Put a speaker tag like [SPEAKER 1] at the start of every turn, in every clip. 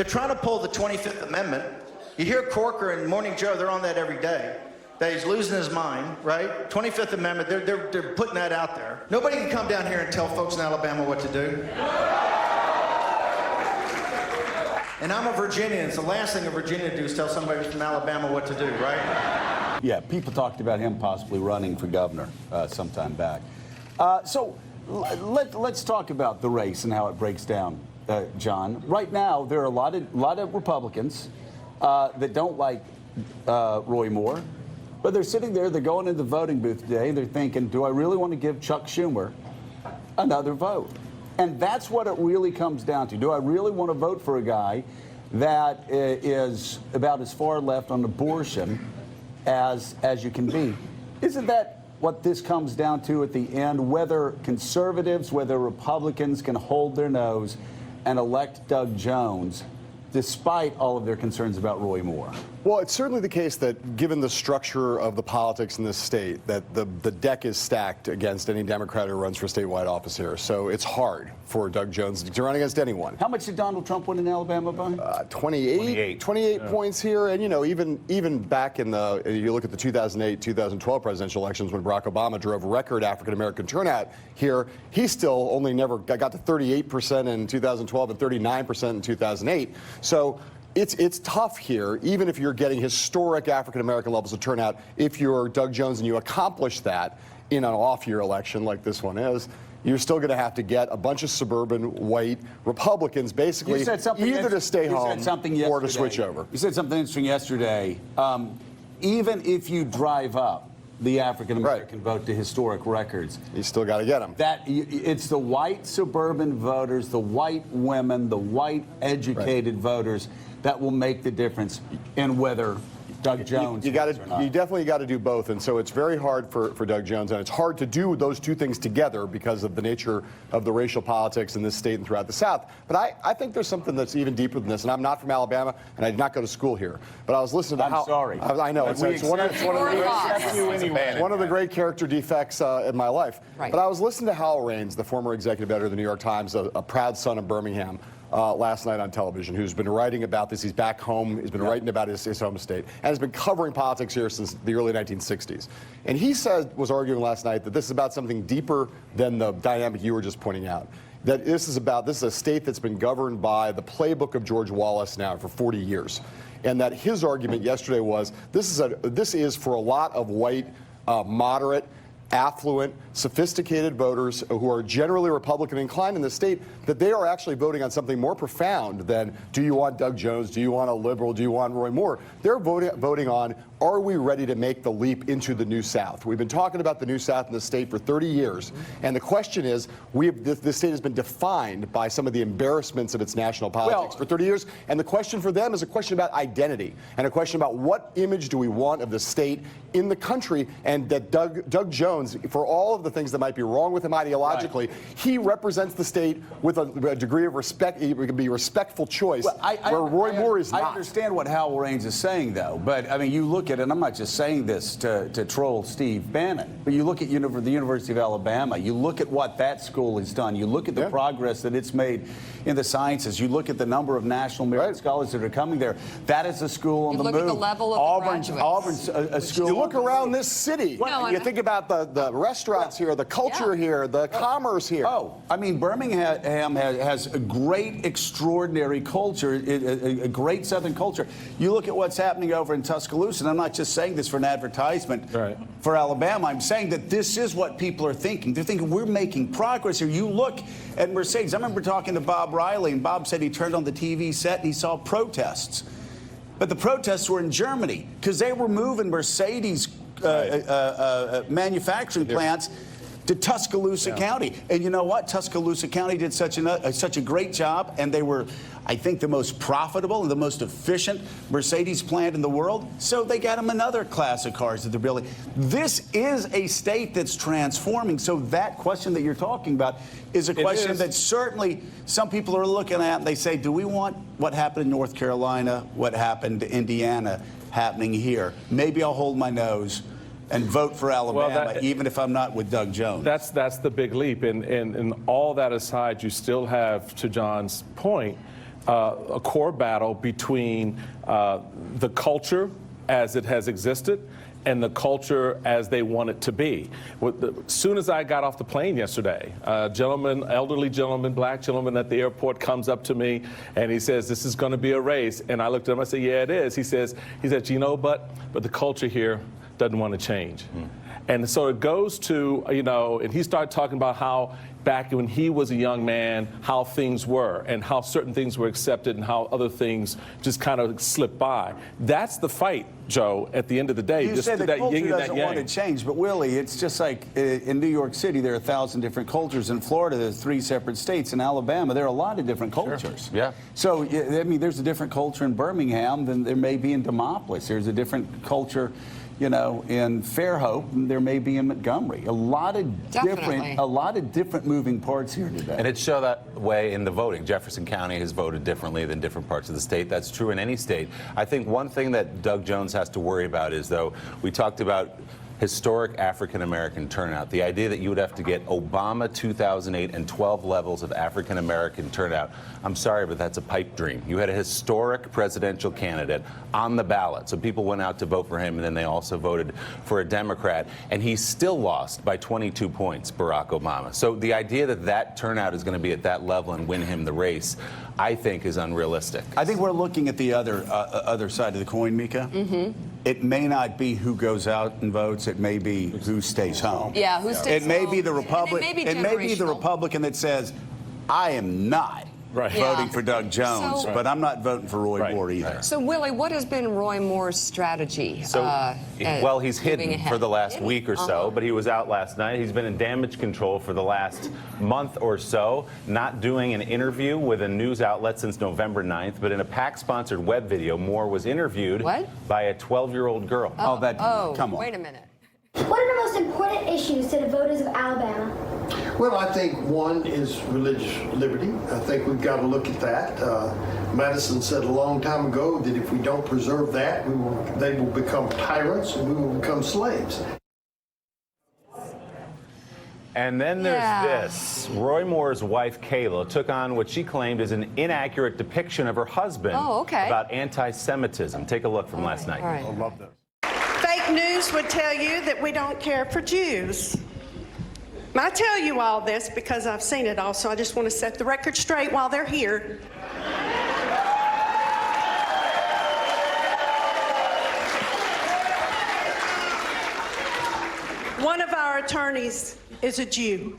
[SPEAKER 1] They're trying to pull the 25th Amendment. You hear Corker and Morning Joe, they're on that every day. That he's losing his mind, right? 25th Amendment, they're putting that out there. Nobody can come down here and tell folks in Alabama what to do. And I'm a Virginian. It's the last thing a Virginian do is tell somebody from Alabama what to do, right?
[SPEAKER 2] Yeah, people talked about him possibly running for governor sometime back. So let's talk about the race and how it breaks down, John. Right now, there are a lot of Republicans that don't like Roy Moore, but they're sitting there, they're going into the voting booth today, and they're thinking, do I really want to give Chuck Schumer another vote? And that's what it really comes down to. Do I really want to vote for a guy that is about as far left on abortion as you can be? Isn't that what this comes down to at the end? Whether conservatives, whether Republicans can hold their nose and elect Doug Jones despite all of their concerns about Roy Moore?
[SPEAKER 3] Well, it's certainly the case that given the structure of the politics in this state, that the deck is stacked against any Democrat who runs for statewide office here. So it's hard for Doug Jones to run against anyone.
[SPEAKER 2] How much did Donald Trump win in Alabama by?
[SPEAKER 3] 28 points here. And, you know, even back in you look at the 2008-2012 presidential elections when Barack Obama drove record African-American turnout here, he still only never got to 38% in 2012 and 39% in 2008. So it's tough here, even if you're getting historic African-American levels of turnout. If you're Doug Jones and you accomplish that in an off-year election like this one is, you're still going to have to get a bunch of suburban white Republicans basically either to stay home or to switch over.
[SPEAKER 2] You said something interesting yesterday. Even if you drive up the African-American vote to historic records,
[SPEAKER 3] you still got to get them.
[SPEAKER 2] It's the white suburban voters, the white women, the white educated voters that will make the difference in whether Doug Jones
[SPEAKER 3] you definitely got to do both, and so it's very hard for Doug Jones, and it's hard to do those two things together because of the nature of the racial politics in this state and throughout the South. But I think there's something that's even deeper than this, and I'm not from Alabama, and I did not go to school here. But I was listening to
[SPEAKER 2] I'm sorry.
[SPEAKER 3] I know it's one of the great character defects in my life. Right. But I was listening to Hal Raines, the former executive editor of the New York Times, a proud son of Birmingham, last night on television, who's been writing about this. He's back home. He's been writing about his home state and has been covering politics here since the early 1960s. And he was arguing last night that this is about something deeper than the dynamic you were just pointing out. That this is a state that's been governed by the playbook of George Wallace now for 40 years. And that his argument yesterday was this is for a lot of white, moderate, affluent, sophisticated voters who are generally Republican inclined in the state, that they are actually voting on something more profound than, do you want Doug Jones, do you want a liberal, do you want Roy Moore? They're voting on, are we ready to make the leap into the New South? We've been talking about the New South in the state for 30 years, and the question is, this state has been defined by some of the embarrassments of its national politics for 30 years, and the question for them is a question about identity, and a question about what image do we want of the state in the country, and that Doug Jones, for all of the things that might be wrong with him ideologically, he represents the state with a degree of respect. It can be a respectful choice, where Roy Moore is not.
[SPEAKER 2] I understand what Hal Raines is saying, though, but I mean, you look at it, and I'm not just saying this to troll Steve Bannon, but you look at the University of Alabama, you look at what that school has done, you look at the progress that it's made in the sciences, you look at the number of national merit scholars that are coming there. That is a school on the move.
[SPEAKER 4] Look at the level of
[SPEAKER 2] Auburn's a school.
[SPEAKER 3] You look around this city, you think about the restaurants here, the culture here, the commerce here.
[SPEAKER 2] Oh, I mean, Birmingham has a great, extraordinary culture, a great Southern culture. You look at what's happening over in Tuscaloosa, and I'm not just saying this for an advertisement for Alabama. I'm saying that this is what people are thinking. They're thinking we're making progress here. You look at Mercedes. I remember talking to Bob Riley, and Bob said he turned on the TV set and he saw protests. But the protests were in Germany because they were moving Mercedes manufacturing plants to Tuscaloosa County. And you know what? Tuscaloosa County did such a great job, and they were, I think, the most profitable and the most efficient Mercedes plant in the world. So they got them another class of cars that they're building. This is a state that's transforming. So that question that you're talking about is a question that certainly some people are looking at, and they say, do we want what happened in North Carolina, what happened to Indiana happening here? Maybe I'll hold my nose and vote for Alabama, even if I'm not with Doug Jones.
[SPEAKER 5] That's the big leap. And all that aside, you still have, to John's point,
[SPEAKER 4] a core battle between the culture as it has existed and the culture as they want it to be. As soon as I got off the plane yesterday, a gentleman, elderly gentleman, black gentleman at the airport comes up to me and he says, "This is going to be a race." And I looked at him, I said, "Yeah, it is." He said, "You know, but the culture here doesn't want to change." And so it goes to, and he started talking about how back when he was a young man, how things were and how certain things were accepted and how other things just kind of slipped by. That's the fight, Joe, at the end of the day.
[SPEAKER 2] You
[SPEAKER 4] just
[SPEAKER 2] say the
[SPEAKER 4] that
[SPEAKER 2] culture
[SPEAKER 4] yin and that
[SPEAKER 2] doesn't
[SPEAKER 4] yang.
[SPEAKER 2] want to change, but Willie, it's just like in New York City, there are 1,000 different cultures. In Florida, there's 3 separate states. In Alabama, there are a lot of different cultures.
[SPEAKER 5] Sure. Yeah.
[SPEAKER 2] So, I mean, there's a different culture in Birmingham than there may be in Demopolis. There's a different culture, in Fairhope than there may be in Montgomery. A lot of different moving parts here today.
[SPEAKER 5] And it showed that way in the voting. Jefferson County has voted differently than different parts of the state. That's true in any state. I think one thing that Doug Jones has to worry about is, though, we talked about historic African-American turnout. The idea that you would have to get Obama 2008 and 12 levels of African-American turnout, I'm sorry, but that's a pipe dream. You had a historic presidential candidate on the ballot. So people went out to vote for him, and then they also voted for a Democrat. And he still lost by 22 points, Barack Obama. So the idea that that turnout is going to be at that level and win him the race, I think, is unrealistic.
[SPEAKER 2] I think we're looking at the other side of the coin, Mika. Mm-hmm. It may not be who goes out and votes. It may be who stays home.
[SPEAKER 6] Yeah, who stays home.
[SPEAKER 2] It may be the Republican. It may be the
[SPEAKER 6] generational.
[SPEAKER 2] Republican that says, "I am not voting for Doug Jones, but I'm not voting for Roy Moore either."
[SPEAKER 6] So, Willie, what has been Roy Moore's strategy?
[SPEAKER 5] Well, he's hidden
[SPEAKER 6] ahead?
[SPEAKER 5] for the last week or so, but he was out last night. He's been in damage control for the last month or so, not doing an interview with a news outlet since November 9th, but in a PAC-sponsored web video, Moore was interviewed by a 12-year-old girl.
[SPEAKER 2] Come on.
[SPEAKER 6] Wait a minute.
[SPEAKER 7] What are the most important issues to the voters of Alabama?
[SPEAKER 8] Well, I think one is religious liberty. I think we've got to look at that. Madison said a long time ago that if we don't preserve that, they will become tyrants and we will become slaves.
[SPEAKER 5] And then there's this. Roy Moore's wife, Kayla, took on what she claimed is an inaccurate depiction of her husband about anti-Semitism. Take a look from last night.
[SPEAKER 8] I love this.
[SPEAKER 9] Fake news would tell you that we don't care for Jews. I tell you all this because I've seen it all, so I just want to set the record straight while they're here. One of our attorneys is a Jew.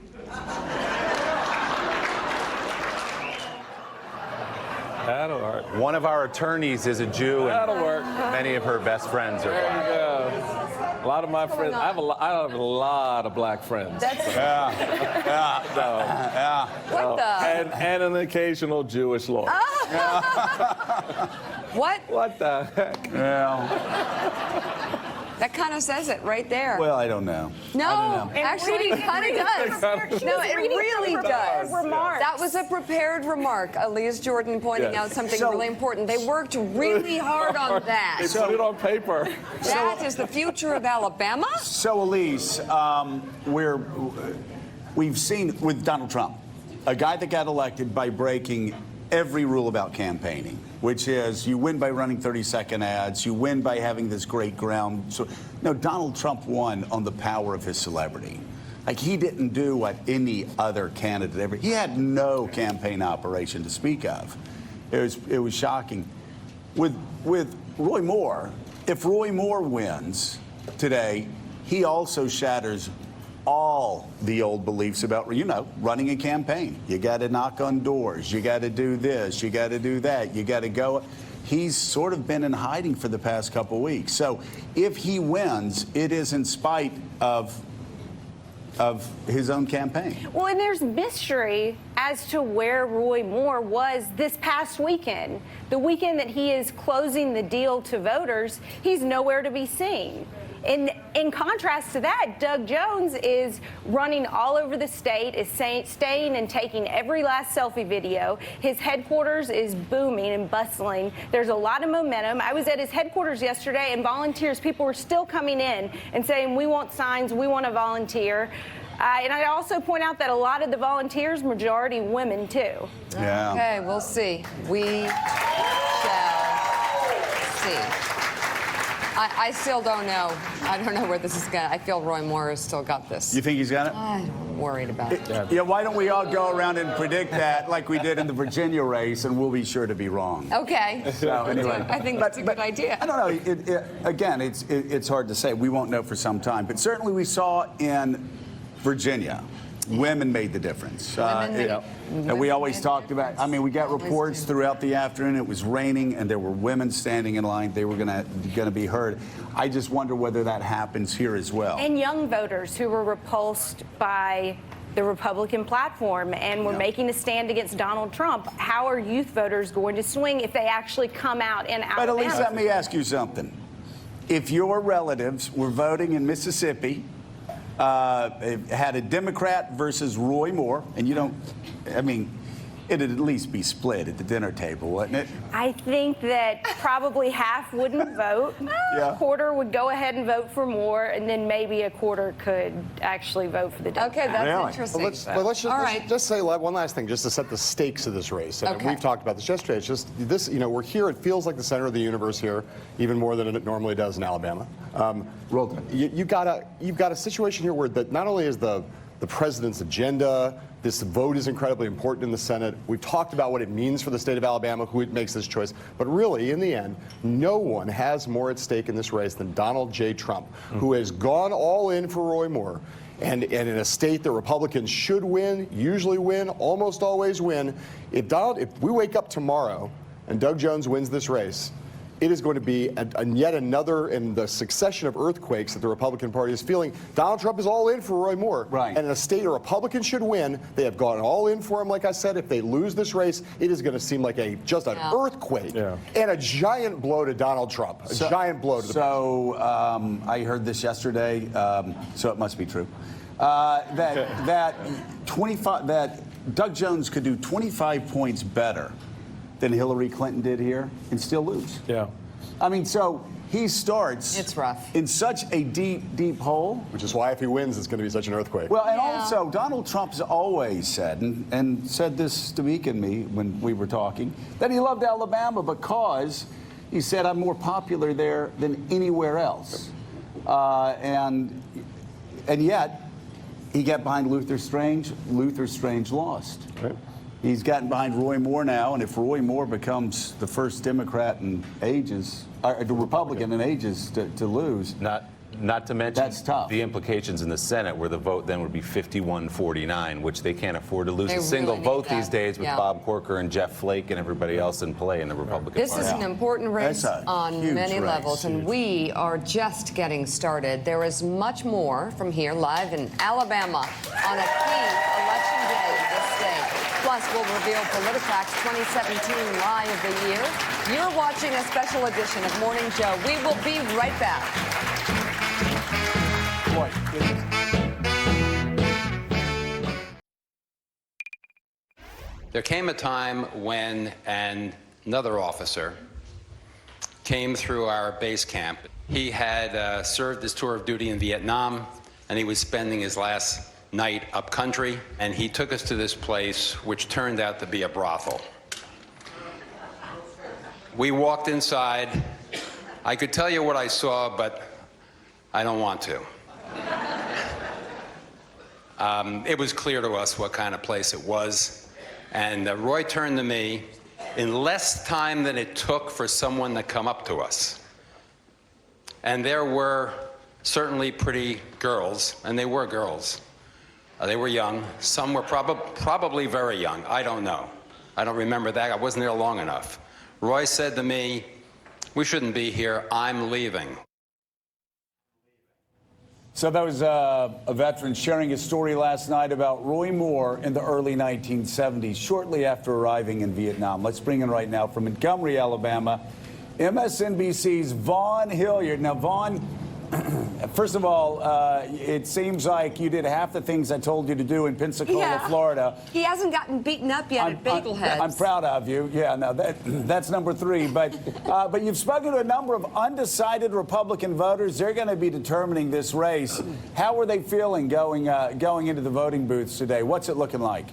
[SPEAKER 4] That'll work.
[SPEAKER 5] One of our attorneys is a Jew, and
[SPEAKER 4] That'll work.
[SPEAKER 5] many of her best friends are black.
[SPEAKER 4] There you go. A lot of my friends, I have a lot of black friends.
[SPEAKER 6] That's what the?
[SPEAKER 4] And an occasional Jewish lawyer.
[SPEAKER 6] What?
[SPEAKER 4] What the heck?
[SPEAKER 6] That kind of says it right there.
[SPEAKER 2] Well, I don't know.
[SPEAKER 6] No, actually, it kind of does. No, it really does. That was a prepared remark. Elise Jordan pointing out something really important. They worked really hard on that.
[SPEAKER 4] They put it on paper.
[SPEAKER 6] That is the future of Alabama?
[SPEAKER 2] So, Elise, we've seen with Donald Trump, a guy that got elected by breaking every rule about campaigning, which is you win by running 30-second ads, you win by having this great ground. So, no, Donald Trump won on the power of his celebrity. Like, he didn't do what any other candidate ever. He had no campaign operation to speak of. It was shocking. With Roy Moore, if Roy Moore wins today, he also shatters all the old beliefs about, running a campaign. You got to knock on doors. You got to do this. You got to do that. You got to go. He's sort of been in hiding for the past couple of weeks. So if he wins, it is in spite of his own campaign.
[SPEAKER 10] Well, and there's mystery as to where Roy Moore was this past weekend. The weekend that he is closing the deal to voters, he's nowhere to be seen. In contrast to that, Doug Jones is running all over the state, is staying and taking every last selfie video. His headquarters is booming and bustling. There's a lot of momentum. I was at his headquarters yesterday, and volunteers, people were still coming in and saying, we want signs, we want to volunteer. And I also point out that a lot of the volunteers, majority women, too.
[SPEAKER 2] Yeah.
[SPEAKER 6] Okay, we'll see. We shall see. I still don't know. I don't know where this is going. I feel Roy Moore has still got this.
[SPEAKER 2] You think he's got it?
[SPEAKER 6] I'm worried about it.
[SPEAKER 2] Yeah, why don't we all go around and predict that like we did in the Virginia race, and we'll be sure to be wrong.
[SPEAKER 6] Okay.
[SPEAKER 2] So anyway,
[SPEAKER 6] I think that's a good idea.
[SPEAKER 2] I don't know. Again, it's hard to say. We won't know for some time. But certainly we saw in Virginia, women made the difference. And we always talked about, I mean, we got reports throughout the afternoon. It was raining, and there were women standing in line. They were going to be heard. I just wonder whether that happens here as well.
[SPEAKER 10] And young voters who were repulsed by the Republican platform and were making a stand against Donald Trump. How are youth voters going to swing if they actually come out in Alabama?
[SPEAKER 2] But at least let me ask you something. If your relatives were voting in Mississippi, had a Democrat versus Roy Moore, and you don't, I mean, it'd at least be split at the dinner table, wouldn't it?
[SPEAKER 10] I think that probably half wouldn't vote.
[SPEAKER 2] Yeah.
[SPEAKER 10] A quarter would go ahead and vote for Moore, and then maybe a quarter could actually vote for the Democrat.
[SPEAKER 6] Okay, that's interesting.
[SPEAKER 3] Let's just say one last thing, just to set the stakes of this race. And we've talked about this yesterday. It's just this, we're here. It feels like the center of the universe here, even more than it normally does in Alabama. You've got a situation here where not only is the president's agenda, this vote is incredibly important in the Senate. We've talked about what it means for the state of Alabama, who makes this choice. But really, in the end, no one has more at stake in this race than Donald J. Trump, who has gone all in for Roy Moore. And in a state that Republicans should win, usually win, almost always win, if we wake up tomorrow and Doug Jones wins this race, it is going to be yet another in the succession of earthquakes that the Republican Party is feeling. Donald Trump is all in for Roy Moore.
[SPEAKER 2] Right.
[SPEAKER 3] And in a state a Republican should win, they have gone all in for him. Like I said, if they lose this race, it is going to seem like just an earthquake and a giant blow to Donald Trump. A giant blow to the president.
[SPEAKER 2] I heard this yesterday, so it must be true. That Doug Jones could do 25 points better than Hillary Clinton did here and still lose.
[SPEAKER 4] Yeah.
[SPEAKER 2] I mean, so he starts
[SPEAKER 6] It's rough.
[SPEAKER 2] in such a deep hole.
[SPEAKER 3] Which is why if he wins, it's going to be such an earthquake.
[SPEAKER 2] Well, and also Donald Trump's always said, and said this to Meek and me when we were talking, that he loved Alabama because he said, I'm more popular there than anywhere else. And yet, he got behind Luther Strange. Luther Strange lost.
[SPEAKER 3] Right.
[SPEAKER 2] He's gotten behind Roy Moore now, and if Roy Moore becomes the first Democrat in ages, or the Republican in ages to lose,
[SPEAKER 5] not to mention
[SPEAKER 2] that's tough.
[SPEAKER 5] The implications in the Senate, where the vote then would be 51-49, which they can't afford to lose a single vote these days with Bob Corker and Jeff Flake and everybody else in play in the Republican Party.
[SPEAKER 6] This is an important race on many levels, and we are just getting started. There is much more from here, live in Alabama, on a key election day in this state. Plus, we'll reveal PolitiFact's 2017 Lie of the Year. You're watching a special edition of Morning Joe. We will be right back.
[SPEAKER 11] There came a time when another officer came through our base camp. He had served his tour of duty in Vietnam, and he was spending his last night up country, and he took us to this place which turned out to be a brothel. We walked inside. I could tell you what I saw, but I don't want to. It was clear to us what kind of place it was, and Roy turned to me in less time than it took for someone to come up to us. And there were certainly pretty girls, and they were girls. They were young. Some were probably very young. I don't know. I don't remember that. I wasn't there long enough. Roy said to me, "We shouldn't be here. I'm leaving."
[SPEAKER 2] So that was a veteran sharing his story last night about Roy Moore in the early 1970s, shortly after arriving in Vietnam. Let's bring in right now from Montgomery, Alabama, MSNBC's Vaughn Hilliard. Now, Vaughn, First of all, it seems like you did half the things I told you to do in Pensacola, Florida.
[SPEAKER 6] He hasn't gotten beaten up yet at Bagel Heads.
[SPEAKER 2] I'm proud of you. Yeah, no, that's number 3. But you've spoken to a number of undecided Republican voters. They're going to be determining this race. How are they feeling going into the voting booths today? What's it looking like?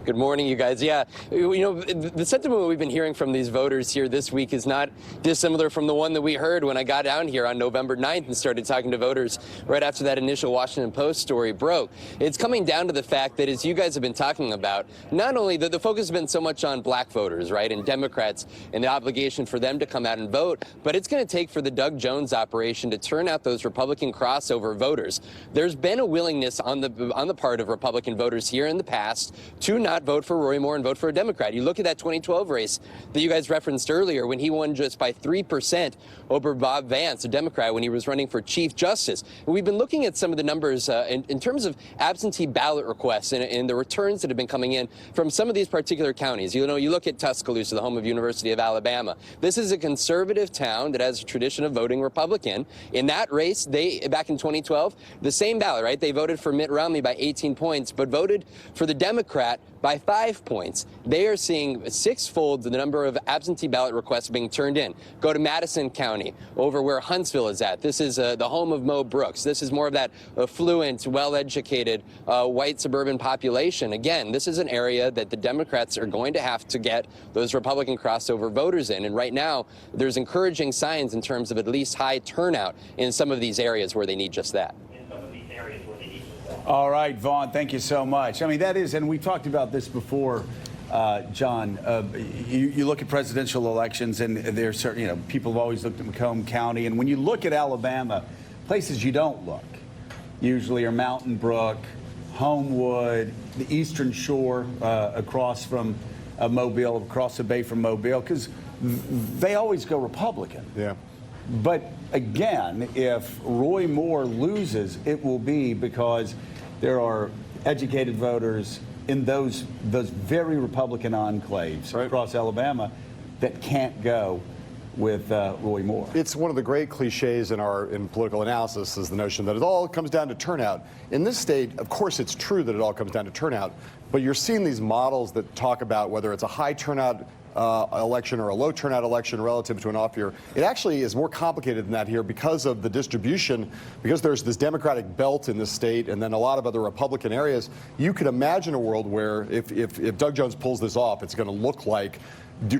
[SPEAKER 12] Good morning, you guys. Yeah, you know, the sentiment we've been hearing from these voters here this week is not dissimilar from the one that we heard when I got down here on November 9th and started talking to voters right after that initial Washington Post story broke. It's coming down to the fact that, as you guys have been talking about, not only the focus has been so much on black voters, right, and Democrats and the obligation for them to come out and vote, but it's going to take for the Doug Jones operation to turn out those Republican crossover voters. There's been a willingness on the part of Republican voters here in the past to not vote for Roy Moore and vote for a Democrat. You look at that 2012 race that you guys referenced earlier when he won just by 3% over Bob Vance, a Democrat, when he was running for Chief Justice. And we've been looking at some of the numbers in terms of absentee ballot requests and the returns that have been coming in from some of these particular counties. You know, you look at Tuscaloosa, the home of University of Alabama. This is a conservative town that has a tradition of voting Republican. In that race, back in 2012, the same ballot, right? They voted for Mitt Romney by 18 points, but voted for the Democrat by 5 points. They are seeing six-fold the number of absentee ballot requests being turned in. Go to Madison County, over where Huntsville is at. This is the home of Mo Brooks. This is more of that affluent, well-educated, white suburban population. Again, this is an area that the Democrats are going to have to get those Republican crossover voters in. And right now, there's encouraging signs in terms of at least high turnout in some of these areas where they need just that.
[SPEAKER 2] All right, Vaughn, thank you so much. I mean, that is, and we talked about this before, John. You look at presidential elections, and there's certain, you know, people have always looked at Macomb County, and when you look at Alabama, places you don't look usually are Mountain Brook, Homewood, the Eastern Shore across from Mobile, across the bay from Mobile, because they always go Republican.
[SPEAKER 3] Yeah.
[SPEAKER 2] But again, if Roy Moore loses, it will be because there are educated voters in those very Republican enclaves across Alabama that can't go with Roy Moore.
[SPEAKER 3] It's one of the great cliches in political analysis is the notion that it all comes down to turnout. In this state, of course, it's true that it all comes down to turnout, but you're seeing these models that talk about whether it's a high turnout election or a low turnout election relative to an off year. It actually is more complicated than that here because of the distribution, because there's this Democratic belt in this state and then a lot of other Republican areas. You could imagine a world where if Doug Jones pulls this off, it's going to look like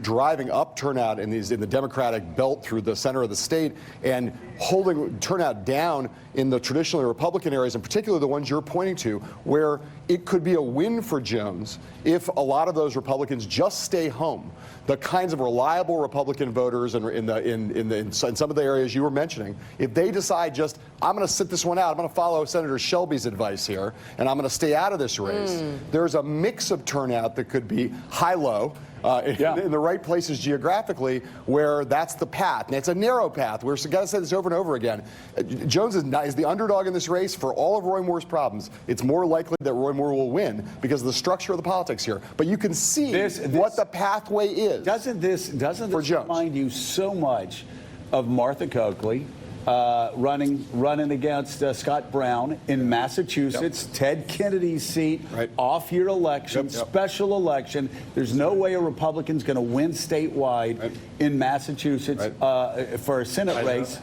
[SPEAKER 3] driving up turnout in the Democratic belt through the center of the state and holding turnout down in the traditionally Republican areas, in particular the ones you're pointing to, where it could be a win for Jones if a lot of those Republicans just stay home. The kinds of reliable Republican voters in some of the areas you were mentioning, if they decide just, I'm going to sit this one out, I'm going to follow Senator Shelby's advice here, and I'm going to stay out of this race, there's a mix of turnout that could be high-low, in the right places geographically where that's the path. And it's a narrow path. We've got to say this over and over again. Jones is the underdog in this race for all of Roy Moore's problems. It's more likely that Roy Moore will win because of the structure of the politics here. But you can see what the pathway is.
[SPEAKER 2] Doesn't this remind you so much of Martha Coakley running against Scott Brown in Massachusetts, Ted Kennedy's seat, off-year election, special election. There's no way a Republican's going to win statewide in Massachusetts for a Senate race.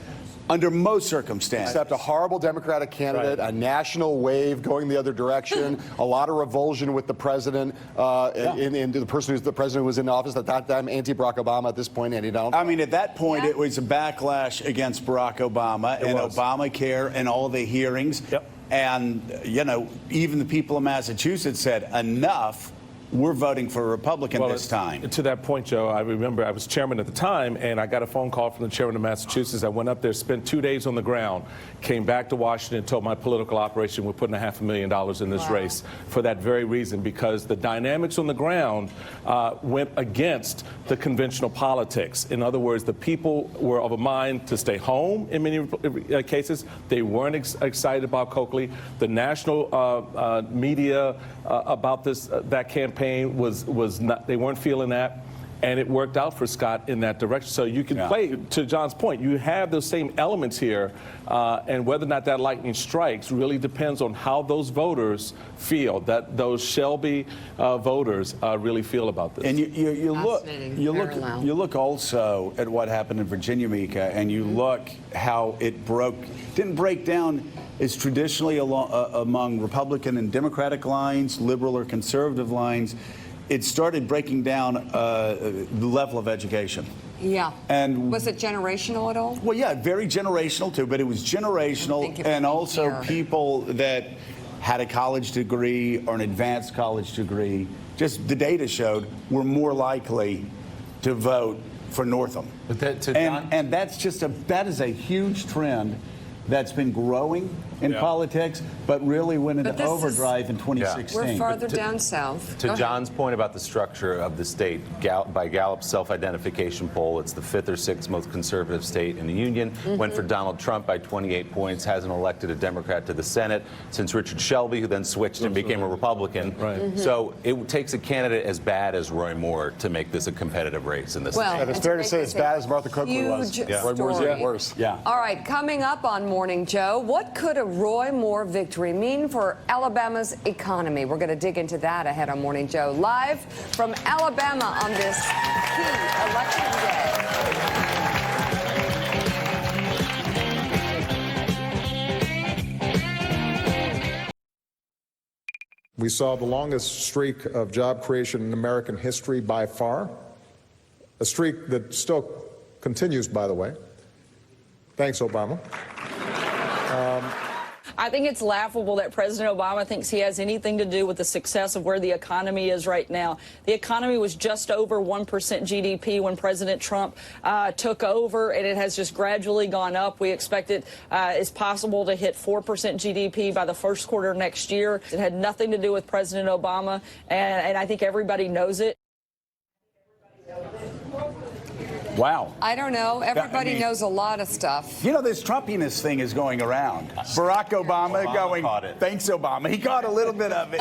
[SPEAKER 2] Under most circumstances.
[SPEAKER 3] Except a horrible Democratic candidate, a national wave going the other direction, a lot of revulsion with the president, and the person who's the president who was in office at that time, anti-Barack Obama at this point, anti-Donald Trump.
[SPEAKER 2] I mean, at that point, it was a backlash against Barack Obama and Obamacare and all the hearings. And, you know, even the people of Massachusetts said, enough. We're voting for a Republican this time.
[SPEAKER 4] To that point, Joe, I remember I was chairman at the time, and I got a phone call from the chairman of Massachusetts. I went up there, spent 2 days on the ground, came back to Washington, told my political operation we're putting $500,000 in this race for that very reason, because the dynamics on the ground went against the conventional politics. In other words, the people were of a mind to stay home in many cases. They weren't excited about Coakley. The national media about that campaign was not, they weren't feeling that. And it worked out for Scott in that direction. So you can play, to John's point, you have those same elements here, and whether or not that lightning strikes really depends on how those voters feel, that those Shelby voters really feel about this.
[SPEAKER 2] And you look also at what happened in Virginia, Mika, and you look how it didn't break down as traditionally among Republican and Democratic lines, liberal or conservative lines. It started breaking down the level of education.
[SPEAKER 6] Yeah.
[SPEAKER 2] And
[SPEAKER 6] was it generational at all?
[SPEAKER 2] Well, yeah, very generational too, but it was generational, and also people that had a college degree or an advanced college degree, just the data showed, were more likely to vote for Northam.
[SPEAKER 5] But
[SPEAKER 2] and that is a huge trend that's been growing in politics, but really went into overdrive in 2016.
[SPEAKER 6] We're farther down south.
[SPEAKER 5] To John's point about the structure of the state, by Gallup's self-identification poll, it's the 5th or 6th most conservative state in the union. Went for Donald Trump by 28 points, hasn't elected a Democrat to the Senate since Richard Shelby, who then switched and became a Republican. So it takes a candidate as bad as Roy Moore to make this a competitive race in this state.
[SPEAKER 3] And it's fair to say as bad as Martha Cookler was. Roy Moore's even worse.
[SPEAKER 6] All right, coming up on Morning Joe, what could a Roy Moore victory mean for Alabama's economy? We're going to dig into that ahead on Morning Joe, live from Alabama on this key election day.
[SPEAKER 13] We saw the longest streak of job creation in American history by far, a streak that still continues, by the way. Thanks, Obama.
[SPEAKER 14] I think it's laughable that President Obama thinks he has anything to do with the success of where the economy is right now. The economy was just over 1% GDP when President Trump took over, and it has just gradually gone up. We expect it is possible to hit 4% GDP by the first quarter next year. It had nothing to do with President Obama, and I think everybody knows it.
[SPEAKER 2] Wow.
[SPEAKER 6] I don't know. Everybody knows a lot of stuff.
[SPEAKER 2] You know, this Trumpiness thing is going around. Barack Obama going, thanks, Obama. He caught a little bit of it.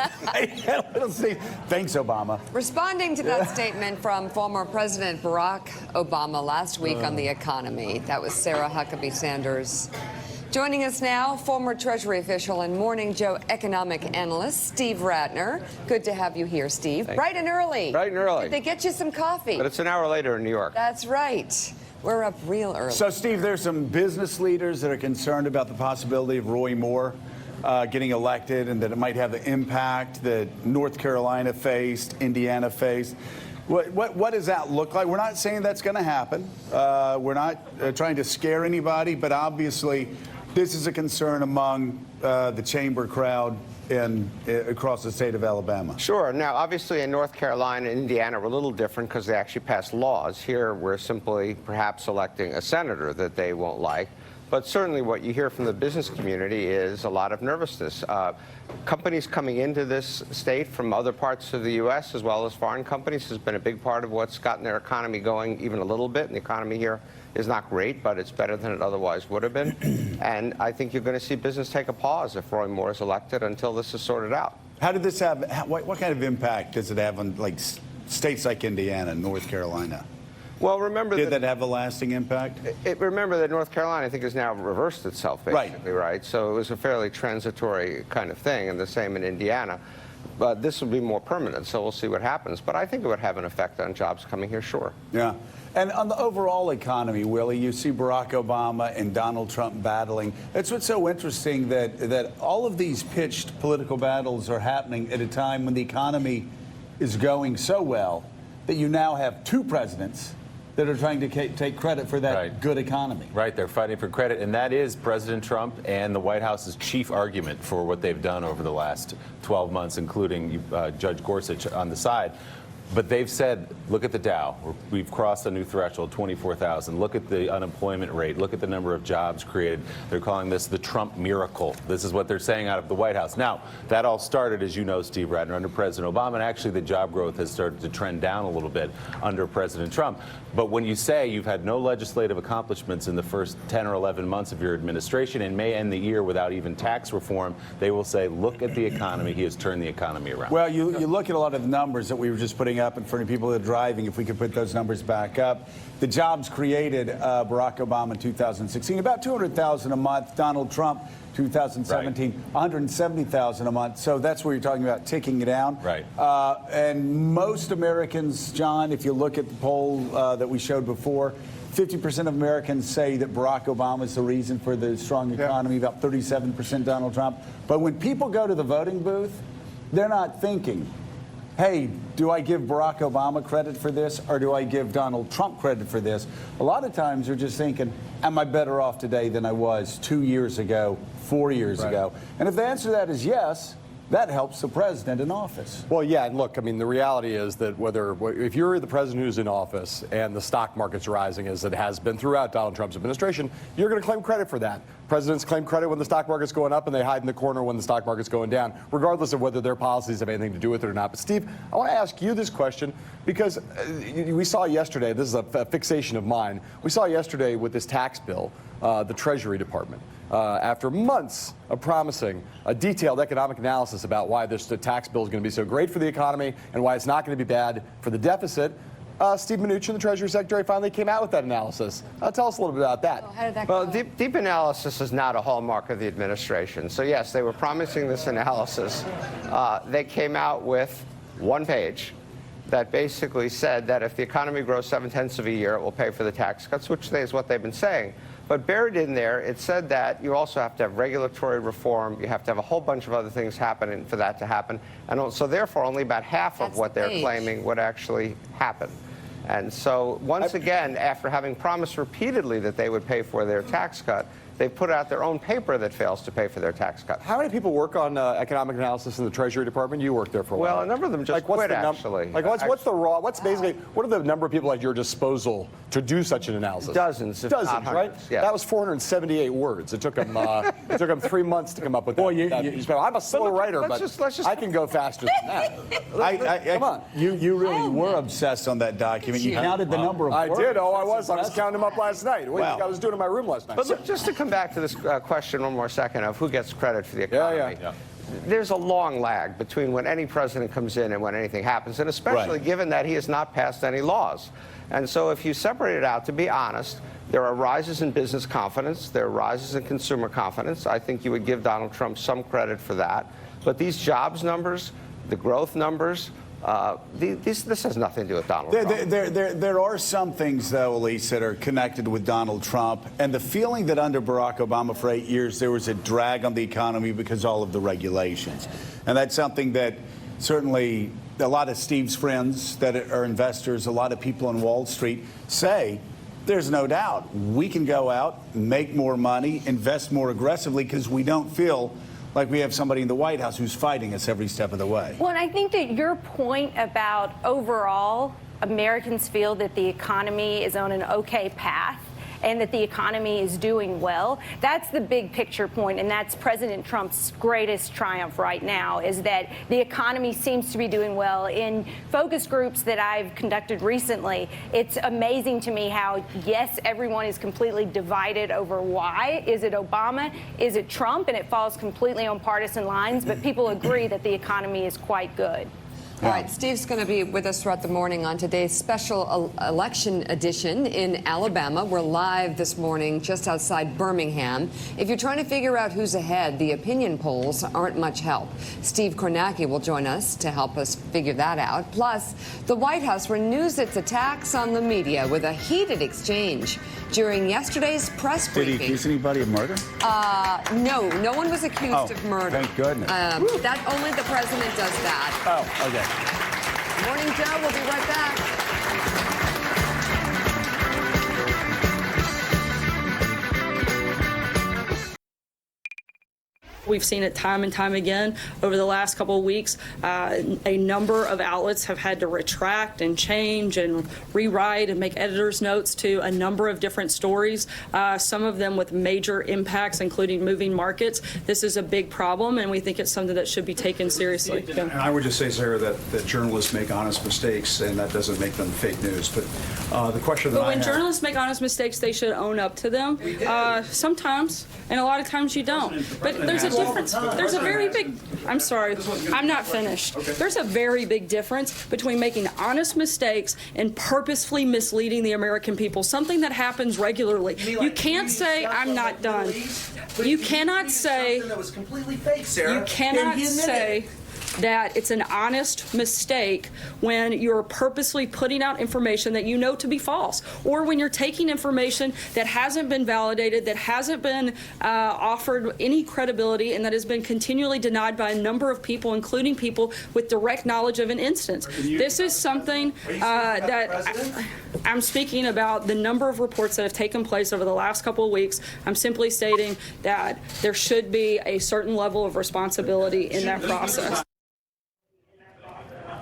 [SPEAKER 2] Thanks, Obama.
[SPEAKER 6] Responding to that statement from former President Barack Obama last week on the economy, that was Sarah Huckabee Sanders. Joining us now, former Treasury official and Morning Joe economic analyst, Steve Ratner. Good to have you here, Steve. Bright and early.
[SPEAKER 15] Bright and early.
[SPEAKER 6] Did they get you some coffee?
[SPEAKER 15] But it's an hour later in New York.
[SPEAKER 6] That's right. We're up real early.
[SPEAKER 2] So, Steve, there's some business leaders that are concerned about the possibility of Roy Moore getting elected, and that it might have the impact that North Carolina faced, Indiana faced. What does that look like? We're not saying that's going to happen. We're not trying to scare anybody, but obviously this is a concern among the chamber crowd across the state of Alabama.
[SPEAKER 15] Sure. Now, obviously, in North Carolina and Indiana, we're a little different because they actually passed laws. Here, we're simply perhaps electing a senator that they won't like. But certainly what you hear from the business community is a lot of nervousness. Companies coming into this state from other parts of the U.S. as well as foreign companies has been a big part of what's gotten their economy going even a little bit. And the economy here is not great, but it's better than it otherwise would have been. And I think you're going to see business take a pause if Roy Moore is elected until this is sorted out.
[SPEAKER 2] How did this have, what kind of impact does it have on states like Indiana and North Carolina?
[SPEAKER 15] Well, remember
[SPEAKER 2] Did that have a lasting impact?
[SPEAKER 15] Remember that North Carolina, I think, has now reversed itself, basically, right? So it was a fairly transitory kind of thing, and the same in Indiana. But this will be more permanent, so we'll see what happens. But I think it would have an effect on jobs coming here, sure.
[SPEAKER 2] Yeah. And on the overall economy, Willie, you see Barack Obama and Donald Trump battling. That's what's so interesting, that all of these pitched political battles are happening at a time when the economy is going so well that you now have two presidents that are trying to take credit for that good economy.
[SPEAKER 5] Right, they're fighting for credit, and that is President Trump and the White House's chief argument for what they've done over the last 12 months, including Judge Gorsuch on the side. But they've said, look at the Dow. We've crossed a new threshold, 24,000. Look at the unemployment rate. Look at the number of jobs created. They're calling this the Trump miracle. This is what they're saying out of the White House. Now, that all started, as you know, Steve Ratner, under President Obama, and actually the job growth has started to trend down a little bit under President Trump. But when you say you've had no legislative accomplishments in the first 10 or 11 months of your administration and may end the year without even tax reform, they will say, look at the economy. He has turned the economy around.
[SPEAKER 2] Well, you look at a lot of the numbers that we were just putting getting up and for the people that are driving, if we could put those numbers back up. The jobs created, Barack Obama in 2016, about 200,000 a month. Donald Trump, 2017, 170,000 a month. So that's where you're talking about ticking it down.
[SPEAKER 5] Right.
[SPEAKER 2] And most Americans, John, if you look at the poll that we showed before, 50% of Americans say that Barack Obama is the reason for the strong economy, about 37% Donald Trump. But when people go to the voting booth, they're not thinking, hey, do I give Barack Obama credit for this or do I give Donald Trump credit for this? A lot of times they're just thinking, am I better off today than I was 2 years ago, 4 years ago? And if the answer to that is yes, that helps the president in office.
[SPEAKER 3] Well, yeah, and look, I mean, the reality is that if you're the president who's in office and the stock market's rising as it has been throughout Donald Trump's administration, you're going to claim credit for that. Presidents claim credit when the stock market's going up and they hide in the corner when the stock market's going down, regardless of whether their policies have anything to do with it or not. But Steve, I want to ask you this question because we saw yesterday, this is a fixation of mine, we saw yesterday with this tax bill, the Treasury Department, after months of promising a detailed economic analysis about why this tax bill is going to be so great for the economy and why it's not going to be bad for the deficit, Steve Mnuchin, the Treasury Secretary, finally came out with that analysis. Tell us a little bit about that.
[SPEAKER 6] How did that
[SPEAKER 15] Well,
[SPEAKER 6] go?
[SPEAKER 15] deep analysis is not a hallmark of the administration. So yes, they were promising this analysis. They came out with one page that basically said that if the economy grows 0.7 of a year, it will pay for the tax cuts, which is what they've been saying. But buried in there, it said that you also have to have regulatory reform. You have to have a whole bunch of other things happening for that to happen. And so therefore, only about half of what they're claiming would actually happen. And so once again, after having promised repeatedly that they would pay for their tax cut, they put out their own paper that fails to pay for their tax cut.
[SPEAKER 3] How many people work on economic analysis in the Treasury Department? You work there for a while.
[SPEAKER 15] Well, a number of them just quit, actually.
[SPEAKER 3] Like, what's what are the number of people at your disposal to do such an analysis?
[SPEAKER 15] Dozens, if not hundreds,
[SPEAKER 3] right?
[SPEAKER 15] yes.
[SPEAKER 3] That was 478 words. It took them 3 months to come up with that. I'm a slow writer, but I can go faster than that. Come on.
[SPEAKER 2] You really were obsessed on that document. You counted the number of words.
[SPEAKER 3] I did. I was counting them up last night. What do you think I was doing in my room last night?
[SPEAKER 15] But look, just to come back to this question one more second of who gets credit for the economy. There's a long lag between when any president comes in and when anything happens, and especially given that he has not passed any laws. And so if you separate it out, to be honest, there are rises in business confidence. There are rises in consumer confidence. I think you would give Donald Trump some credit for that. But these jobs numbers, the growth numbers, this has nothing to do with Donald Trump.
[SPEAKER 2] There are some things, though, Elise, that are connected with Donald Trump. And the feeling that under Barack Obama for 8 years, there was a drag on the economy because all of the regulations. And that's something that certainly a lot of Steve's friends that are investors, a lot of people on Wall Street say, there's no doubt we can go out, make more money, invest more aggressively because we don't feel like we have somebody in the White House who's fighting us every step of the way.
[SPEAKER 10] Well, and I think that your point about overall Americans feel that the economy is on an okay path and that the economy is doing well, that's the big picture point, and that's President Trump's greatest triumph right now, is that the economy seems to be doing well. In focus groups that I've conducted recently, it's amazing to me how, yes, everyone is completely divided over why. Is it Obama? Is it Trump? And it falls completely on partisan lines, but people agree that the economy is quite good.
[SPEAKER 6] All right, Steve's going to be with us throughout the morning on today's special election edition in Alabama. We're live this morning just outside Birmingham. If you're trying to figure out who's ahead, the opinion polls aren't much help. Steve Kornacki will join us to help us figure that out. Plus, the White House renews its attacks on the media with a heated exchange during yesterday's press briefing.
[SPEAKER 2] Did he accuse anybody of murder?
[SPEAKER 6] No one was accused of murder.
[SPEAKER 2] Thank goodness.
[SPEAKER 6] That only the president does that.
[SPEAKER 2] Oh, okay.
[SPEAKER 6] Morning, Joe. We'll be right back.
[SPEAKER 14] We've seen it time and time again over the last couple of weeks. A number of outlets have had to retract and change and rewrite and make editor's notes to a number of different stories, some of them with major impacts, including moving markets. This is a big problem, and we think it's something that should be taken seriously.
[SPEAKER 16] And I would just say, Sarah, that journalists make honest mistakes, and that doesn't make them fake news. But the question that
[SPEAKER 14] when journalists make honest mistakes, they should own up to them. Sometimes, and a lot of times you don't. But there's a difference. There's a very big I'm sorry. I'm not finished. There's a very big difference between making honest mistakes and purposefully misleading the American people, something that happens regularly. You can't say, I'm not done. You cannot say,
[SPEAKER 17] that was completely fake, Sarah.
[SPEAKER 14] you cannot say that it's an honest mistake when you're purposely putting out information that you know to be false, or when you're taking information that hasn't been validated, that hasn't been offered any credibility, and that has been continually denied by a number of people, including people with direct knowledge of an instance. This is something that I'm speaking about the number of reports that have taken place over the last couple of weeks. I'm simply stating that there should be a certain level of responsibility in that process.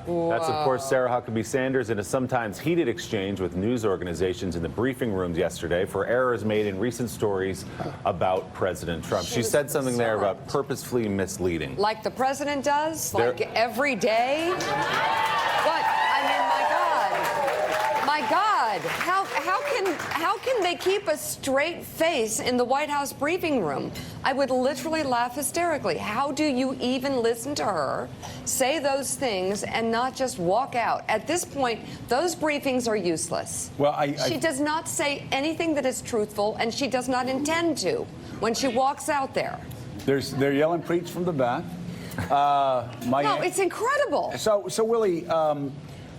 [SPEAKER 5] That's, of course, Sarah Huckabee Sanders in a sometimes heated exchange with news organizations in the briefing rooms yesterday for errors made in recent stories about President Trump. She said something there about purposefully misleading.
[SPEAKER 6] Like the president does? Like every day? What? I mean, my God. My God. How can they keep a straight face in the White House briefing room? I would literally laugh hysterically. How do you even listen to her say those things and not just walk out? At this point, those briefings are useless.
[SPEAKER 2] Well,
[SPEAKER 6] she does not say anything that is truthful, and she does not intend to when she walks out there.
[SPEAKER 2] They're yelling preach from the back.
[SPEAKER 6] No, it's incredible.
[SPEAKER 2] So Willie,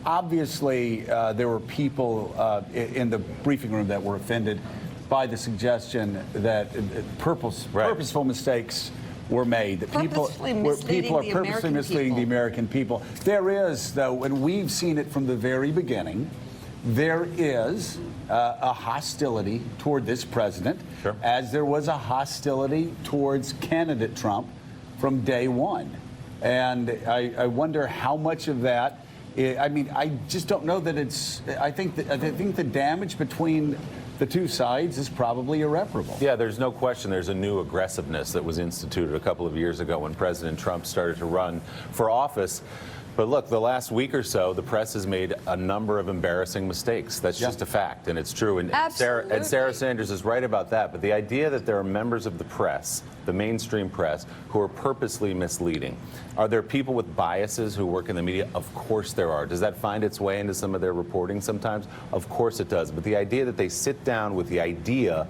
[SPEAKER 2] obviously, there were people in the briefing room that were offended by the suggestion that purposeful mistakes were made. That people are purposely misleading the American people. There is, though, and we've seen it from the very beginning, there is a hostility toward this president, as there was a hostility towards candidate Trump from day one. And I wonder how much of that. I mean, I just don't know that it's. I think the damage between the two sides is probably irreparable.
[SPEAKER 5] Yeah, there's no question there's a new aggressiveness that was instituted a couple of years ago when President Trump started to run for office. But look, the last week or so, the press has made a number of embarrassing mistakes. That's just a fact, and it's true. And Sarah Sanders is right about that. But the idea that there are members of the press, the mainstream press, who are purposely misleading. Are there people with biases who work in the media? Of course there are. Does that find its way into some of their reporting sometimes? Of course it does. But the idea that they sit down with the idea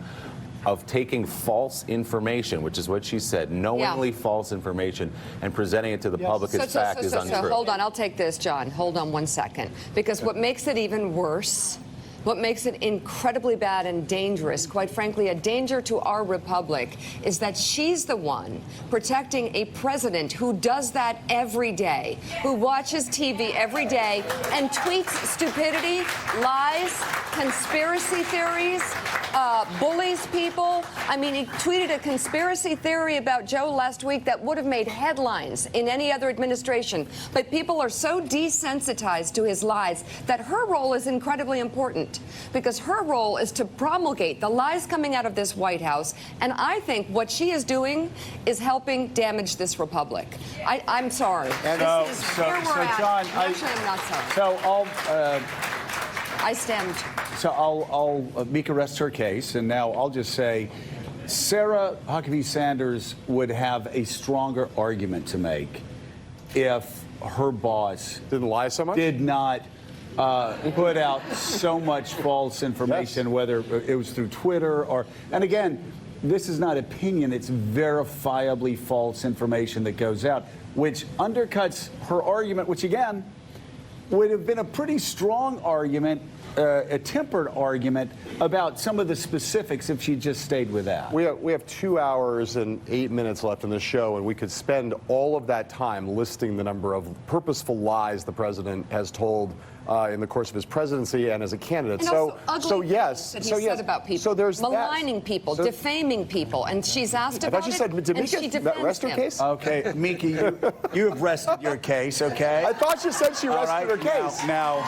[SPEAKER 5] of taking false information, which is what she said, knowingly false information, and presenting it to the public as fact is untrue.
[SPEAKER 6] So hold on, I'll take this, John. Hold on 1 second. Because what makes it even worse, what makes it incredibly bad and dangerous, quite frankly, a danger to our republic, is that she's the one protecting a president who does that every day, who watches TV every day and tweets stupidity, lies, conspiracy theories, bullies people. I mean, he tweeted a conspiracy theory about Joe last week that would have made headlines in any other administration. But people are so desensitized to his lies that her role is incredibly important, because her role is to promulgate the lies coming out of this White House. And I think what she is doing is helping damage this republic. I'm sorry.
[SPEAKER 2] And
[SPEAKER 6] this is where we're at.
[SPEAKER 2] John,
[SPEAKER 6] actually, I'm not sorry.
[SPEAKER 2] So
[SPEAKER 6] I stand.
[SPEAKER 2] So I'll Mika rests her case, and now I'll just say Sarah Huckabee Sanders would have a stronger argument to make if her boss
[SPEAKER 3] didn't lie so much,
[SPEAKER 2] did not put out so much false information, whether it was through Twitter or, and again, this is not opinion, it's verifiably false information that goes out, which undercuts her argument, which again would have been a pretty strong argument, a tempered argument about some of the specifics if she just stayed with that.
[SPEAKER 3] We have 2 hours and 8 minutes left in the show, and we could spend all of that time listing the number of purposeful lies the president has told in the course of his presidency and as a candidate.
[SPEAKER 6] And also ugly things that he said about people.
[SPEAKER 3] So there's
[SPEAKER 6] maligning people, defaming people, and she's asked about
[SPEAKER 3] it. I thought you said,
[SPEAKER 6] and she defends
[SPEAKER 3] rest her case?
[SPEAKER 2] Okay, Miki, you have rested your case, okay?
[SPEAKER 3] I thought you said she rested her case.
[SPEAKER 2] Now,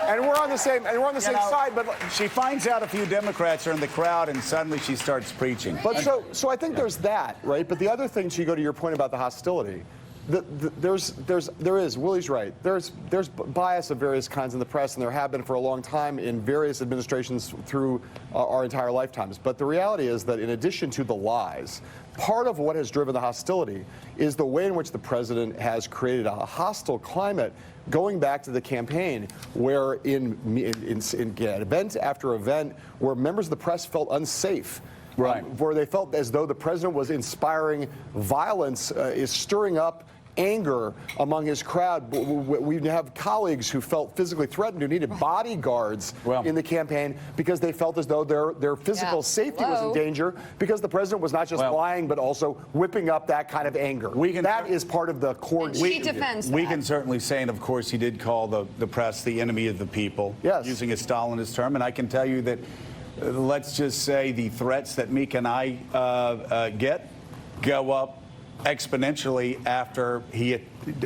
[SPEAKER 3] and we're on the same side, but
[SPEAKER 2] she finds out a few Democrats are in the crowd, and suddenly she starts preaching.
[SPEAKER 3] But so I think there's that, right? But the other thing, to go to your point about the hostility, there is, Willie's right, there's bias of various kinds in the press, and there have been for a long time in various administrations through our entire lifetimes. But the reality is that in addition to the lies, part of what has driven the hostility is the way in which the president has created a hostile climate going back to the campaign, where in event after event, where members of the press felt unsafe.
[SPEAKER 2] Right.
[SPEAKER 3] Where they felt as though the president was inspiring violence, is stirring up anger among his crowd. We have colleagues who felt physically threatened, who needed bodyguards in the campaign because they felt as though their physical safety was in danger because the president was not just lying but also whipping up that kind of anger. That is part of the core.
[SPEAKER 6] She defends that.
[SPEAKER 2] We can certainly say, and of course he did call the press the enemy of the people, using a Stalinist term, and I can tell you that let's just say the threats that Mika and I get go up exponentially after he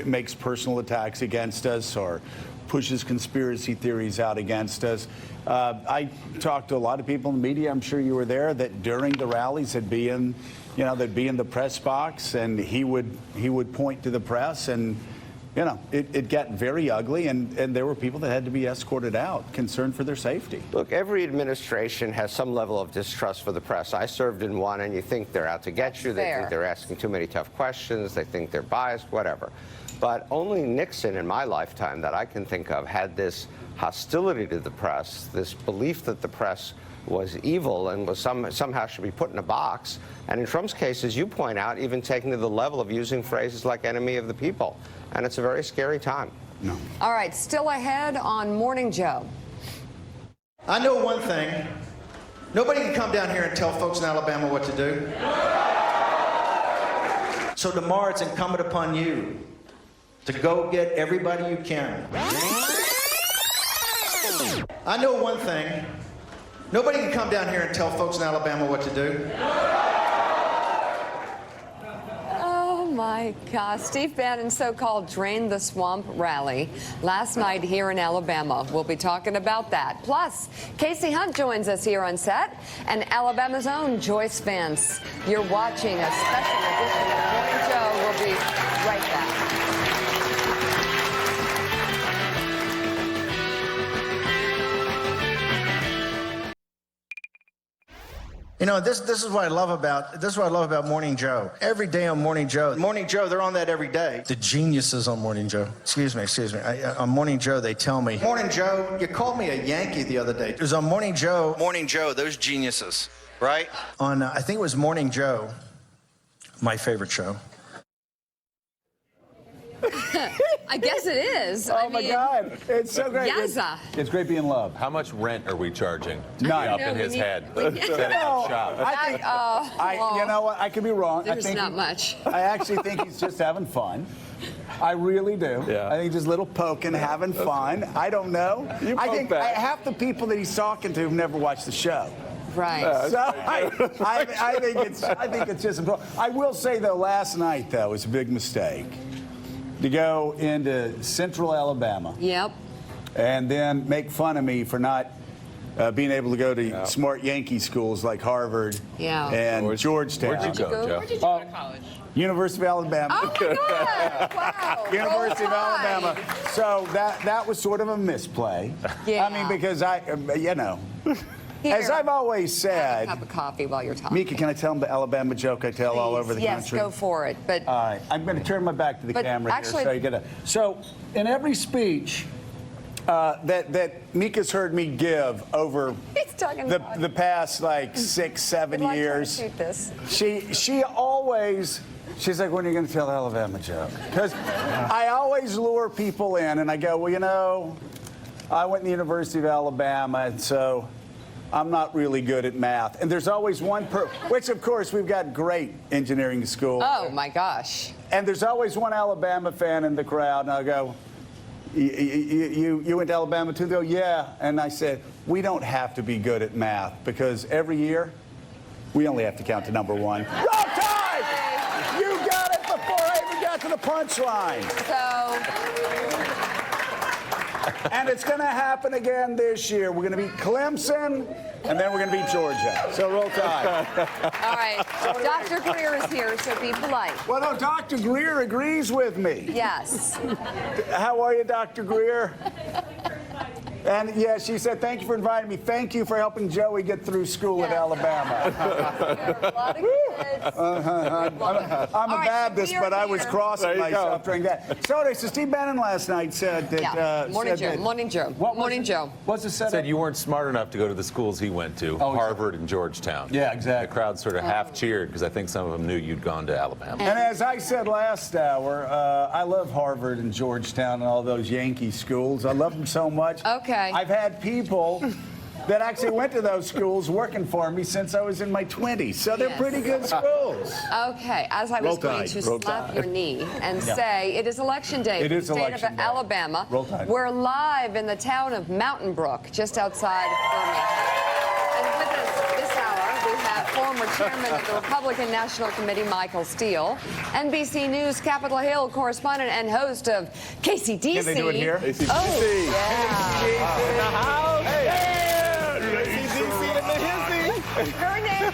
[SPEAKER 2] makes personal attacks against us or pushes conspiracy theories out against us. I talked to a lot of people in the media, I'm sure you were there, that during the rallies they'd be in the press box, and he would point to the press, and it got very ugly, and there were people that had to be escorted out, concerned for their safety.
[SPEAKER 15] Look, every administration has some level of distrust for the press. I served in one, and you think they're out to get you. They think they're asking too many tough questions. They think they're biased, whatever. But only Nixon in my lifetime that I can think of had this hostility to the press, this belief that the press was evil and was somehow should be put in a box. And in Trump's case, as you point out, even taking to the level of using phrases like enemy of the people. And it's a very scary time.
[SPEAKER 2] No.
[SPEAKER 6] All right, still ahead on Morning Joe.
[SPEAKER 1] I know one thing. Nobody can come down here and tell folks in Alabama what to do. So tomorrow it's incumbent upon you to go get everybody you can. I know one thing. Nobody can come down here and tell folks in Alabama what to do.
[SPEAKER 6] Oh my gosh, Steve Bannon's so-called Drain the Swamp rally last night here in Alabama. We'll be talking about that. Plus, Casey Hunt joins us here on set, and Alabama's own Joyce Vance. You're watching a special edition of Morning Joe. We'll be right back.
[SPEAKER 1] You know, this is what I love about Morning Joe. Every day on Morning Joe, they're on that every day. The geniuses on Morning Joe. Excuse me. On Morning Joe, they tell me, Morning Joe, you called me a Yankee the other day. It was on Morning Joe, those geniuses, right? On, I think it was Morning Joe, my favorite show.
[SPEAKER 6] I guess it is.
[SPEAKER 2] Oh my God, it's so great.
[SPEAKER 6] Yowza.
[SPEAKER 2] It's great being loved.
[SPEAKER 5] How much rent are we charging?
[SPEAKER 2] None.
[SPEAKER 5] Up in his head. Setting up shop.
[SPEAKER 2] You know what? I could be wrong.
[SPEAKER 6] There's not much.
[SPEAKER 2] I actually think he's just having fun. I really do. Yeah. I think just little poking, having fun. I don't know. I think half the people that he's talking to have never watched the show.
[SPEAKER 6] Right.
[SPEAKER 2] So I think it's just important. I will say though, last night though was a big mistake to go into Central Alabama.
[SPEAKER 6] Yep.
[SPEAKER 2] And then make fun of me for not being able to go to smart Yankee schools like Harvard and Georgetown.
[SPEAKER 5] Where'd you go, Joe?
[SPEAKER 14] Where did you go to college?
[SPEAKER 2] University of Alabama.
[SPEAKER 6] Oh my God! Wow.
[SPEAKER 2] University of Alabama. So that was sort of a misplay.
[SPEAKER 6] Yeah.
[SPEAKER 2] I mean, because
[SPEAKER 6] Here,
[SPEAKER 2] as I've always said.
[SPEAKER 6] have a cup of coffee while you're talking.
[SPEAKER 2] Mika, can I tell them the Alabama joke I tell all over the country?
[SPEAKER 6] Yes, go for it. But
[SPEAKER 2] all right, I'm going to turn my back to the camera
[SPEAKER 6] actually,
[SPEAKER 2] here, so you get a. So in every speech that Mika's heard me give over the past like 6-7 years, she always. She's like, when are you going to tell the Alabama joke? Because I always lure people in, and I go, well, I went to the University of Alabama, and so I'm not really good at math. And there's always one which of course we've got great engineering school.
[SPEAKER 6] Oh my gosh.
[SPEAKER 2] And there's always one Alabama fan in the crowd, and I'll go, you went to Alabama too? They go, yeah. And I said, we don't have to be good at math because every year we only have to count to number one. Roll Tide! You got it before I even got to the punchline.
[SPEAKER 6] So.
[SPEAKER 2] And it's going to happen again this year. We're going to beat Clemson, and then we're going to beat Georgia. So roll Tide.
[SPEAKER 6] All right. Dr. Greer is here, so be polite.
[SPEAKER 2] Well, no, Dr. Greer agrees with me.
[SPEAKER 6] Yes.
[SPEAKER 2] How are you, Dr. Greer? And yeah, she said, thank you for inviting me. Thank you for helping Joey get through school at Alabama.
[SPEAKER 6] A lot of
[SPEAKER 2] I'm a
[SPEAKER 6] All right,
[SPEAKER 2] Baptist,
[SPEAKER 6] we are
[SPEAKER 2] but I was
[SPEAKER 6] here.
[SPEAKER 2] crossing myself during that. So Steve Bannon last night said that.
[SPEAKER 6] Morning,
[SPEAKER 2] said
[SPEAKER 6] Joe.
[SPEAKER 2] that-
[SPEAKER 6] Morning, Joe.
[SPEAKER 2] What was
[SPEAKER 6] Morning,
[SPEAKER 2] it?
[SPEAKER 6] Joe.
[SPEAKER 2] What's the setup?
[SPEAKER 5] Said you weren't smart enough to go to the schools he went to, Harvard and Georgetown.
[SPEAKER 2] Yeah, exactly.
[SPEAKER 5] The crowd sort of half cheered because I think some of them knew you'd gone to Alabama.
[SPEAKER 2] And as I said last hour, I love Harvard and Georgetown and all those Yankee schools. I love them so much.
[SPEAKER 6] Okay.
[SPEAKER 2] I've had people that actually went to those schools working for me since I was in my 20s. So they're
[SPEAKER 6] Yes.
[SPEAKER 2] pretty good schools.
[SPEAKER 6] Okay, as I was
[SPEAKER 2] Roll
[SPEAKER 6] going
[SPEAKER 2] Tide,
[SPEAKER 6] to
[SPEAKER 2] Roll
[SPEAKER 6] slap
[SPEAKER 2] Tide.
[SPEAKER 6] your knee and
[SPEAKER 2] Yeah.
[SPEAKER 6] say it is election day
[SPEAKER 2] It
[SPEAKER 6] for the
[SPEAKER 2] is
[SPEAKER 6] state
[SPEAKER 2] election
[SPEAKER 6] of
[SPEAKER 2] day.
[SPEAKER 6] Alabama.
[SPEAKER 2] Roll Tide.
[SPEAKER 6] We're live in the town of Mountain Brook, just outside Birmingham. And with us this hour, we have former chairman of the Republican National Committee, Michael Steele, NBC News Capitol Hill correspondent and host of KCDC.
[SPEAKER 2] Can they do it here?
[SPEAKER 6] Oh, yeah. Her name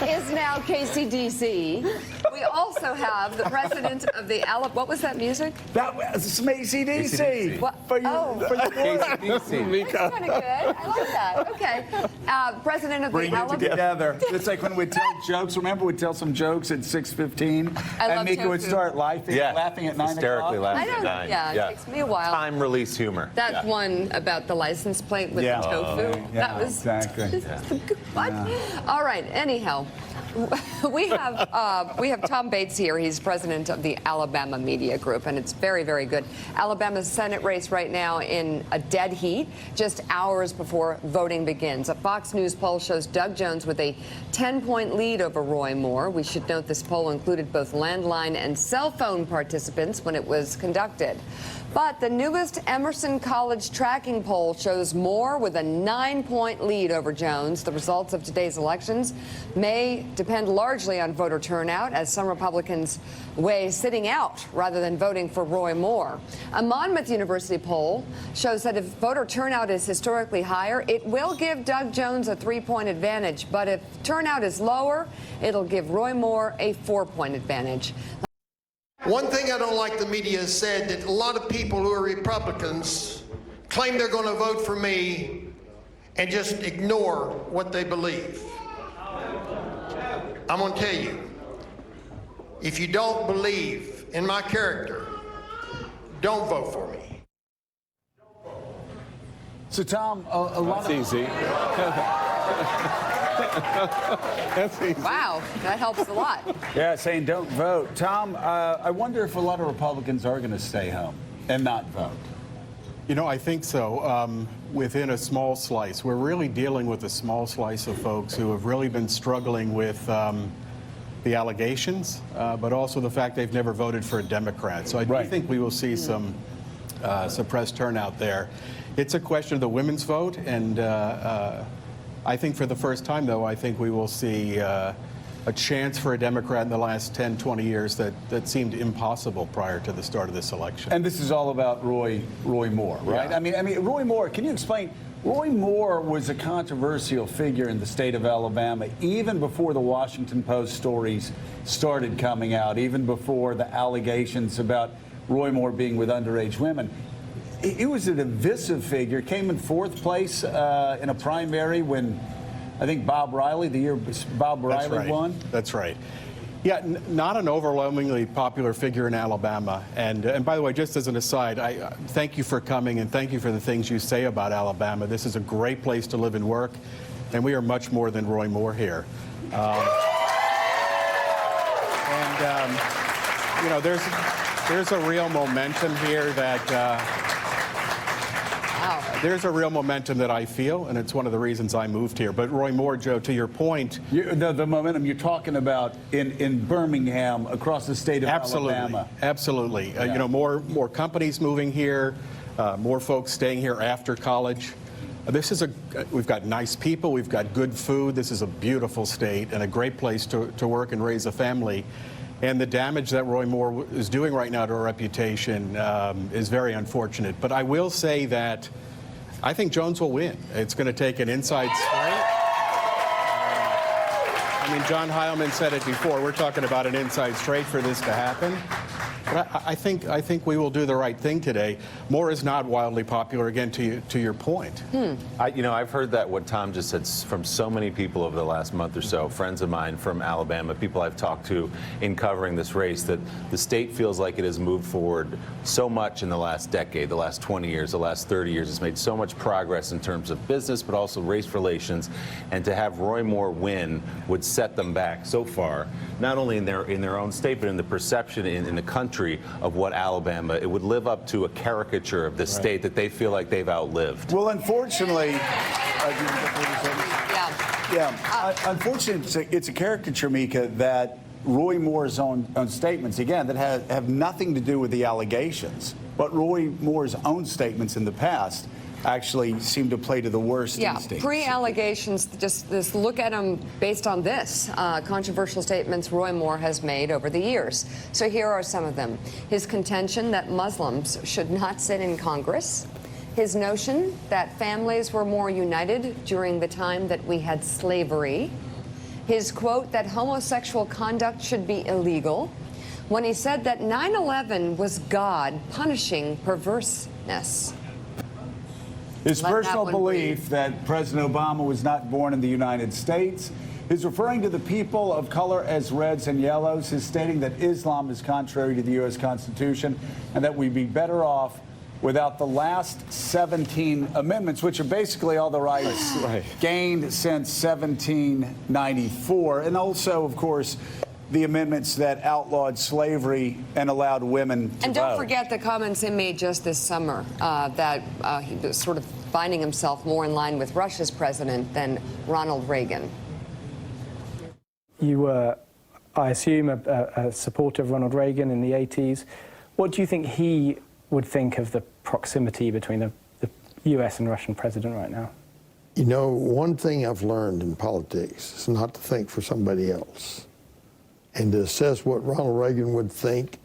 [SPEAKER 6] is now KCDC. We also have the president of the what was that music?
[SPEAKER 2] That was ACDC.
[SPEAKER 6] What?
[SPEAKER 2] For you,
[SPEAKER 6] Oh.
[SPEAKER 2] for the
[SPEAKER 5] KCDC.
[SPEAKER 6] That's kind of good. I like that. Okay. President of
[SPEAKER 2] Bring
[SPEAKER 6] the
[SPEAKER 2] it
[SPEAKER 6] Alabama.
[SPEAKER 2] together. It's like when we'd tell jokes. Remember, we'd tell some jokes at 6:15,
[SPEAKER 6] I
[SPEAKER 2] and
[SPEAKER 6] love
[SPEAKER 2] Mika would
[SPEAKER 6] tofu.
[SPEAKER 2] start laughing at 9
[SPEAKER 5] hysterically
[SPEAKER 2] o'clock.
[SPEAKER 5] laughing
[SPEAKER 6] I
[SPEAKER 5] at
[SPEAKER 6] don't.
[SPEAKER 5] 9.
[SPEAKER 6] Yeah, it takes me a while.
[SPEAKER 5] Time release humor.
[SPEAKER 6] That one about the license plate with
[SPEAKER 2] Yeah.
[SPEAKER 6] the tofu.
[SPEAKER 2] Yeah,
[SPEAKER 6] That was
[SPEAKER 2] exactly.
[SPEAKER 6] What? All right. Anyhow, we have Tom Bates here. He's president of the Alabama Media Group, and it's very, very good. Alabama's Senate race right now in a dead heat, just hours before voting begins. A Fox News poll shows Doug Jones with a 10-point lead over Roy Moore. We should note this poll included both landline and cell phone participants when it was conducted. But the newest Emerson College tracking poll shows Moore with a 9-point lead over Jones. The results of today's elections may depend largely on voter turnout, as some Republicans weigh sitting out rather than voting for Roy Moore. A Monmouth University poll shows that if voter turnout is historically higher, it will give Doug Jones a 3-point advantage. But if turnout is lower, it'll give Roy Moore a 4-point advantage.
[SPEAKER 8] One thing I don't like the media has said, that a lot of people who are Republicans claim they're going to vote for me and just ignore what they believe. I'm going to tell you, if you don't believe in my character, don't vote for me.
[SPEAKER 2] So, Tom, a lot
[SPEAKER 4] That's easy. That's easy.
[SPEAKER 6] Wow, that helps a lot.
[SPEAKER 2] Yeah, saying don't vote. Tom, I wonder if a lot of Republicans are going to stay home and not vote.
[SPEAKER 17] You know, I think so. Within a small slice, we're really dealing with a small slice of folks who have really been struggling with the allegations, but also the fact they've never voted for a Democrat. So I do think we will see some suppressed turnout there. It's a question of the women's vote, and I think for the first time, though, I think we will see a chance for a Democrat in the last 10, 20 years that seemed impossible prior to the start of this election.
[SPEAKER 2] And this is all about Roy Moore, right?
[SPEAKER 17] Yeah.
[SPEAKER 2] I mean, Roy Moore, can you explain? Roy Moore was a controversial figure in the state of Alabama even before the Washington Post stories started coming out, even before the allegations about Roy Moore being with underage women. He was a divisive figure, came in 4th place in a primary when I think Bob Riley, the year Bob Riley won.
[SPEAKER 17] That's right. Yeah, not an overwhelmingly popular figure in Alabama. And by the way, just as an aside, I thank you for coming and thank you for the things you say about Alabama. This is a great place to live and work, and we are much more than Roy Moore here. You know, there's a real momentum here that. There's a real momentum that I feel, and it's one of the reasons I moved here. But Roy Moore, Joe, to your point,
[SPEAKER 2] the momentum you're talking about in Birmingham, across the state of Alabama.
[SPEAKER 17] Absolutely. You know, more companies moving here, more folks staying here after college. We've got nice people, we've got good food. This is a beautiful state and a great place to work and raise a family. And the damage that Roy Moore is doing right now to our reputation is very unfortunate. But I will say that I think Jones will win. It's going to take an inside straight. I mean, John Heilman said it before. We're talking about an inside straight for this to happen. But I think we will do the right thing today. Moore is not wildly popular, again, to your point.
[SPEAKER 5] I've heard that what Tom just said from so many people over the last month or so, friends of mine from Alabama, people I've talked to in covering this race, that the state feels like it has moved forward so much in the last decade, the last 20 years, the last 30 years. It's made so much progress in terms of business, but also race relations. And to have Roy Moore win would set them back so far, not only in their own state, but in the perception in the country of what Alabama, it would live up to a caricature of this state that they feel like they've outlived.
[SPEAKER 2] Well, unfortunately, unfortunately, it's a caricature, Mika, that Roy Moore's own statements, again, that have nothing to do with the allegations, but Roy Moore's own statements in the past actually seem to play to the worst instincts.
[SPEAKER 6] Pre-allegations, just look at them based on this. Controversial statements Roy Moore has made over the years. So here are some of them. His contention that Muslims should not sit in Congress. His notion that families were more united during the time that we had slavery. His quote that homosexual conduct should be illegal. When he said that 9/11 was God punishing perverseness.
[SPEAKER 2] His personal belief that President Obama was not born in the United States. His referring to the people of color as reds and yellows. His stating that Islam is contrary to the U.S. Constitution and that we'd be better off without the last 17 amendments, which are basically all the rights gained since 1794. And also, of course, the amendments that outlawed slavery and allowed women to vote.
[SPEAKER 6] And don't forget the comments he made just this summer that he was sort of finding himself more in line with Russia's president than Ronald Reagan.
[SPEAKER 18] You were, I assume, a supporter of Ronald Reagan in the 80s. What do you think he would think of the proximity between the U.S. and Russian president right now?
[SPEAKER 8] You know, one thing I've learned in politics is not to think for somebody else. And to assess what Ronald Reagan would think,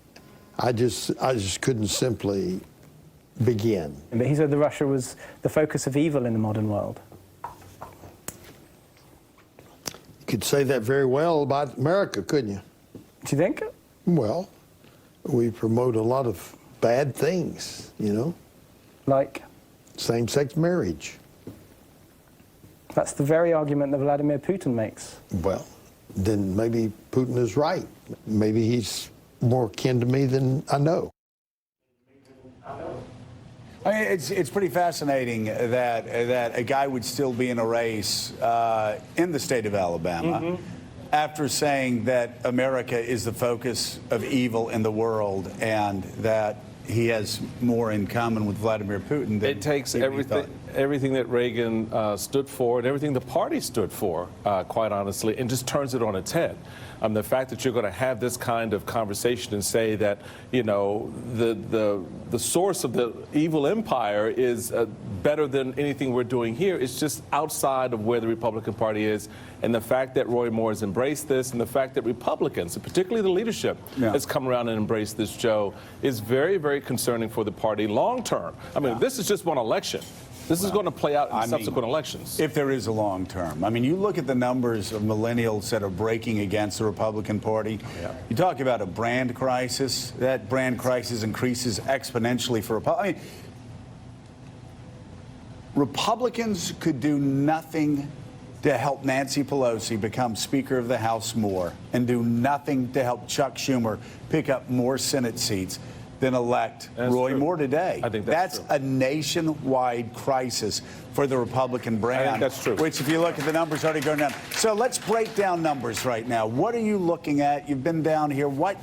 [SPEAKER 8] I just couldn't simply begin.
[SPEAKER 18] But he said that Russia was the focus of evil in the modern world.
[SPEAKER 8] You could say that very well about America, couldn't you?
[SPEAKER 18] Do you think?
[SPEAKER 8] Well, we promote a lot of bad things, you know?
[SPEAKER 18] Like?
[SPEAKER 8] Same-sex marriage.
[SPEAKER 18] That's the very argument that Vladimir Putin makes.
[SPEAKER 8] Well, then maybe Putin is right. Maybe he's more kin to me than I know.
[SPEAKER 2] I mean, it's pretty fascinating that a guy would still be in a race in the state of Alabama after saying that America is the focus of evil in the world and that he has more in common with Vladimir Putin than
[SPEAKER 4] it takes everything that Reagan stood for and everything the party stood for, quite honestly, and just turns it on its head. The fact that you're going to have this kind of conversation and say that, you know, the source of the evil empire is better than anything we're doing here, it's just outside of where the Republican Party is. And the fact that Roy Moore has embraced this and the fact that Republicans, and particularly the leadership, has come around and embraced this, Joe, is very, very concerning for the party long term. I mean, this is just one election. This is going to play out in subsequent elections.
[SPEAKER 2] If there is a long term. I mean, you look at the numbers of millennials that are breaking against the Republican Party. You talk about a brand crisis. That brand crisis increases exponentially for Republicans. I mean, Republicans could do nothing to help Nancy Pelosi become Speaker of the House more and do nothing to help Chuck Schumer pick up more Senate seats than elect Roy Moore today.
[SPEAKER 4] I think that's
[SPEAKER 2] a nationwide crisis for the Republican brand.
[SPEAKER 4] I think that's true.
[SPEAKER 2] Which, if you look at the numbers, already going down. So let's break down numbers right now. What are you looking at? You've been down here. What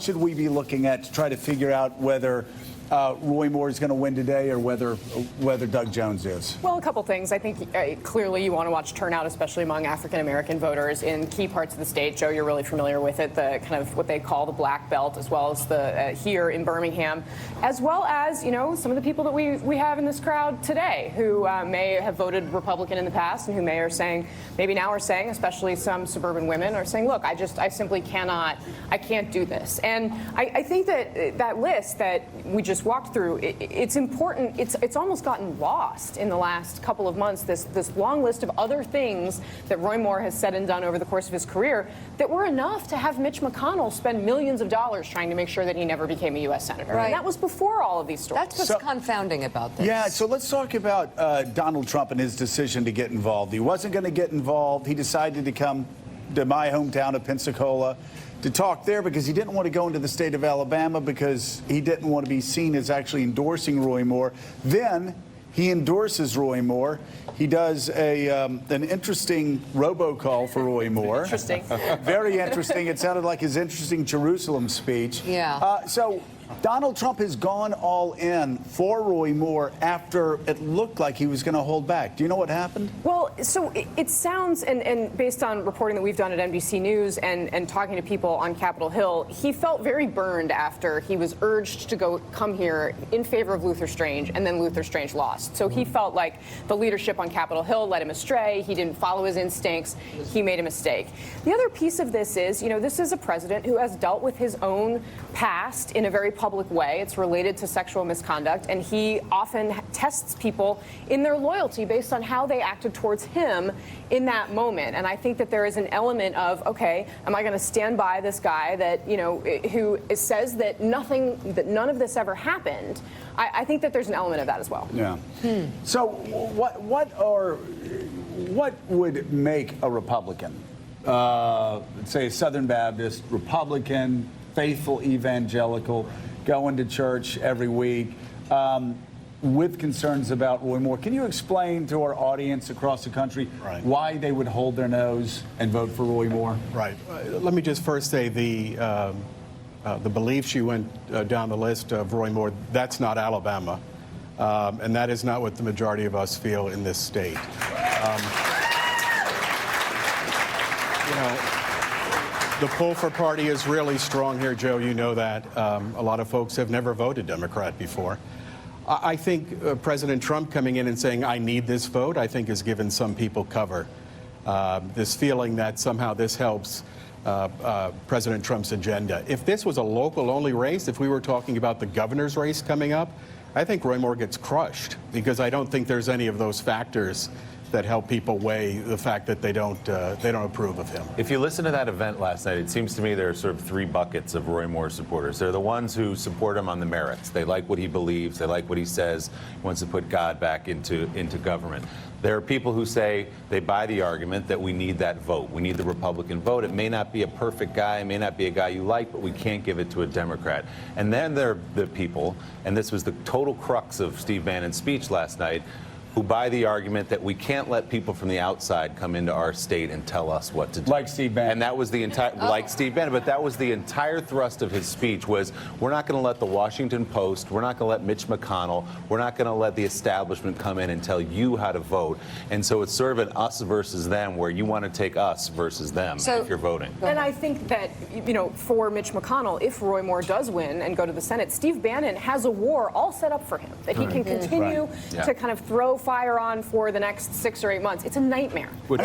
[SPEAKER 2] should we be looking at to try to figure out whether Roy Moore is going to win today or whether Doug Jones is?
[SPEAKER 19] Well, a couple things. I think clearly you want to watch turnout, especially among African-American voters in key parts of the state. Joe, you're really familiar with it, the kind of what they call the Black Belt, as well as the here in Birmingham, as well as, you know, some of the people that we have in this crowd today who may have voted Republican in the past and who maybe now are saying, especially some suburban women, are saying, look, I simply cannot, I can't do this. And I think that list that we just just walked through, it's important. It's almost gotten lost in the last couple of months, this long list of other things that Roy Moore has said and done over the course of his career that were enough to have Mitch McConnell spend millions of dollars trying to make sure that he never became a U.S. Senator.
[SPEAKER 6] Right.
[SPEAKER 19] And that was before all of these stories.
[SPEAKER 6] That's what's confounding about this.
[SPEAKER 2] Yeah, so let's talk about Donald Trump and his decision to get involved. He wasn't going to get involved. He decided to come to my hometown of Pensacola to talk there because he didn't want to go into the state of Alabama because he didn't want to be seen as actually endorsing Roy Moore. Then he endorses Roy Moore. He does an interesting robocall for Roy Moore.
[SPEAKER 19] Interesting.
[SPEAKER 2] Very interesting. It sounded like his interesting Jerusalem speech.
[SPEAKER 6] Yeah.
[SPEAKER 2] So Donald Trump has gone all in for Roy Moore after it looked like he was going to hold back. Do you know what happened?
[SPEAKER 19] Well, so it sounds, and based on reporting that we've done at NBC News and talking to people on Capitol Hill, he felt very burned after he was urged to come here in favor of Luther Strange, and then Luther Strange lost. So he felt like the leadership on Capitol Hill led him astray. He didn't follow his instincts. He made a mistake. The other piece of this is, this is a president who has dealt with his own past in a very public way. It's related to sexual misconduct, and he often tests people in their loyalty based on how they acted towards him in that moment. And I think that there is an element of, okay, am I going to stand by this guy that, who says that none of this ever happened? I think that there's an element of that as well.
[SPEAKER 2] Yeah. So what would make a Republican, say a Southern Baptist, Republican, faithful evangelical, going to church every week with concerns about Roy Moore? Can you explain to our audience across the country why they would hold their nose and vote for Roy Moore?
[SPEAKER 17] Right. Let me just first say the beliefs you went down the list of Roy Moore, that's not Alabama. And that is not what the majority of us feel in this state. The pull for party is really strong here, Joe. You know that. A lot of folks have never voted Democrat before. I think President Trump coming in and saying, I need this vote, I think has given some people cover. This feeling that somehow this helps President Trump's agenda. If this was a local-only race, if we were talking about the governor's race coming up, I think Roy Moore gets crushed because I don't think there's any of those factors that help people weigh the fact that they don't approve of him.
[SPEAKER 5] If you listen to that event last night, it seems to me there are sort of three buckets of Roy Moore supporters. They're the ones who support him on the merits. They like what he believes. They like what he says. He wants to put God back into government. There are people who say they buy the argument that we need that vote. We need the Republican vote. It may not be a perfect guy. It may not be a guy you like, but we can't give it to a Democrat. And then there are the people, and this was the total crux of Steve Bannon's speech last night, who buy the argument that we can't let people from the outside come into our state and tell us what to do.
[SPEAKER 2] Like Steve Bannon.
[SPEAKER 5] And that was the entire, like Steve Bannon, but that was the entire thrust of his speech was, we're not going to let the Washington Post, we're not going to let Mitch McConnell, we're not going to let the establishment come in and tell you how to vote. And so it's sort of an us versus them, where you want to take us versus them if you're voting.
[SPEAKER 19] And I think that, for Mitch McConnell, if Roy Moore does win and go to the Senate, Steve Bannon has a war all set up for him that he can continue to kind of throw fire on for the next 6 or 8 months. It's a nightmare.
[SPEAKER 2] I've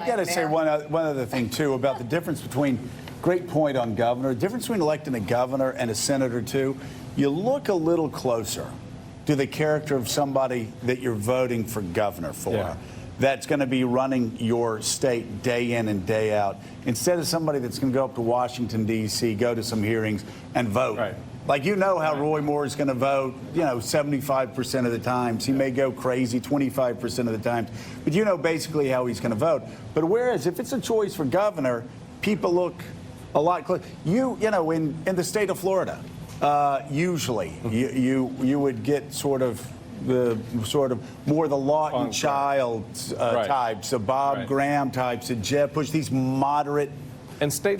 [SPEAKER 2] got to say one other thing, too, about the difference between, great point on governor, the difference between electing a governor and a senator, too. You look a little closer to the character of somebody that you're voting for governor for. Yeah. That's going to be running your state day in and day out, instead of somebody that's going to go up to Washington, D.C., go to some hearings and vote. Right. Like, how Roy Moore is going to vote, 75% of the times. He may go crazy 25% of the times. But basically how he's going to vote. But whereas if it's a choice for governor, people look a lot closer. In the state of Florida, usually you would get sort of more the Lawton Childs types, the Bob Graham types, the Jeb Bush, these moderate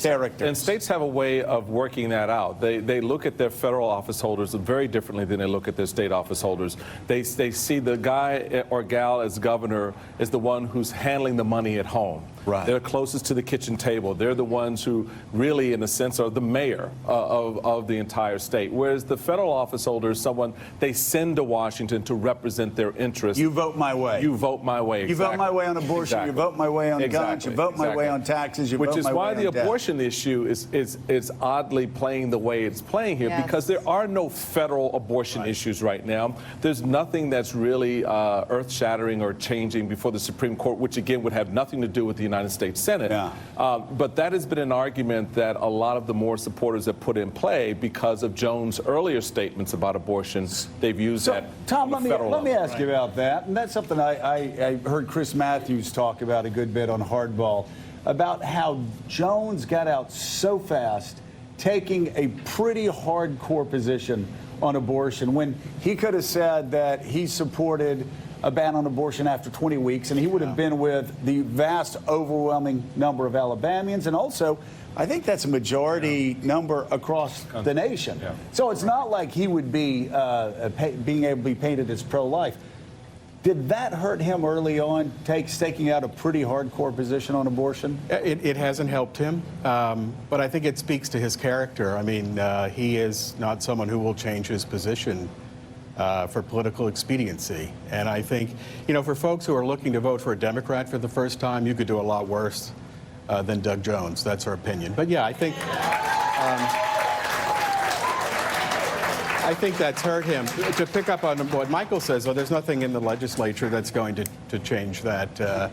[SPEAKER 2] characters.
[SPEAKER 4] And states have a way of working that out. They look at their federal office holders very differently than they look at their state office holders. They see the guy or gal as governor as the one who's handling the money at home.
[SPEAKER 2] Right.
[SPEAKER 4] They're closest to the kitchen table. They're the ones who really, in a sense, are the mayor of the entire state. Whereas the federal office holder is someone they send to Washington to represent their interests.
[SPEAKER 2] You vote my way.
[SPEAKER 4] You vote my way.
[SPEAKER 2] You vote my way on abortion.
[SPEAKER 4] Exactly.
[SPEAKER 2] You vote my way on guns.
[SPEAKER 4] Exactly.
[SPEAKER 2] You vote my way on taxes. You
[SPEAKER 4] Which
[SPEAKER 2] vote
[SPEAKER 4] is
[SPEAKER 2] my
[SPEAKER 4] why
[SPEAKER 2] way
[SPEAKER 4] the
[SPEAKER 2] on debt.
[SPEAKER 4] abortion issue is oddly playing the way it's playing here,
[SPEAKER 6] Yes.
[SPEAKER 4] because there are no federal abortion issues right now. There's nothing that's really earth-shattering or changing before the Supreme Court, which again would have nothing to do with the United States Senate.
[SPEAKER 2] Yeah.
[SPEAKER 4] But that has been an argument that a lot of the more supporters have put in play because of Jones' earlier statements about abortion. They've used that.
[SPEAKER 2] Tom, let me
[SPEAKER 4] level.
[SPEAKER 2] ask you about that. And that's something I heard Chris Matthews talk about a good bit on Hardball, about how Jones got out so fast, taking a pretty hardcore position on abortion, when he could have said that he supported a ban on abortion after 20 weeks, and he would have been with the vast, overwhelming number of Alabamians, and also, I think that's a majority number across the nation.
[SPEAKER 4] Yeah.
[SPEAKER 2] So it's not like he would be being able to be painted as pro-life. Did that hurt him early on, taking out a pretty hardcore position on abortion?
[SPEAKER 17] It hasn't helped him, but I think it speaks to his character. I mean, he is not someone who will change his position for political expediency. And I think, you know, for folks who are looking to vote for a Democrat for the first time, you could do a lot worse than Doug Jones. That's our opinion. But yeah, I think that's hurt him. To pick up on what Michael says, there's nothing in the legislature that's going to change that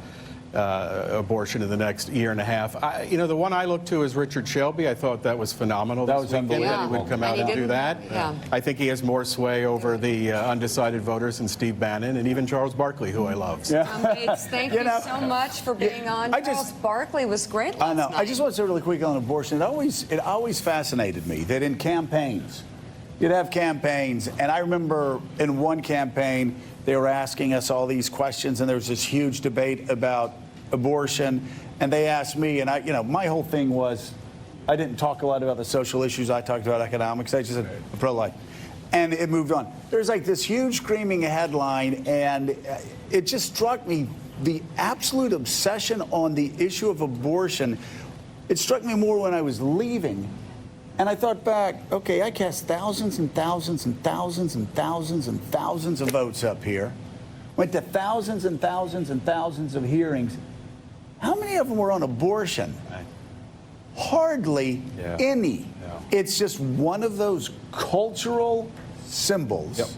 [SPEAKER 17] abortion in the next year and a half. You know, the one I look to is Richard Shelby. I thought that was phenomenal.
[SPEAKER 2] That
[SPEAKER 17] this
[SPEAKER 2] was
[SPEAKER 17] weekend
[SPEAKER 2] unbelievable.
[SPEAKER 17] that he would come out
[SPEAKER 6] And he
[SPEAKER 17] and do that.
[SPEAKER 6] didn't- yeah.
[SPEAKER 17] I think he has more sway over the undecided voters than Steve Bannon and even Charles Barkley, who I love.
[SPEAKER 2] Yeah.
[SPEAKER 6] Tom Bates, thank you so much for being on. Charles Barkley was great last
[SPEAKER 2] I know.
[SPEAKER 6] night.
[SPEAKER 2] I just want to say really quick on abortion. It always fascinated me that in campaigns, you'd have campaigns, and I remember in one campaign they were asking us all these questions, and there was this huge debate about abortion, and they asked me, and my whole thing was, I didn't talk a lot about the social issues. I talked about economics. I just said pro-life, and it moved on. There's like this huge screaming headline, and it just struck me, the absolute obsession on the issue of abortion. It struck me more when I was leaving. And I thought back, okay, I cast thousands and thousands and thousands and thousands and thousands of votes up here. Went to thousands and thousands and thousands of hearings. How many of them were on abortion? Hardly any. It's just one of those cultural symbols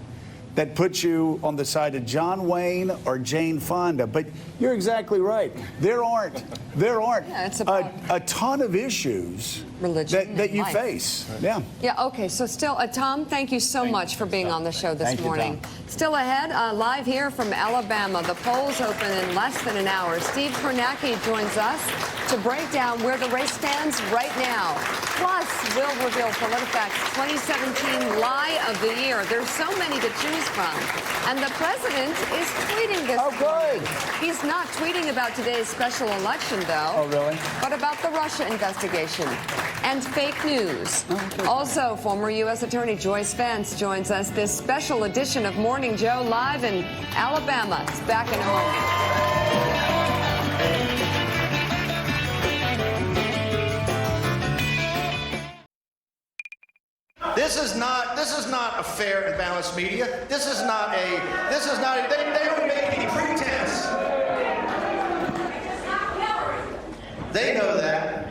[SPEAKER 2] that puts you on the side of John Wayne or Jane Fonda. But you're exactly right. There aren't a ton of issues that you face. Yeah.
[SPEAKER 6] Yeah, okay, so still, Tom, thank you so much for being on the show this morning. Still ahead, live here from Alabama. The polls open in less than an hour. Steve Kornacki joins us to break down where the race stands right now. Plus, we'll reveal PolitiFact's 2017 Lie of the Year. There's so many to choose from. And the president is tweeting this morning. He's not tweeting about today's special election, though.
[SPEAKER 2] Oh, really?
[SPEAKER 6] But about the Russia investigation and fake news. Also, former U.S. Attorney Joyce Vance joins us this special edition of Morning Joe live in Alabama. It's back in a moment.
[SPEAKER 1] This is not a fair and balanced media. They don't make any pretense. They know that.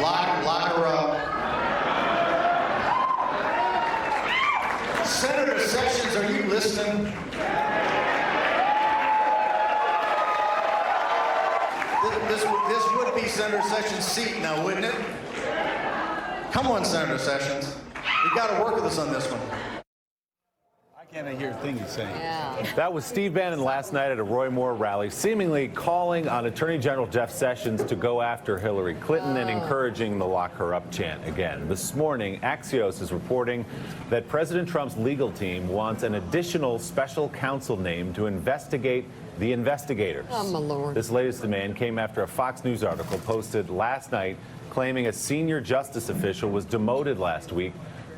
[SPEAKER 1] Lock her up. Senator Sessions, are you listening? This would be Senator Sessions' seat now, wouldn't it? Come on, Senator Sessions. You've got to work with us on this one.
[SPEAKER 2] I can't hear a thing he's saying.
[SPEAKER 5] That was Steve Bannon last night at a Roy Moore rally, seemingly calling on Attorney General Jeff Sessions to go after Hillary Clinton and encouraging the lock her up chant again. This morning, Axios is reporting that President Trump's legal team wants an additional special counsel named to investigate the investigators.
[SPEAKER 6] Oh, my Lord.
[SPEAKER 5] This latest demand came after a Fox News article posted last night claiming a senior justice official was demoted last week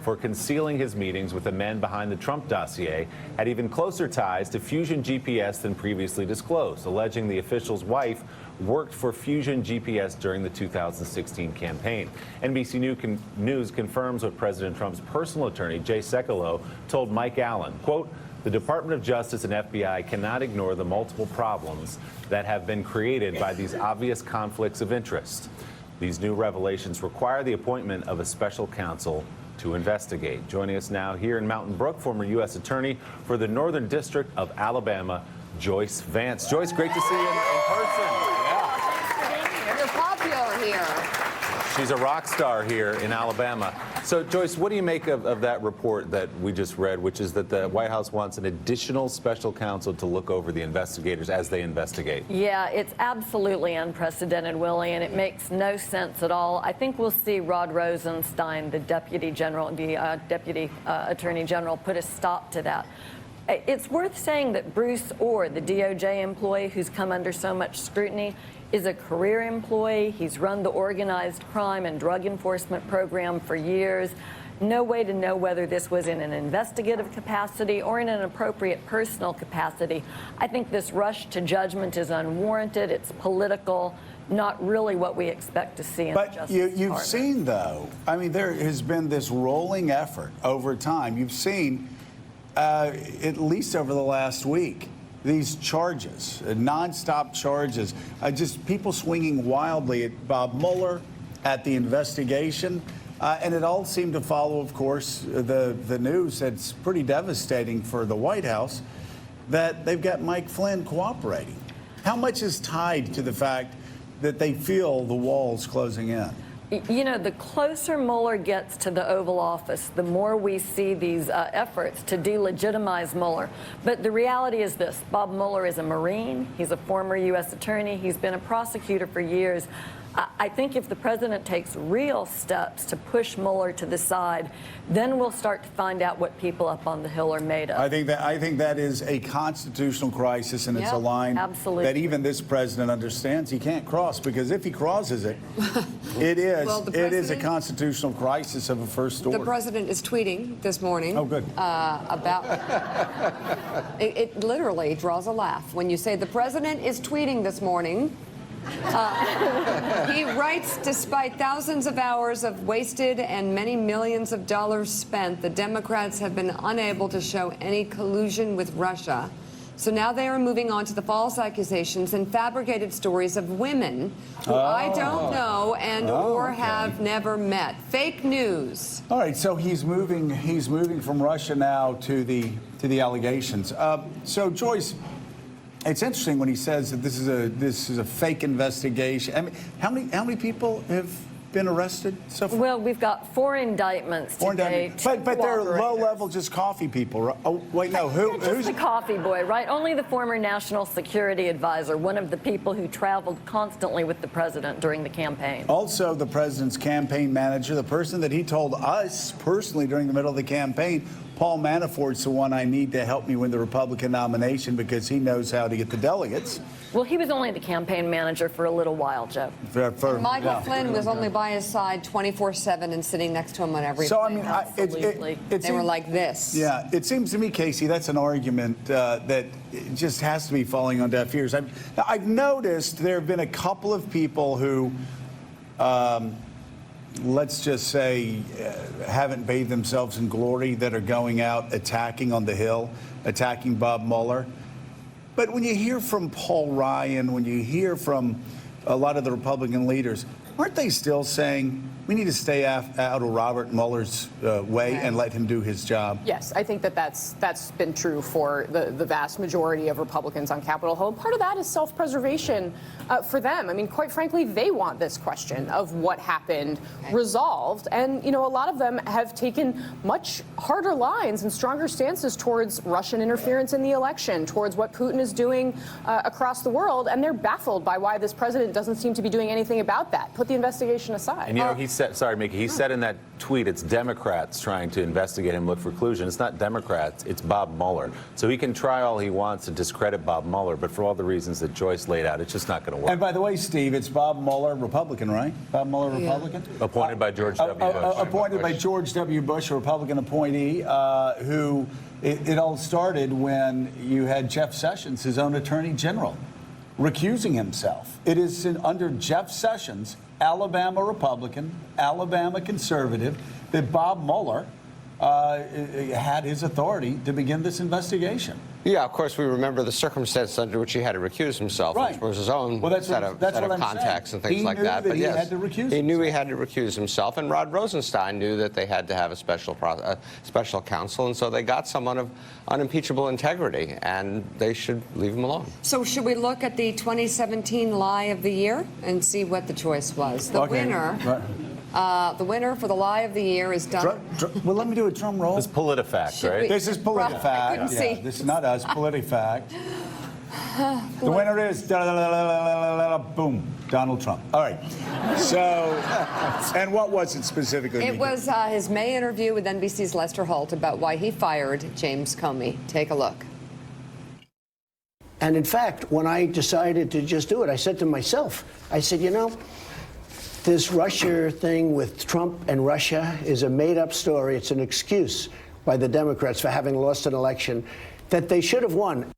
[SPEAKER 5] for concealing his meetings with the men behind the Trump dossier had even closer ties to Fusion GPS than previously disclosed, alleging the official's wife worked for Fusion GPS during the 2016 campaign. NBC News confirms what President Trump's personal attorney, Jay Sekulow, told Mike Allen, quote, "The Department of Justice and FBI cannot ignore the multiple problems that have been created by these obvious conflicts of interest. These new revelations require the appointment of a special counsel to investigate." Joining us now here in Mountain Brook, former U.S. Attorney for the Northern District of Alabama, Joyce Vance. Joyce, great to see you in person.
[SPEAKER 6] You're popular here.
[SPEAKER 5] She's a rock star here in Alabama. So, Joyce, what do you make of that report that we just read, which is that the White House wants an additional special counsel to look over the investigators as they investigate?
[SPEAKER 20] Yeah, it's absolutely unprecedented, Willie, and it makes no sense at all. I think we'll see Rod Rosenstein, the Deputy Attorney General, put a stop to that. It's worth saying that Bruce Orr, the DOJ employee who's come under so much scrutiny, is a career employee. He's run the organized crime and drug enforcement program for years. No way to know whether this was in an investigative capacity or in an appropriate personal capacity. I think this rush to judgment is unwarranted. It's political, not really what we expect to see in the Justice Department.
[SPEAKER 2] You've seen, though, I mean, there has been this rolling effort over time. You've seen, at least over the last week, these charges, nonstop charges, just people swinging wildly at Bob Mueller, at the investigation, and it all seemed to follow, of course, the news that's pretty devastating for the White House, that they've got Mike Flynn cooperating. How much is tied to the fact that they feel the walls closing in?
[SPEAKER 20] You know, the closer Mueller gets to the Oval Office, the more we see these efforts to delegitimize Mueller. But the reality is this: Bob Mueller is a Marine. He's a former U.S. attorney. He's been a prosecutor for years. I think if the president takes real steps to push Mueller to the side, then we'll start to find out what people up on the Hill are made of.
[SPEAKER 2] I think that is a constitutional crisis, and it's a line that even this president understands he can't cross, because if he crosses it, it is a constitutional crisis of a first order.
[SPEAKER 6] The president is tweeting this morning.
[SPEAKER 2] Oh, good.
[SPEAKER 6] About it literally draws a laugh when you say the president is tweeting this morning. He writes, despite thousands of hours of wasted and many millions of dollars spent, the Democrats have been unable to show any collusion with Russia. So now they are moving on to the false accusations and fabricated stories of women who I don't know and or have never met. Fake news.
[SPEAKER 2] All right, so he's moving from Russia now to the allegations. So Joyce, it's interesting when he says that this is a fake investigation. I mean, how many people have been arrested so far?
[SPEAKER 20] Well, we've got 4 indictments today.
[SPEAKER 2] But they're low-level, just coffee people. Right? Oh, wait, no. Who's
[SPEAKER 20] the coffee boy, right? Only the former national security advisor, one of the people who traveled constantly with the president during the campaign.
[SPEAKER 2] Also, the president's campaign manager, the person that he told us personally during the middle of the campaign, Paul Manafort's the one I need to help me win the Republican nomination because he knows how to get the delegates.
[SPEAKER 20] Well, he was only the campaign manager for a little while, Joe.
[SPEAKER 6] Michael Flynn was only by his side 24/7 and sitting next to him on everything.
[SPEAKER 2] So, I mean,
[SPEAKER 6] they were like this.
[SPEAKER 2] Yeah, it seems to me, Casey, that's an argument that just has to be falling on deaf ears. I've noticed there have been a couple of people who, let's just say, haven't bathed themselves in glory, that are going out attacking on the Hill, attacking Bob Mueller. But when you hear from Paul Ryan, when you hear from a lot of the Republican leaders, aren't they still saying we need to stay out of Robert Mueller's way and let him do his job?
[SPEAKER 19] Yes, I think that's been true for the vast majority of Republicans on Capitol Hill. Part of that is self-preservation for them. I mean, quite frankly, they want this question of what happened resolved. And, you know, a lot of them have taken much harder lines and stronger stances towards Russian interference in the election, towards what Putin is doing across the world. And they're baffled by why this president doesn't seem to be doing anything about that. Put the investigation aside.
[SPEAKER 5] And, you know, he's said, sorry, Mickey, he said in that tweet it's Democrats trying to investigate him, look for collusion. It's not Democrats, it's Bob Mueller. So he can try all he wants to discredit Bob Mueller, but for all the reasons that Joyce laid out, it's just not going to work.
[SPEAKER 2] And by the way, Steve, it's Bob Mueller, Republican, right? Bob Mueller, Republican?
[SPEAKER 5] Appointed by George W. Bush.
[SPEAKER 2] Appointed by George W. Bush, a Republican appointee, who it all started when you had Jeff Sessions, his own attorney general, recusing himself. It is under Jeff Sessions, Alabama Republican, Alabama conservative, that Bob Mueller had his authority to begin this investigation.
[SPEAKER 15] Yeah, of course, we remember the circumstance under which he had to recuse himself, which was his own set of contacts and things like that. But yes, he knew he had to recuse himself, and Rod Rosenstein knew that they had to have a special counsel, and so they got someone of unimpeachable integrity, and they should leave him alone.
[SPEAKER 6] So should we look at the 2017 lie of the year and see what the choice was? The winner. The winner for the lie of the year is Donald.
[SPEAKER 2] Well, let me do a drum roll.
[SPEAKER 5] This is PolitiFact, right?
[SPEAKER 2] This is PolitiFact.
[SPEAKER 6] I couldn't see.
[SPEAKER 2] This is not us, PolitiFact. The winner is boom, Donald Trump. All right. So, and what was it specifically?
[SPEAKER 6] It was his May interview with NBC's Lester Holt about why he fired James Comey. Take a look.
[SPEAKER 21] And in fact, when I decided to just do it, I said to myself, I said, you know, this Russia thing with Trump and Russia is a made-up story. It's an excuse by the Democrats for having lost an election that they should have won.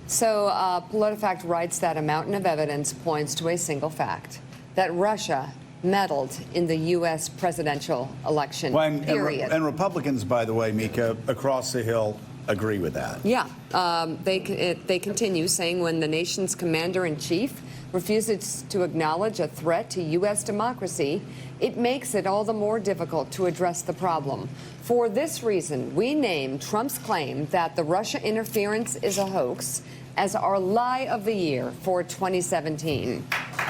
[SPEAKER 6] So PolitiFact writes that a mountain of evidence points to a single fact, that Russia meddled in the U.S. presidential election, period.
[SPEAKER 2] And Republicans, by the way, Mika, across the Hill, agree with that.
[SPEAKER 6] Yeah. They continue saying when the nation's commander-in-chief refuses to acknowledge a threat to U.S. democracy, it makes it all the more difficult to address the problem. For this reason, we name Trump's claim that the Russia interference is a hoax as our lie of the year for 2017.
[SPEAKER 2] All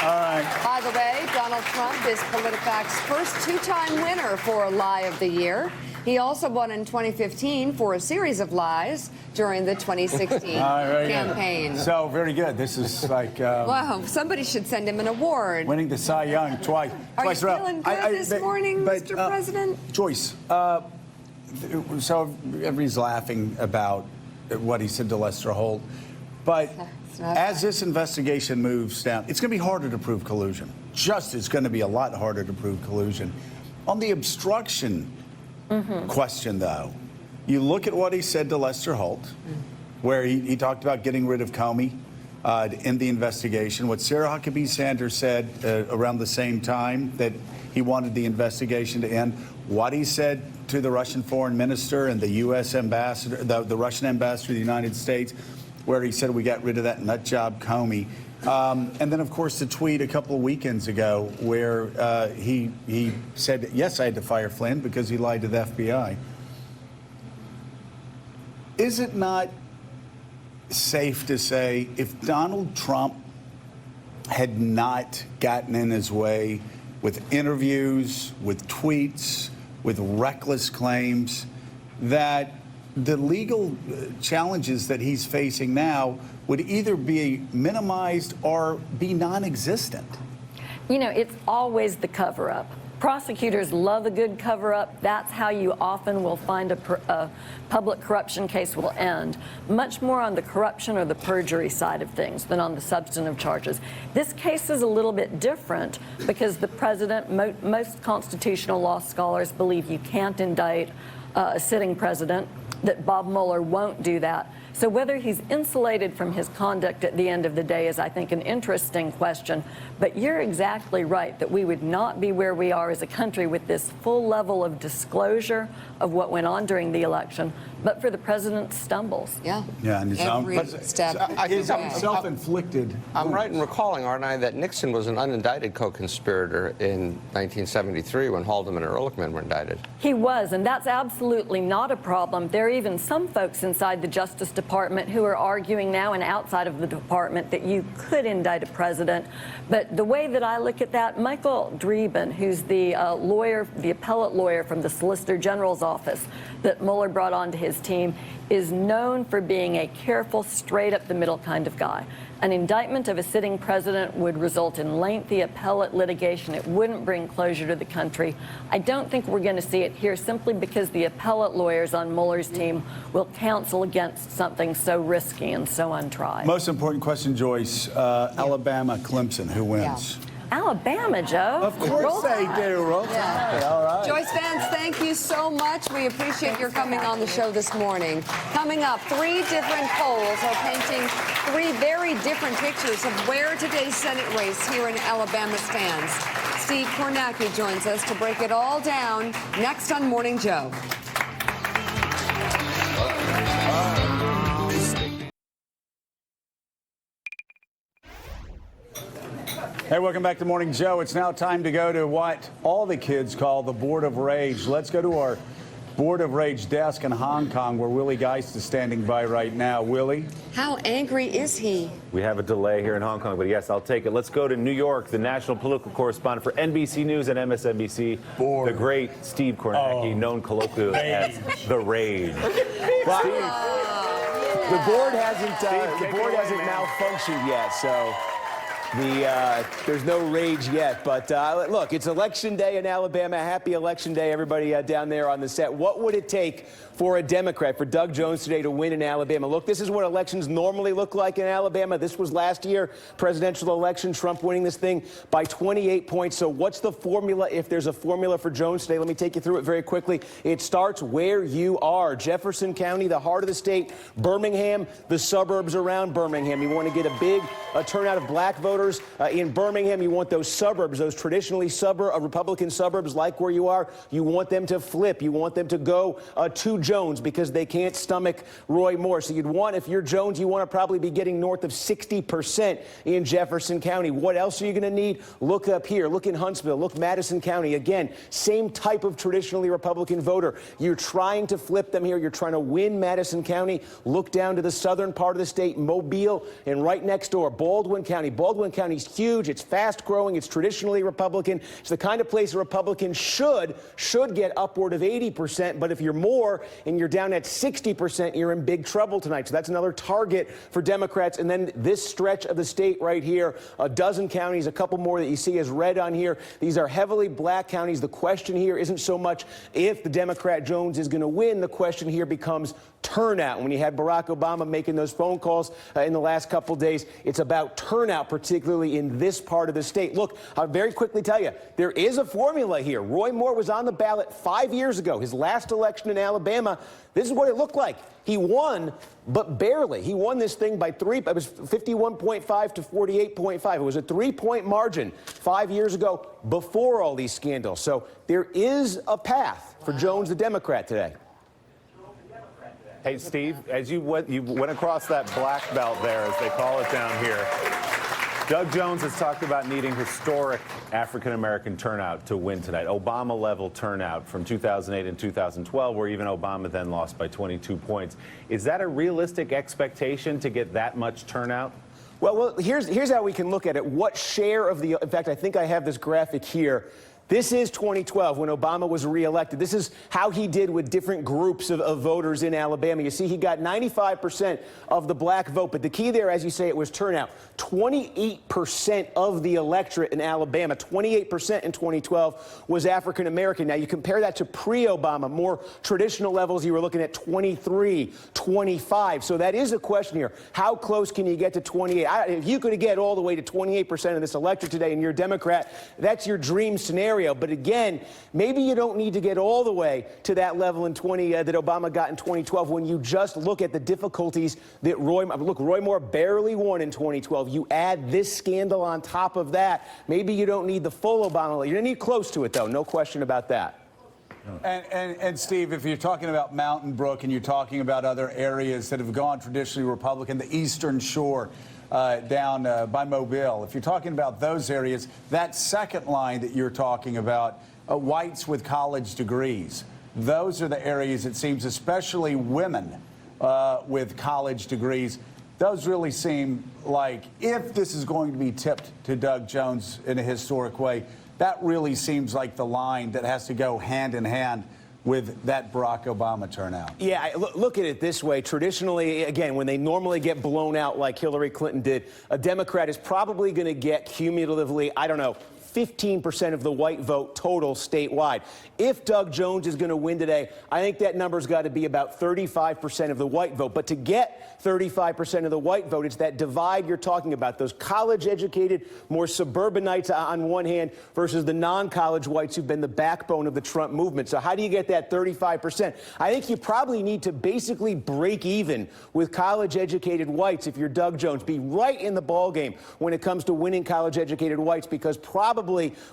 [SPEAKER 2] right.
[SPEAKER 6] By the way, Donald Trump is PolitiFact's first two-time winner for a lie of the year. He also won in 2015 for a series of lies during the 2016 campaign.
[SPEAKER 2] So, very good. This is like...
[SPEAKER 6] wow, somebody should send him an award.
[SPEAKER 2] Winning the Cy Young twice.
[SPEAKER 6] Are you feeling good this morning, Mr. President?
[SPEAKER 2] Joyce, so everybody's laughing about what he said to Lester Holt. But as this investigation moves down, it's going to be harder to prove collusion. It's going to be a lot harder to prove collusion. On the obstruction question, though, you look at what he said to Lester Holt, where he talked about getting rid of Comey in the investigation. What Sarah Huckabee Sanders said around the same time, that he wanted the investigation to end. What he said to the Russian foreign minister and the U.S. ambassador, the Russian ambassador to the United States, where he said we got rid of that nut job Comey. And then, of course, the tweet a couple of weekends ago where he said, yes, I had to fire Flynn because he lied to the FBI. Is it not safe to say if Donald Trump had not gotten in his way with interviews, with tweets, with reckless claims, that the legal challenges that he's facing now would either be minimized or be non-existent?
[SPEAKER 20] You know, it's always the cover-up. Prosecutors love a good cover-up. That's how you often will find a public corruption case will end. Much more on the corruption or the perjury side of things than on the substantive charges. This case is a little bit different because the president, most constitutional law scholars believe you can't indict a sitting president, that Bob Mueller won't do that. So whether he's insulated from his conduct at the end of the day is, I think, an interesting question. But you're exactly right that we would not be where we are as a country with this full level of disclosure of what went on during the election, but for the president's stumbles.
[SPEAKER 6] Yeah.
[SPEAKER 2] Yeah, and
[SPEAKER 6] every step.
[SPEAKER 2] Self-inflicted.
[SPEAKER 15] I'm right in recalling, aren't I, that Nixon was an unindicted co-conspirator in 1973 when Haldeman and Ehrlichman were indicted.
[SPEAKER 20] He was, and that's absolutely not a problem. There are even some folks inside the Justice Department who are arguing now and outside of the department that you could indict a president. But the way that I look at that, Michael Dreeben, who's the lawyer, the appellate lawyer from the Solicitor General's office that Mueller brought onto his team, is known for being a careful, straight up the middle kind of guy. An indictment of a sitting president would result in lengthy appellate litigation. It wouldn't bring closure to the country. I don't think we're going to see it here simply because the appellate lawyers on Mueller's team will counsel against something so risky and so untried.
[SPEAKER 2] Most important question, Joyce. Alabama, Clemson, who wins?
[SPEAKER 20] Yeah. Alabama, Joe.
[SPEAKER 2] Of course they do. Roll Tide. All right.
[SPEAKER 6] Joyce Vance, thank you so much. We appreciate your coming on the show this morning. Coming up, 3 different polls are painting 3 very different pictures of where today's Senate race here in Alabama stands. Steve Kornacki joins us to break it all down next on Morning Joe.
[SPEAKER 2] Hey, welcome back to Morning Joe. It's now time to go to what all the kids call the Board of Rage. Let's go to our Board of Rage desk in Hong Kong, where Willie Geist is standing by right now. Willie?
[SPEAKER 6] How angry is he?
[SPEAKER 7] We have a delay here in Hong Kong, but yes, I'll take it. Let's go to New York. The national political correspondent for NBC News and MSNBC, the great Steve Kornacki, known colloquially as The Rage.
[SPEAKER 12] Steve, the board hasn't malfunctioned yet, so there's no rage yet. But look, it's Election Day in Alabama. Happy Election Day, everybody down there on the set. What would it take for a Democrat, for Doug Jones today, to win in Alabama? Look, this is what elections normally look like in Alabama. This was last year, presidential election, Trump winning this thing by 28 points. So what's the formula, if there's a formula for Jones today? Let me take you through it very quickly. It starts where you are. Jefferson County, the heart of the state. Birmingham, the suburbs around Birmingham. You want to get a big turnout of black voters in Birmingham. You want those suburbs, those traditionally Republican suburbs like where you are, you want them to flip. You want them to go to Jones because they can't stomach Roy Moore. So you'd want, if you're Jones, you want to probably be getting north of 60% in Jefferson County. What else are you going to need? Look up here. Look in Huntsville. Look Madison County. Again, same type of traditionally Republican voter. You're trying to flip them here. You're trying to win Madison County. Look down to the southern part of the state, Mobile, and right next door, Baldwin County. Baldwin County's huge. It's fast growing. It's traditionally Republican. It's the kind of place a Republican should get upward of 80%. But if you're more and you're down at 60%, you're in big trouble tonight. So that's another target for Democrats. And then this stretch of the state right here, a dozen counties, a couple more that you see as red on here. These are heavily black counties. The question here isn't so much if the Democrat Jones is going to win. The question here becomes turnout. When you had Barack Obama making those phone calls in the last couple of days, it's about turnout, particularly in this part of the state. Look, I'll very quickly tell you, there is a formula here. Roy Moore was on the ballot 5 years ago, his last election in Alabama. This is what it looked like. He won, but barely. He won this thing by 3. It was 51.5 to 48.5. It was a 3-point margin 5 years ago before all these scandals. So there is a path for Jones, the Democrat, today.
[SPEAKER 7] Hey, Steve, as you went across that black belt there, as they call it down here, Doug Jones has talked about needing historic African-American turnout to win tonight, Obama-level turnout from 2008 and 2012, where even Obama then lost by 22 points. Is that a realistic expectation to get that much turnout?
[SPEAKER 12] Well, here's how we can look at it. What share of the, in fact, I think I have this graphic here. This is 2012 when Obama was reelected. This is how he did with different groups of voters in Alabama. You see, he got 95% of the black vote. But the key there, as you say, it was turnout. 28% of the electorate in Alabama, 28% in 2012 was African American. Now, you compare that to pre-Obama, more traditional levels, you were looking at 23, 25. So that is a question here. How close can you get to 28? If you could get all the way to 28% of this electorate today and you're a Democrat, that's your dream scenario. But again, maybe you don't need to get all the way to that level in that Obama got in 2012 when you just look at the difficulties that Roy Moore barely won in 2012. You add this scandal on top of that. Maybe you don't need the full Obama. You don't need close to it, though. No question about that.
[SPEAKER 2] And Steve, if you're talking about Mountain Brook and you're talking about other areas that have gone traditionally Republican, the Eastern Shore, down by Mobile. If you're talking about those areas, that second line that you're talking about, whites with college degrees, those are the areas, it seems, especially women with college degrees. Those really seem like, if this is going to be tipped to Doug Jones in a historic way, that really seems like the line that has to go hand in hand with that Barack Obama turnout?
[SPEAKER 9] Yeah, look at it this way. Traditionally, again, when they normally get blown out like Hillary Clinton did, a Democrat is probably going to get cumulatively, I don't know, 15% of the white vote total statewide. If Doug Jones is going to win today, I think that number's got to be about 35% of the white vote. But to get 35% of the white vote, it's that divide you're talking about, those college-educated, more suburbanites on one hand versus the non-college whites who've been the backbone of the Trump movement. So how do you get that 35%? I think you probably need to basically break even with college-educated whites if you're Doug Jones. Be right in the ballgame when it comes to winning college-educated whites, because probably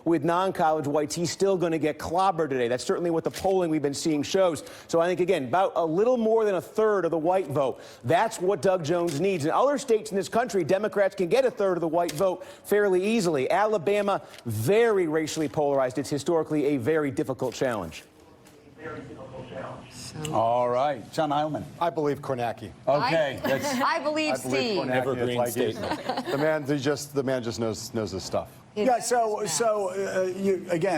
[SPEAKER 9] with non-college whites, he's still going to get clobbered today. That's certainly what the polling we've been seeing shows. So I think, again, about a little more than a third of the white vote. That's what Doug Jones needs. In other states in this country, Democrats can get a third of the white vote fairly easily. Alabama, very racially polarized. It's historically a very difficult challenge.
[SPEAKER 2] All right. John Heilman.
[SPEAKER 3] I believe Kornacki.
[SPEAKER 2] Okay.
[SPEAKER 6] I believe Steve.
[SPEAKER 3] Kornacki.
[SPEAKER 7] Evergreen statement.
[SPEAKER 3] The man just knows his stuff.
[SPEAKER 2] Yeah,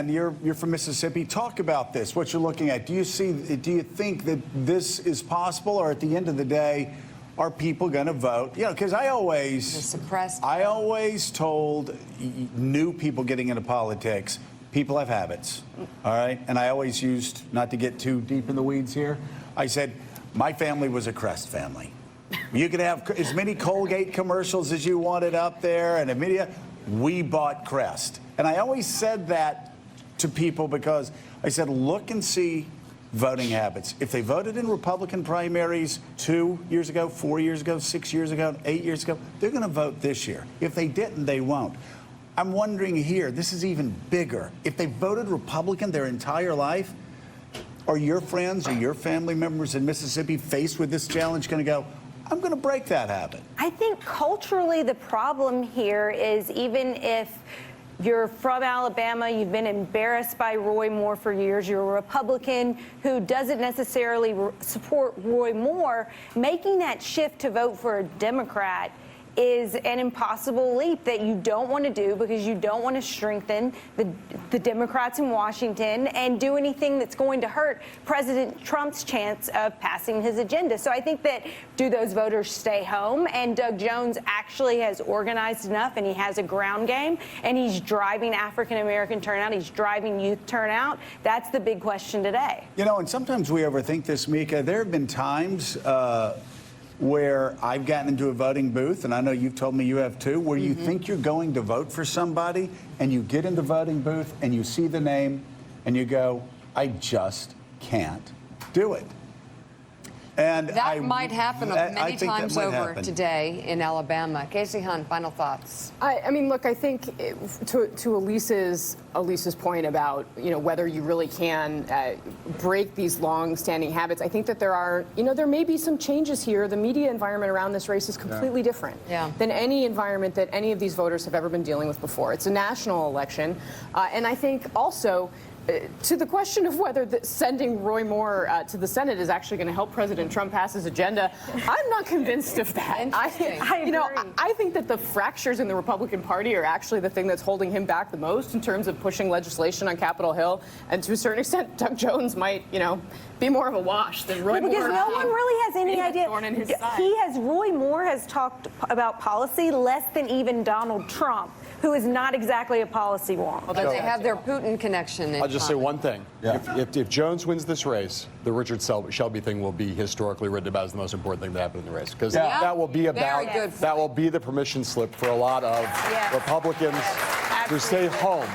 [SPEAKER 2] you're from Mississippi. Talk about this, what you're looking at. Do you think that this is possible, or at the end of the day, are people going to vote? You know, because I always told new people getting into politics, people have habits, all right? And I always used, not to get too deep in the weeds here, I said, my family was a Crest family. You could have as many Colgate commercials as you wanted up there, and media. We bought Crest. And I always said that to people because I said, look and see voting habits. If they voted in Republican primaries 2 years ago, 4 years ago, 6 years ago, 8 years ago, they're going to vote this year. If they didn't, they won't. I'm wondering here, this is even bigger. If they voted Republican their entire life, are your friends or your family members in Mississippi faced with this challenge going to go, I'm going to break that habit?
[SPEAKER 10] I think culturally the problem here is, even if you're from Alabama, you've been embarrassed by Roy Moore for years, you're a Republican who doesn't necessarily support Roy Moore, making that shift to vote for a Democrat is an impossible leap that you don't want to do, because you don't want to strengthen the Democrats in Washington and do anything that's going to hurt President Trump's chance of passing his agenda. So I think that, do those voters stay home? And Doug Jones actually has organized enough, and he has a ground game, and he's driving African-American turnout, he's driving youth turnout. That's the big question today.
[SPEAKER 2] You know, and sometimes we overthink this, Mika. There have been times where I've gotten into a voting booth, and I know you've told me you have too, where you think you're going to vote for somebody, and you get in the voting booth and you see the name and you go, I just can't do it. And
[SPEAKER 6] that might happen many times over
[SPEAKER 2] happen
[SPEAKER 6] today in Alabama. Casey Hunt, final thoughts.
[SPEAKER 19] I mean, look, I think to Elise's point about, you know, whether you really can break these long-standing habits, I think that there may be some changes here. The media environment around this race is completely different than any environment that any of these voters have ever been dealing with before. It's a national election, and I think also, to the question of whether sending Roy Moore to the Senate is actually going to help President Trump pass his agenda, I'm not convinced of that. I think that the fractures in the Republican Party are actually the thing that's holding him back the most in terms of pushing legislation on Capitol Hill. And to a certain extent, Doug Jones might, be more of a wash than Roy Moore.
[SPEAKER 10] Because no one really has any idea. Roy Moore has talked about policy less than even Donald Trump, who is not exactly a policy wonk.
[SPEAKER 6] Although they have their Putin connection.
[SPEAKER 3] I'll just say one thing. If Jones wins this race, the Richard Shelby thing will be historically written about as the most important thing that happened in the race. Because that will be that will be the permission slip for a lot of Republicans who stay home.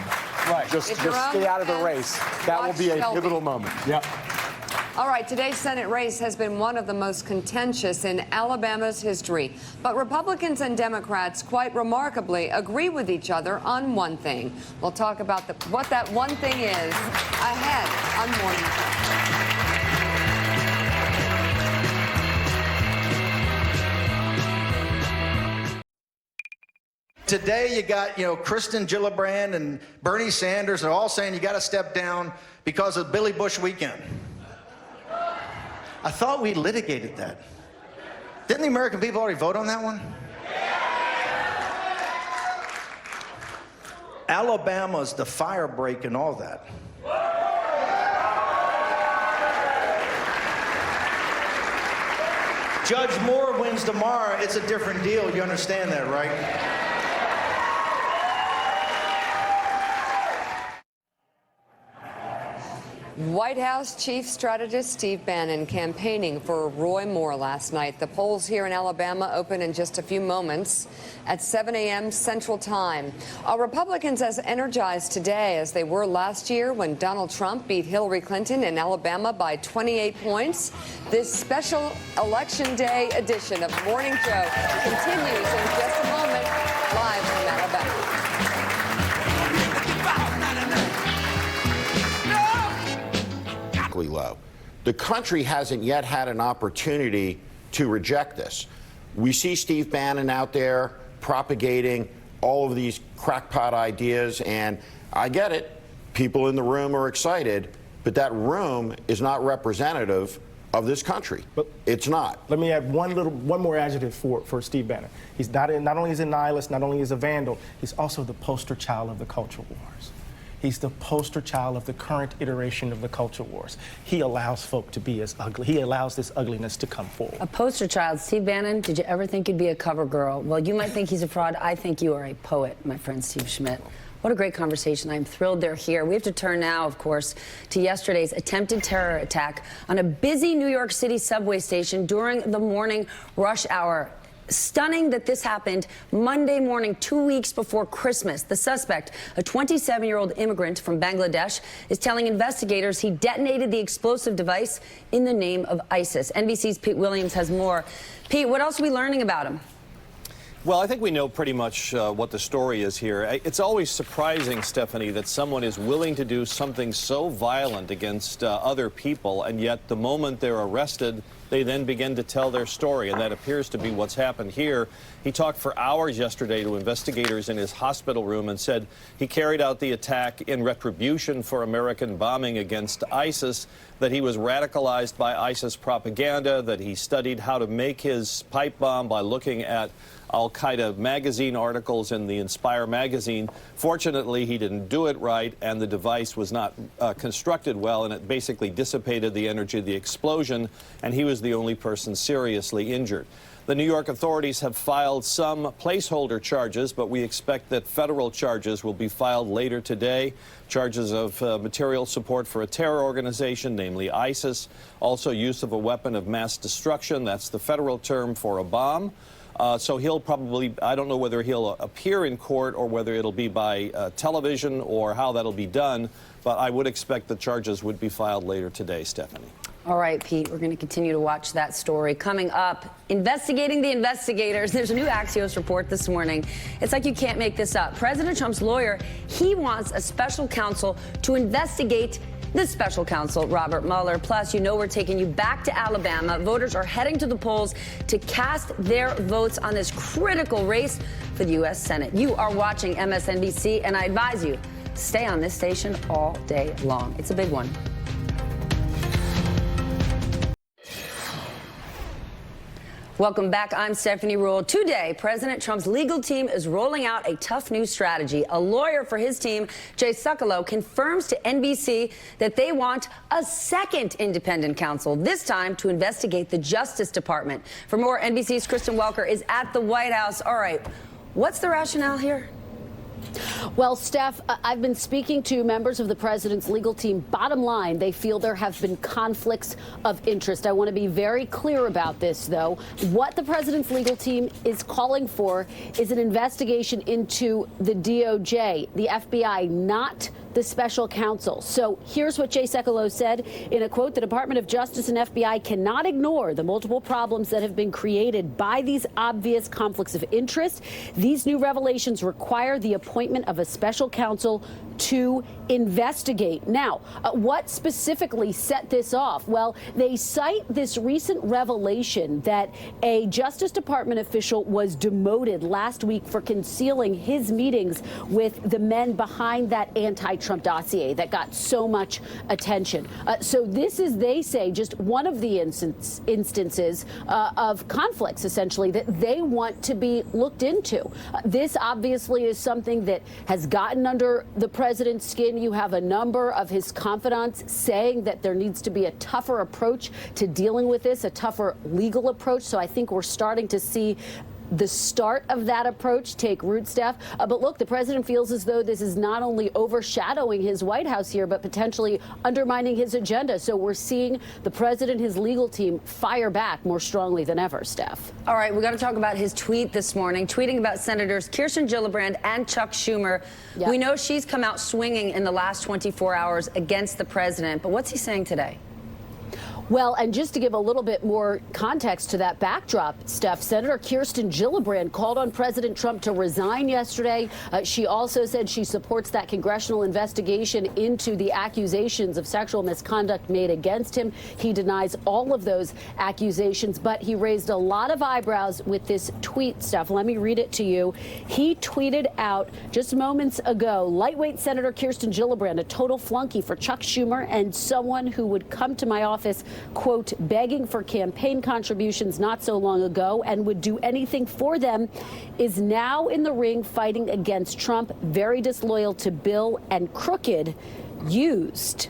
[SPEAKER 3] Right. Just stay out of the race. That will be a pivotal moment.
[SPEAKER 2] Yep.
[SPEAKER 6] All right, today's Senate race has been one of the most contentious in Alabama's history. But Republicans and Democrats, quite remarkably, agree with each other on one thing. We'll talk about what that one thing is ahead on Morning Show.
[SPEAKER 1] Today you got, Kristen Gillibrand and Bernie Sanders are all saying you got to step down because of Billy Bush weekend. I thought we litigated that. Didn't the American people already vote on that one? Alabama's the fire break and all that. Judge Moore wins tomorrow, it's a different deal. You understand that, right?
[SPEAKER 6] White House Chief Strategist Steve Bannon campaigning for Roy Moore last night. The polls here in Alabama open in just a few moments at 7 a.m. Central Time. Are Republicans as energized today as they were last year when Donald Trump beat Hillary Clinton in Alabama by 28 points? This special Election Day edition of Morning Joe continues in just a moment, live from Alabama.
[SPEAKER 11] Low. The country hasn't yet had an opportunity to reject this. We see Steve Bannon out there propagating all of these crackpot ideas, and I get it. People in the room are excited, but that room is not representative of this country. But it's not.
[SPEAKER 22] Let me add one more adjective for Steve Bannon. He's not only is a nihilist, not only is a vandal, he's also the poster child of the culture wars. He's the poster child of the current iteration of the culture wars. He allows folk to be as ugly. He allows this ugliness to come forward.
[SPEAKER 23] A poster child. Steve Bannon, did you ever think you'd be a cover girl? Well, you might think he's a fraud. I think you are a poet, my friend Steve Schmidt. What a great conversation. I'm thrilled they're here. We have to turn now, of course, to yesterday's attempted terror attack on a busy New York City subway station during the morning rush hour. Stunning that this happened Monday morning, 2 weeks before Christmas. The suspect, a 27-year-old immigrant from Bangladesh, is telling investigators he detonated the explosive device in the name of ISIS. NBC's Pete Williams has more. Pete, what else are we learning about him?
[SPEAKER 24] Well, I think we know pretty much what the story is here. It's always surprising, Stephanie, that someone is willing to do something so violent against other people, and yet the moment they're arrested, they then begin to tell their story, and that appears to be what's happened here. He talked for hours yesterday to investigators in his hospital room and said he carried out the attack in retribution for American bombing against ISIS, that he was radicalized by ISIS propaganda, that he studied how to make his pipe bomb by looking at Al-Qaeda magazine articles in the Inspire magazine. Fortunately, he didn't do it right, and the device was not constructed well, and it basically dissipated the energy of the explosion, and he was the only person seriously injured. The New York authorities have filed some placeholder charges, but we expect that federal charges will be filed later today. Charges of material support for a terror organization, namely ISIS, also use of a weapon of mass destruction. That's the federal term for a bomb. So he'll probably, I don't know whether he'll appear in court or whether it'll be by television or how that'll be done, but I would expect the charges would be filed later today, Stephanie.
[SPEAKER 23] All right, Pete, we're going to continue to watch that story. Coming up, investigating the investigators. There's a new Axios report this morning. It's like you can't make this up. President Trump's lawyer, he wants a special counsel to investigate the special counsel, Robert Mueller. Plus, you know we're taking you back to Alabama. Voters are heading to the polls to cast their votes on this critical race for the U.S. Senate. You are watching MSNBC, and I advise you, stay on this station all day long. It's a big one. Welcome back. I'm Stephanie Ruhle. Today, President Trump's legal team is rolling out a tough new strategy. A lawyer for his team, Jay Sekulow, confirms to NBC that they want a second independent counsel, this time to investigate the Justice Department. For more, NBC's Kristen Welker is at the White House. All right, what's the rationale here?
[SPEAKER 25] Well, Steph, I've been speaking to members of the president's legal team. Bottom line, they feel there have been conflicts of interest. I want to be very clear about this, though. What the president's legal team is calling for is an investigation into the DOJ, the FBI, not the special counsel. So here's what Jay Sekulow said in a quote: "The Department of Justice and FBI cannot ignore the multiple problems that have been created by these obvious conflicts of interest. These new revelations require the appointment of a special counsel to investigate." Now, what specifically set this off? Well, they cite this recent revelation that a Justice Department official was demoted last week for concealing his meetings with the men behind that anti-Trump dossier that got so much attention. So this is, they say, just one of the instances of conflicts, essentially, that they want to be looked into. This obviously is something that has gotten under the president's skin. You have a number of his confidants saying that there needs to be a tougher approach to dealing with this, a tougher legal approach. So I think we're starting to see the start of that approach take root, Steph. But look, the president feels as though this is not only overshadowing his White House here, but potentially undermining his agenda. So we're seeing the president, his legal team, fire back more strongly than ever, Steph.
[SPEAKER 23] All right, we got to talk about his tweet this morning, tweeting about Senators Kirsten Gillibrand and Chuck Schumer.
[SPEAKER 25] Yep.
[SPEAKER 23] We know she's come out swinging in the last 24 hours against the president, but what's he saying today?
[SPEAKER 25] Well, and just to give a little bit more context to that backdrop, Steph, Senator Kirsten Gillibrand called on President Trump to resign yesterday. She also said she supports that congressional investigation into the accusations of sexual misconduct made against him. He denies all of those accusations, but he raised a lot of eyebrows with this tweet, Steph. Let me read it to you. He tweeted out just moments ago, lightweight Senator Kirsten Gillibrand, a total flunky for Chuck Schumer and someone who would come to my office, quote, begging for campaign contributions not so long ago and would do anything for them, is now in the ring fighting against Trump, very disloyal to Bill and crooked, used.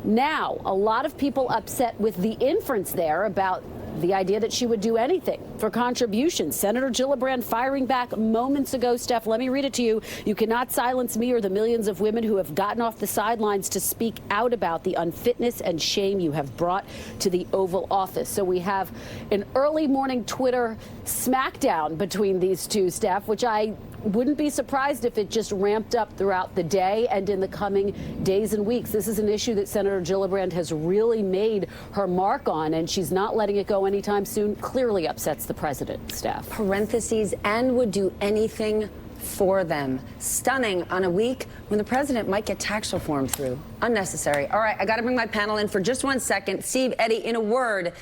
[SPEAKER 25] Now, a lot of people upset with the inference there about the idea that she would do anything for contributions. Senator Gillibrand firing back moments ago. Steph, let me read it to you. You cannot silence me or the millions of women who have gotten off the sidelines to speak out about the unfitness and shame you have brought to the Oval Office. So we have an early morning Twitter smackdown between these two, Steph, which I wouldn't be surprised if it just ramped up throughout the day and in the coming days and weeks. This is an issue that Senator Gillibrand has really made her mark on, and she's not letting it go anytime soon. Clearly upsets the president, Steph.
[SPEAKER 23] Parentheses, and would do anything for them. Stunning on a week when the president might get tax reform through. Unnecessary. All right, I got to bring my panel in for just 1 second. Steve, Eddie, in a word,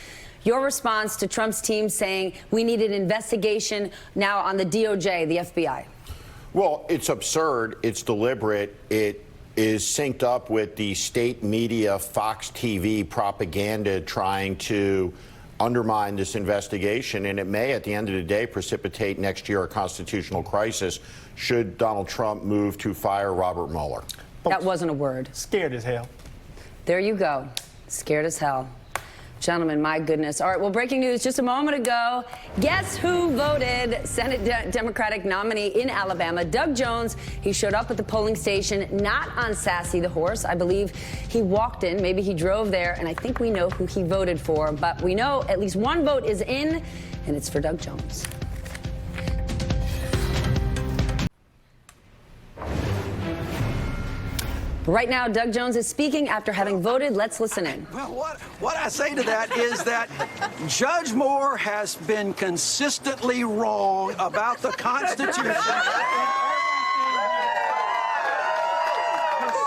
[SPEAKER 23] your response to Trump's team saying we need an investigation now on the DOJ, the FBI.
[SPEAKER 11] Well, it's absurd. It's deliberate. It is synced up with the state media, Fox TV propaganda trying to undermine this investigation. And it may, at the end of the day, precipitate next year a constitutional crisis should Donald Trump move to fire Robert Mueller.
[SPEAKER 23] That wasn't a word.
[SPEAKER 22] Scared as hell.
[SPEAKER 23] There you go. Scared as hell. Gentlemen, my goodness. All right, well, breaking news just a moment ago. Guess who voted Senate Democratic nominee in Alabama? Doug Jones. He showed up at the polling station, not on Sassy the horse. I believe he walked in. Maybe he drove there, and I think we know who he voted for. But we know at least one vote is in, and it's for Doug Jones. Right now, Doug Jones is speaking after having voted. Let's listen in.
[SPEAKER 8] Well, what I say to that is that Judge Moore has been consistently wrong about the Constitution.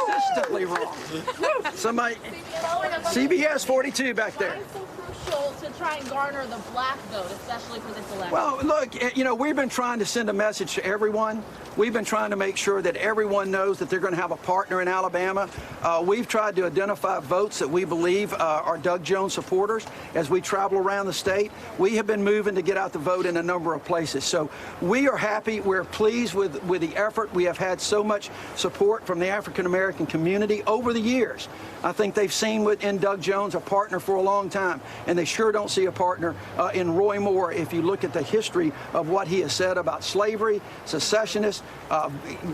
[SPEAKER 8] Consistently wrong. Somebody, CBS 42 back there.
[SPEAKER 13] To try and garner the black vote, especially for this election?
[SPEAKER 8] Well, look, you know, we've been trying to send a message to everyone. We've been trying to make sure that everyone knows that they're going to have a partner in Alabama. We've tried to identify votes that we believe are Doug Jones supporters as we travel around the state. We have been moving to get out the vote in a number of places. So we are happy. We're pleased with the effort. We have had so much support from the African-American community over the years. I think they've seen in Doug Jones a partner for a long time, and they sure don't see a partner in Roy Moore if you look at the history of what he has said about slavery, secessionists,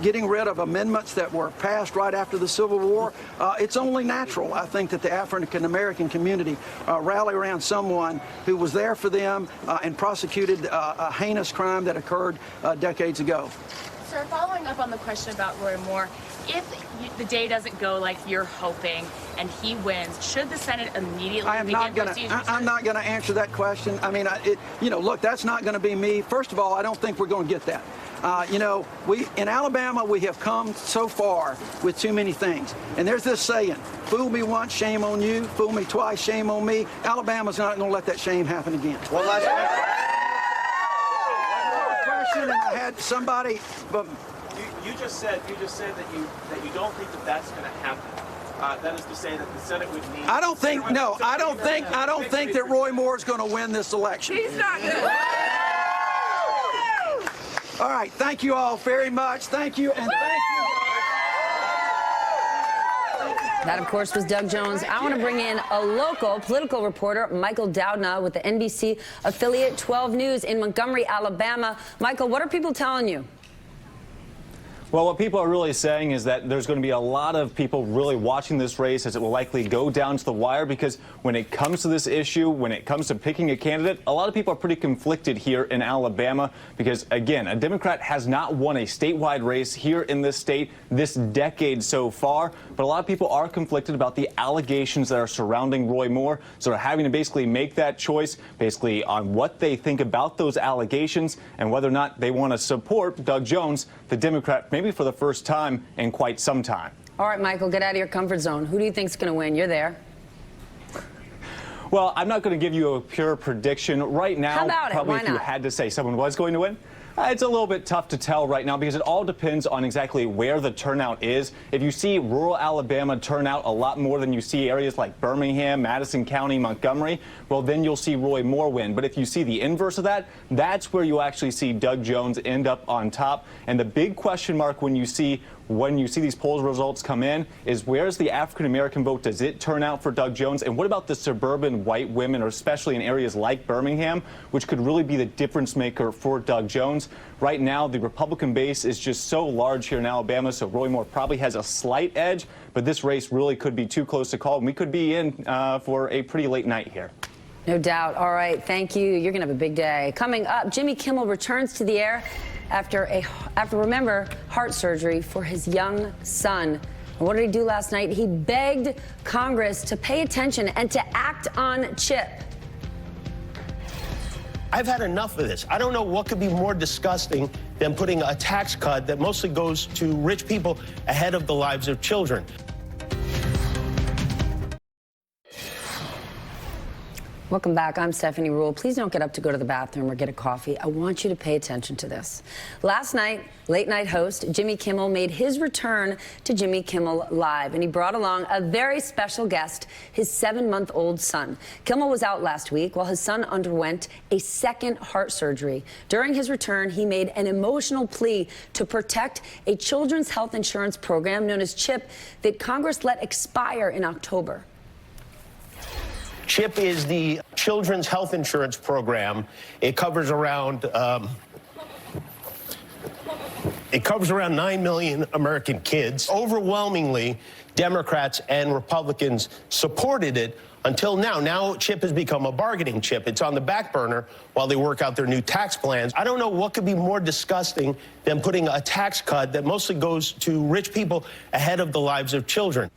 [SPEAKER 8] getting rid of amendments that were passed right after the Civil War. It's only natural, I think, that the African-American community rally around someone who was there for them and prosecuted a heinous crime that occurred decades ago.
[SPEAKER 13] Sir, following up on the question about Roy Moore, if the day doesn't go like you're hoping and he wins, should the Senate immediately begin procedures?
[SPEAKER 8] I'm not going to answer that question. I mean, look, that's not going to be me. First of all, I don't think we're going to get that. In Alabama, we have come so far with too many things. And there's this saying, fool me once, shame on you. Fool me twice, shame on me. Alabama's not going to let that shame happen again.
[SPEAKER 13] Well,
[SPEAKER 8] question, and I had somebody...
[SPEAKER 14] You just said that you don't think that that's going to happen. That is to say that the Senate would need.
[SPEAKER 8] I don't think that Roy Moore is going to win this election.
[SPEAKER 13] He's not going to.
[SPEAKER 8] All right, thank you all very much. Thank you, and thank you.
[SPEAKER 23] That, of course, was Doug Jones. I want to bring in a local political reporter, Michael Doudna, with the NBC affiliate 12 News in Montgomery, Alabama. Michael, what are people telling you?
[SPEAKER 24] Well, what people are really saying is that there's going to be a lot of people really watching this race as it will likely go down to the wire, because when it comes to this issue, when it comes to picking a candidate, a lot of people are pretty conflicted here in Alabama because, again, a Democrat has not won a statewide race here in this state this decade so far. But a lot of people are conflicted about the allegations that are surrounding Roy Moore. So they're having to basically make that choice basically on what they think about those allegations and whether or not they want to support Doug Jones, the Democrat, maybe for the first time in quite some time.
[SPEAKER 23] All right, Michael, get out of your comfort zone. Who do you think's going to win? You're there.
[SPEAKER 24] Well, I'm not going to give you a pure prediction right now.
[SPEAKER 23] How about it?
[SPEAKER 24] Probably
[SPEAKER 23] Why
[SPEAKER 24] if you
[SPEAKER 23] not?
[SPEAKER 24] had to say someone was going to win. It's a little bit tough to tell right now because it all depends on exactly where the turnout is. If you see rural Alabama turn out a lot more than you see areas like Birmingham, Madison County, Montgomery, well, then you'll see Roy Moore win. But if you see the inverse of that, that's where you actually see Doug Jones end up on top. And the big question mark when you see these polls results come in is where's the African-American vote? Does it turn out for Doug Jones? And what about the suburban white women, or especially in areas like Birmingham, which could really be the difference maker for Doug Jones? Right now, the Republican base is just so large here in Alabama, so Roy Moore probably has a slight edge, but this race really could be too close to call, and we could be in for a pretty late night here.
[SPEAKER 23] No doubt. All right, thank you. You're going to have a big day. Coming up, Jimmy Kimmel returns to the air after remember, heart surgery for his young son. And what did he do last night? He begged Congress to pay attention and to act on Chip.
[SPEAKER 4] I've had enough of this. I don't know what could be more disgusting than putting a tax cut that mostly goes to rich people ahead of the lives of children.
[SPEAKER 23] Welcome back. I'm Stephanie Rule. Please don't get up to go to the bathroom or get a coffee. I want you to pay attention to this. Last night, late-night host Jimmy Kimmel made his return to Jimmy Kimmel Live, and he brought along a very special guest, his 7-month-old son. Kimmel was out last week while his son underwent a second heart surgery. During his return, he made an emotional plea to protect a children's health insurance program known as CHIP that Congress let expire in October.
[SPEAKER 4] CHIP is the children's health insurance program. It covers around 9 million American kids. Overwhelmingly, Democrats and Republicans supported it until now. Now CHIP has become a bargaining chip. It's on the back burner while they work out their new tax plans. I don't know what could be more disgusting than putting a tax cut that mostly goes to rich people ahead of the lives of children.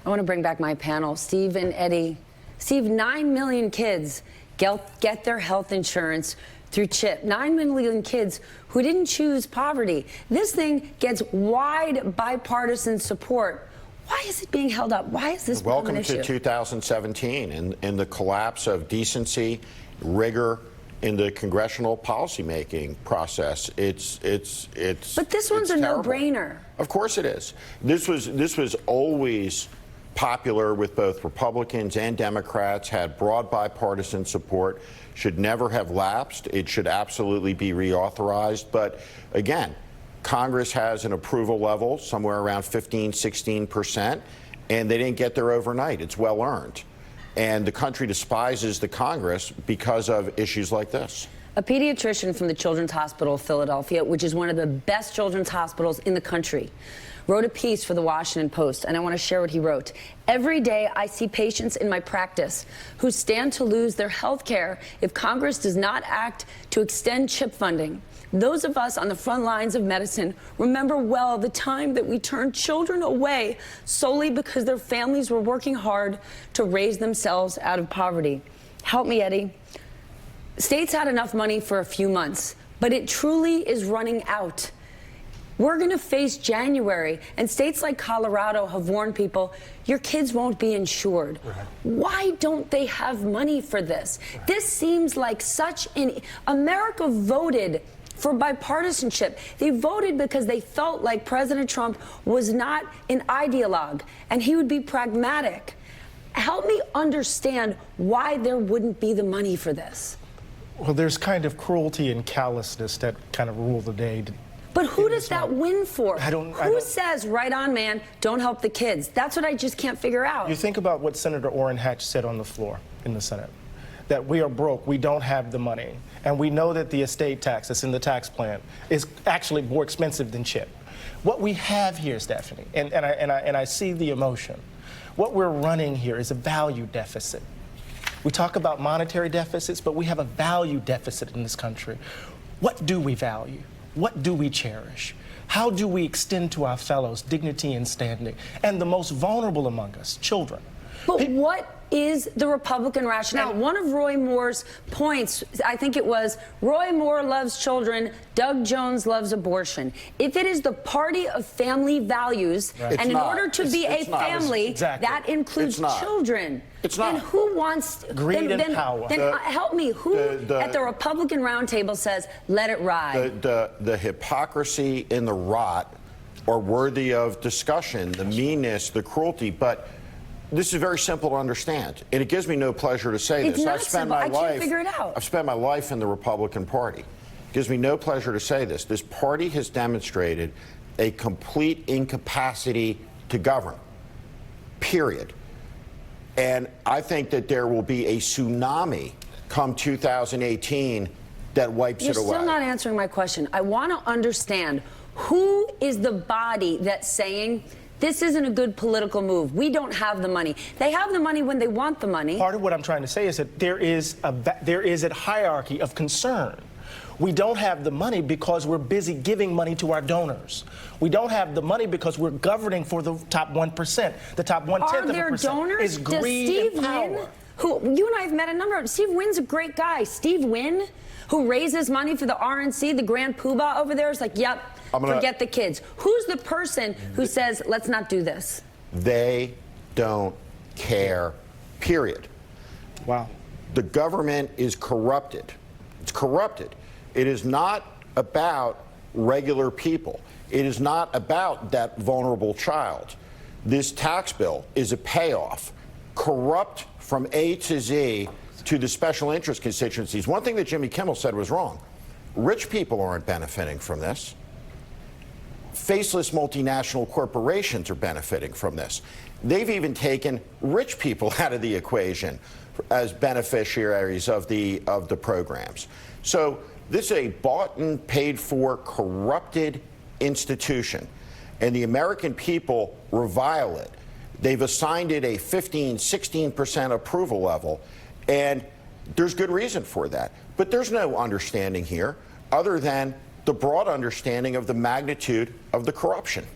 [SPEAKER 23] I want to bring back my panel, Steve and Eddie. Steve, 9 million kids get their health insurance through CHIP. 9 million kids who didn't choose poverty. This thing gets wide bipartisan support. Why is it being held up? Why is this
[SPEAKER 11] Welcome
[SPEAKER 23] an issue?
[SPEAKER 11] to 2017 and the collapse of decency, rigor in the congressional policymaking process.
[SPEAKER 23] But this one's a no-brainer.
[SPEAKER 11] Of course it is. This was always popular with both Republicans and Democrats, had broad bipartisan support, should never have lapsed. It should absolutely be reauthorized. But again, Congress has an approval level somewhere around 15–16%, and they didn't get there overnight. It's well earned. And the country despises the Congress because of issues like this.
[SPEAKER 23] A pediatrician from the Children's Hospital of Philadelphia, which is one of the best children's hospitals in the country, wrote a piece for the Washington Post, and I want to share what he wrote. Every day I see patients in my practice who stand to lose their health care if Congress does not act to extend CHIP funding. Those of us on the front lines of medicine remember well the time that we turned children away solely because their families were working hard to raise themselves out of poverty. Help me, Eddie. States had enough money for a few months, but it truly is running out. We're going to face January, and states like Colorado have warned people, your kids won't be insured. Right. Why don't they have money for this? Right. This seems like such an... America voted for bipartisanship. They voted because they felt like President Trump was not an ideologue, and he would be pragmatic. Help me understand why there wouldn't be the money for this.
[SPEAKER 22] Well, there's kind of cruelty and callousness that kind of rule the day
[SPEAKER 23] But who does that win for?
[SPEAKER 22] I don't-
[SPEAKER 23] Who says, right on, man, don't help the kids? That's what I just can't figure out.
[SPEAKER 22] You think about what Senator Orrin Hatch said on the floor in the Senate, that we are broke, we don't have the money, and we know that the estate tax that's in the tax plan is actually more expensive than CHIP. What we have here, Stephanie, and I see the emotion, what we're running here is a value deficit. We talk about monetary deficits, but we have a value deficit in this country. What do we value? What do we cherish? How do we extend to our fellows dignity and standing? And the most vulnerable among us, children.
[SPEAKER 23] But what is the Republican rationale? One of Roy Moore's points, I think it was, Roy Moore loves children, Doug Jones loves abortion. If it is the party of family values,
[SPEAKER 11] Right.
[SPEAKER 23] and in order to be a family,
[SPEAKER 11] Exactly.
[SPEAKER 23] that includes
[SPEAKER 11] It's not.
[SPEAKER 23] children.
[SPEAKER 11] It's not.
[SPEAKER 23] Then who wants...
[SPEAKER 22] Greed and power.
[SPEAKER 23] Then help me, who at the Republican roundtable says, let it ride?
[SPEAKER 11] The hypocrisy and the rot are worthy of discussion, the meanness, the cruelty, but this is very simple to understand, and it gives me no pleasure to say
[SPEAKER 23] It's
[SPEAKER 11] this.
[SPEAKER 23] not
[SPEAKER 11] I've spent
[SPEAKER 23] simple.
[SPEAKER 11] my
[SPEAKER 23] I
[SPEAKER 11] life.
[SPEAKER 23] can't figure it out.
[SPEAKER 11] I've spent my life in the Republican Party. It gives me no pleasure to say this. This party has demonstrated a complete incapacity to govern. Period. And I think that there will be a tsunami come 2018 that wipes
[SPEAKER 23] You're
[SPEAKER 11] it away.
[SPEAKER 23] still not answering my question. I want to understand, who is the body that's saying this isn't a good political move? We don't have the money. They have the money when they want the money.
[SPEAKER 22] Part of what I'm trying to say is that there is a hierarchy of concern. We don't have the money because we're busy giving money to our donors. We don't have the money because we're governing for the top 1%. The top 1/10
[SPEAKER 23] Are
[SPEAKER 22] of a
[SPEAKER 23] there
[SPEAKER 22] percent
[SPEAKER 23] donors?
[SPEAKER 22] is
[SPEAKER 23] Does
[SPEAKER 22] greed
[SPEAKER 23] Steve
[SPEAKER 22] and power.
[SPEAKER 23] Wynn, who you and I have met a number of, Steve Wynn's a great guy. Steve Wynn, who raises money for the RNC, the Grand Poobah over there, is like, yep, forget the kids. Who's the person who says, let's not do this?
[SPEAKER 11] They don't care, period.
[SPEAKER 22] Wow.
[SPEAKER 11] The government is corrupted. It's corrupted. It is not about regular people. It is not about that vulnerable child. This tax bill is a payoff, corrupt from A to Z to the special interest constituencies. One thing that Jimmy Kimmel said was wrong. Rich people aren't benefiting from this. Faceless multinational corporations are benefiting from this. They've even taken rich people out of the equation as beneficiaries of the programs. So this is a bought and paid for corrupted institution, and the American people revile it. They've assigned it a 15-16% approval level, and there's good reason for that. But there's no understanding here other than the broad understanding of the magnitude of the corruption.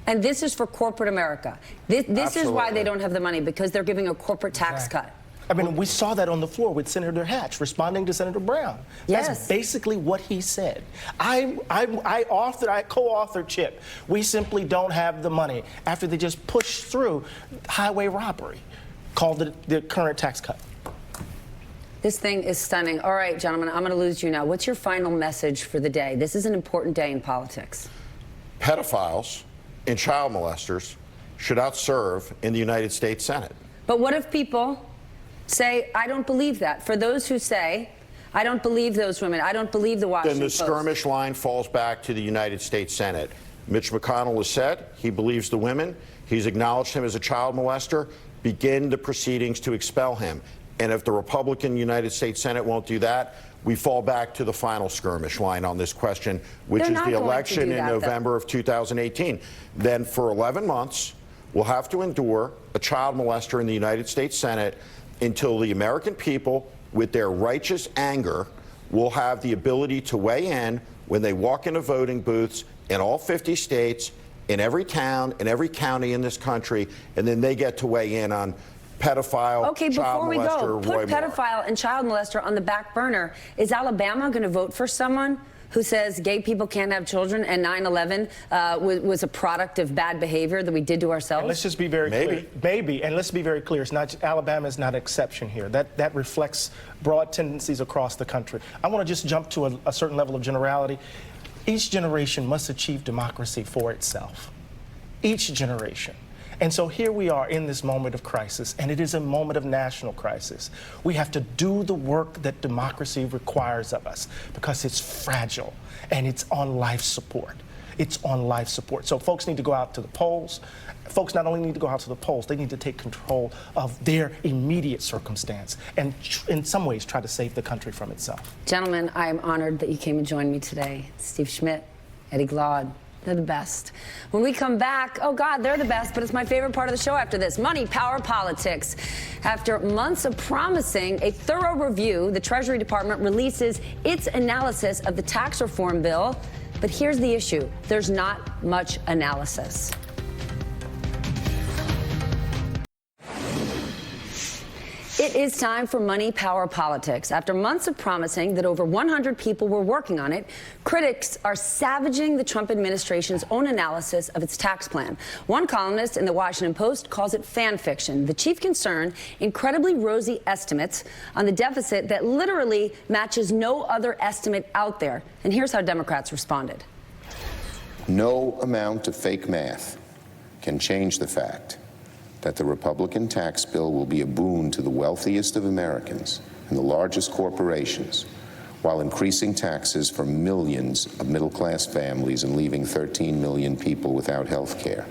[SPEAKER 23] And this is for corporate America. This is why they don't have the money, because they're giving a corporate tax cut.
[SPEAKER 22] I mean, we saw that on the floor with Senator Hatch responding to Senator Brown.
[SPEAKER 23] Yes.
[SPEAKER 22] That's basically what he said. I co-authored CHIP. We simply don't have the money after they just pushed through highway robbery, called it the current tax cut.
[SPEAKER 23] This thing is stunning. All right, gentlemen, I'm going to lose you now. What's your final message for the day? This is an important day in politics.
[SPEAKER 11] Pedophiles and child molesters should outserve in the United States Senate.
[SPEAKER 23] But what if people say, I don't believe that? For those who say, I don't believe those women, I don't believe the Washington
[SPEAKER 11] Then the
[SPEAKER 23] Post.
[SPEAKER 11] skirmish line falls back to the United States Senate. Mitch McConnell has said he believes the women. He's acknowledged him as a child molester. Begin the proceedings to expel him. And if the Republican United States Senate won't do that, we fall back to the final skirmish line on this question, which
[SPEAKER 23] They're
[SPEAKER 11] is
[SPEAKER 23] not
[SPEAKER 11] the
[SPEAKER 23] going to
[SPEAKER 11] election
[SPEAKER 23] do
[SPEAKER 11] in
[SPEAKER 23] that, though.
[SPEAKER 11] November of 2018. Then for 11 months, we'll have to endure a child molester in the United States Senate until the American people, with their righteous anger, will have the ability to weigh in when they walk into voting booths in all 50 states, in every town, in every county in this country, and then they get to weigh in on pedophile,
[SPEAKER 23] Okay,
[SPEAKER 11] child
[SPEAKER 23] before we
[SPEAKER 11] molester,
[SPEAKER 23] go,
[SPEAKER 11] Roy
[SPEAKER 23] put
[SPEAKER 11] Moore.
[SPEAKER 23] pedophile and child molester on the back burner. Is Alabama going to vote for someone who says gay people can't have children and 9/11 was a product of bad behavior that we did to ourselves?
[SPEAKER 22] And let's just be very clear. Maybe, and let's be very clear. It's not Alabama is not an exception here. That reflects broad tendencies across the country. I want to just jump to a certain level of generality. Each generation must achieve democracy for itself. Each generation. And so here we are in this moment of crisis, and it is a moment of national crisis. We have to do the work that democracy requires of us because it's fragile and it's on life support. It's on life support. So folks need to go out to the polls. Folks not only need to go out to the polls, they need to take control of their immediate circumstance and in some ways try to save the country from itself.
[SPEAKER 23] Gentlemen, I am honored that you came and joined me today. Steve Schmidt, Eddie Glaude, they're the best. When we come back, oh God, they're the best, but it's my favorite part of the show after this. Money, power, politics. After months of promising a thorough review, the Treasury Department releases its analysis of the tax reform bill. But here's the issue. There's not much analysis. It is time for Money, Power, Politics. After months of promising that over 100 people were working on it, critics are savaging the Trump administration's own analysis of its tax plan. One columnist in the Washington Post calls it fan fiction. The chief concern, incredibly rosy estimates on the deficit that literally matches no other estimate out there. And here's how Democrats responded.
[SPEAKER 5] No amount of fake math can change the fact that the Republican tax bill will be a boon to the wealthiest of Americans and the largest corporations, while increasing taxes for millions of middle-class families and leaving 13 million people without health care.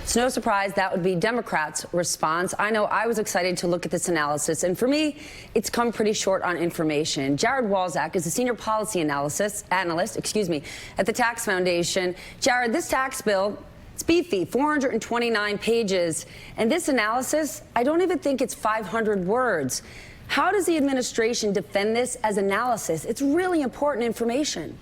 [SPEAKER 23] It's no surprise that would be Democrats' response. I know I was excited to look at this analysis, and for me, it's come pretty short on information. Jared Walczak is a senior policy analyst, at the Tax Foundation. Jared, this tax bill, it's beefy, 429 pages. And this analysis, I don't even think it's 500 words. How does the administration defend this as analysis? It's really important information.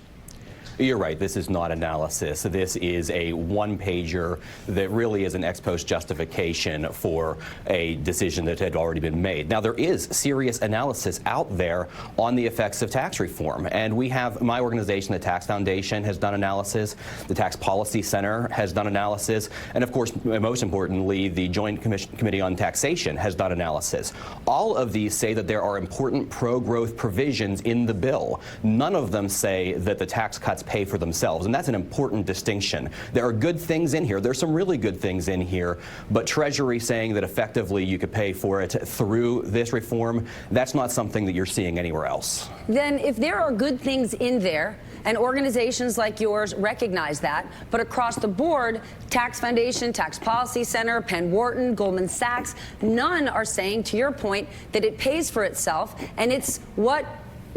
[SPEAKER 16] You're right. This is not analysis. This is a one-pager that really is an ex post justification for a decision that had already been made. Now, there is serious analysis out there on the effects of tax reform. And we have my organization, the Tax Foundation, has done analysis. The Tax Policy Center has done analysis. And of course, most importantly, the Joint Committee on Taxation has done analysis. All of these say that there are important pro-growth provisions in the bill. None of them say that the tax cuts pay for themselves, and that's an important distinction. There are good things in here. There's some really good things in here, but Treasury saying that effectively you could pay for it through this reform, that's not something that you're seeing anywhere else.
[SPEAKER 23] Then if there are good things in there, and organizations like yours recognize that, but across the board, Tax Foundation, Tax Policy Center, Penn Wharton, Goldman Sachs, none are saying, to your point, that it pays for itself, and it's what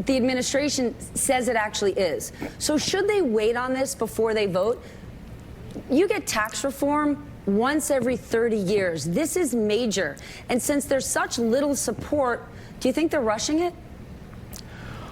[SPEAKER 23] the administration says it actually is. So should they wait on this before they vote? You get tax reform once every 30 years. This is major. And since there's such little support, do you think they're rushing it?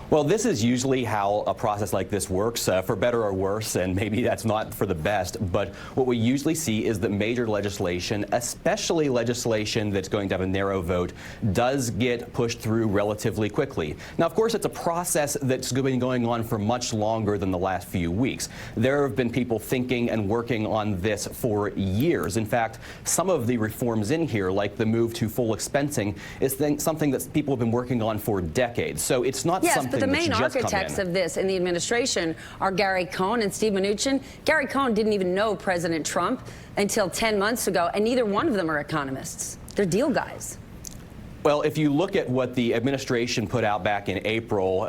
[SPEAKER 16] Well, this is usually how a process like this works, for better or worse, and maybe that's not for the best. But what we usually see is that major legislation, especially legislation that's going to have a narrow vote, does get pushed through relatively quickly. Now, of course, it's a process that's been going on for much longer than the last few weeks. There have been people thinking and working on this for years. In fact, some of the reforms in here, like the move to full expensing, is something that people have been working on for decades. So it's not something.
[SPEAKER 23] But the main architects of this in the administration are Gary Cohn and Steve Mnuchin. Gary Cohn didn't even know President Trump until 10 months ago, and neither one of them are economists. They're deal guys.
[SPEAKER 16] Well, if you look at what the administration put out back in April,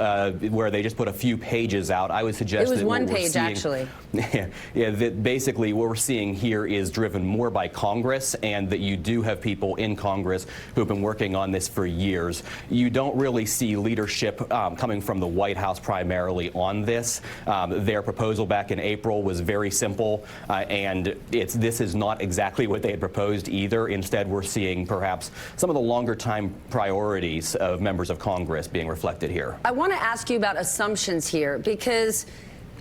[SPEAKER 16] where they just put a few pages out, I would suggest that
[SPEAKER 23] it was one page, actually.
[SPEAKER 16] Yeah, that basically what we're seeing here is driven more by Congress, and that you do have people in Congress who have been working on this for years. You don't really see leadership coming from the White House primarily on this. Their proposal back in April was very simple, and this is not exactly what they had proposed either. Instead, we're seeing perhaps some of the longer time priorities of members of Congress being reflected here.
[SPEAKER 23] I want to ask you about assumptions here, because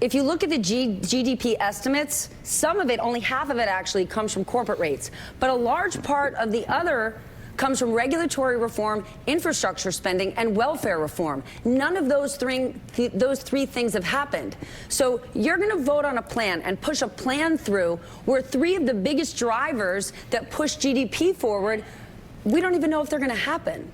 [SPEAKER 23] if you look at the GDP estimates, some of it, only half of it actually, comes from corporate rates. But a large part of the other comes from regulatory reform, infrastructure spending, and welfare reform. None of those three things have happened. So you're going to vote on a plan and push a plan through where three of the biggest drivers that push GDP forward, we don't even know if they're going to happen.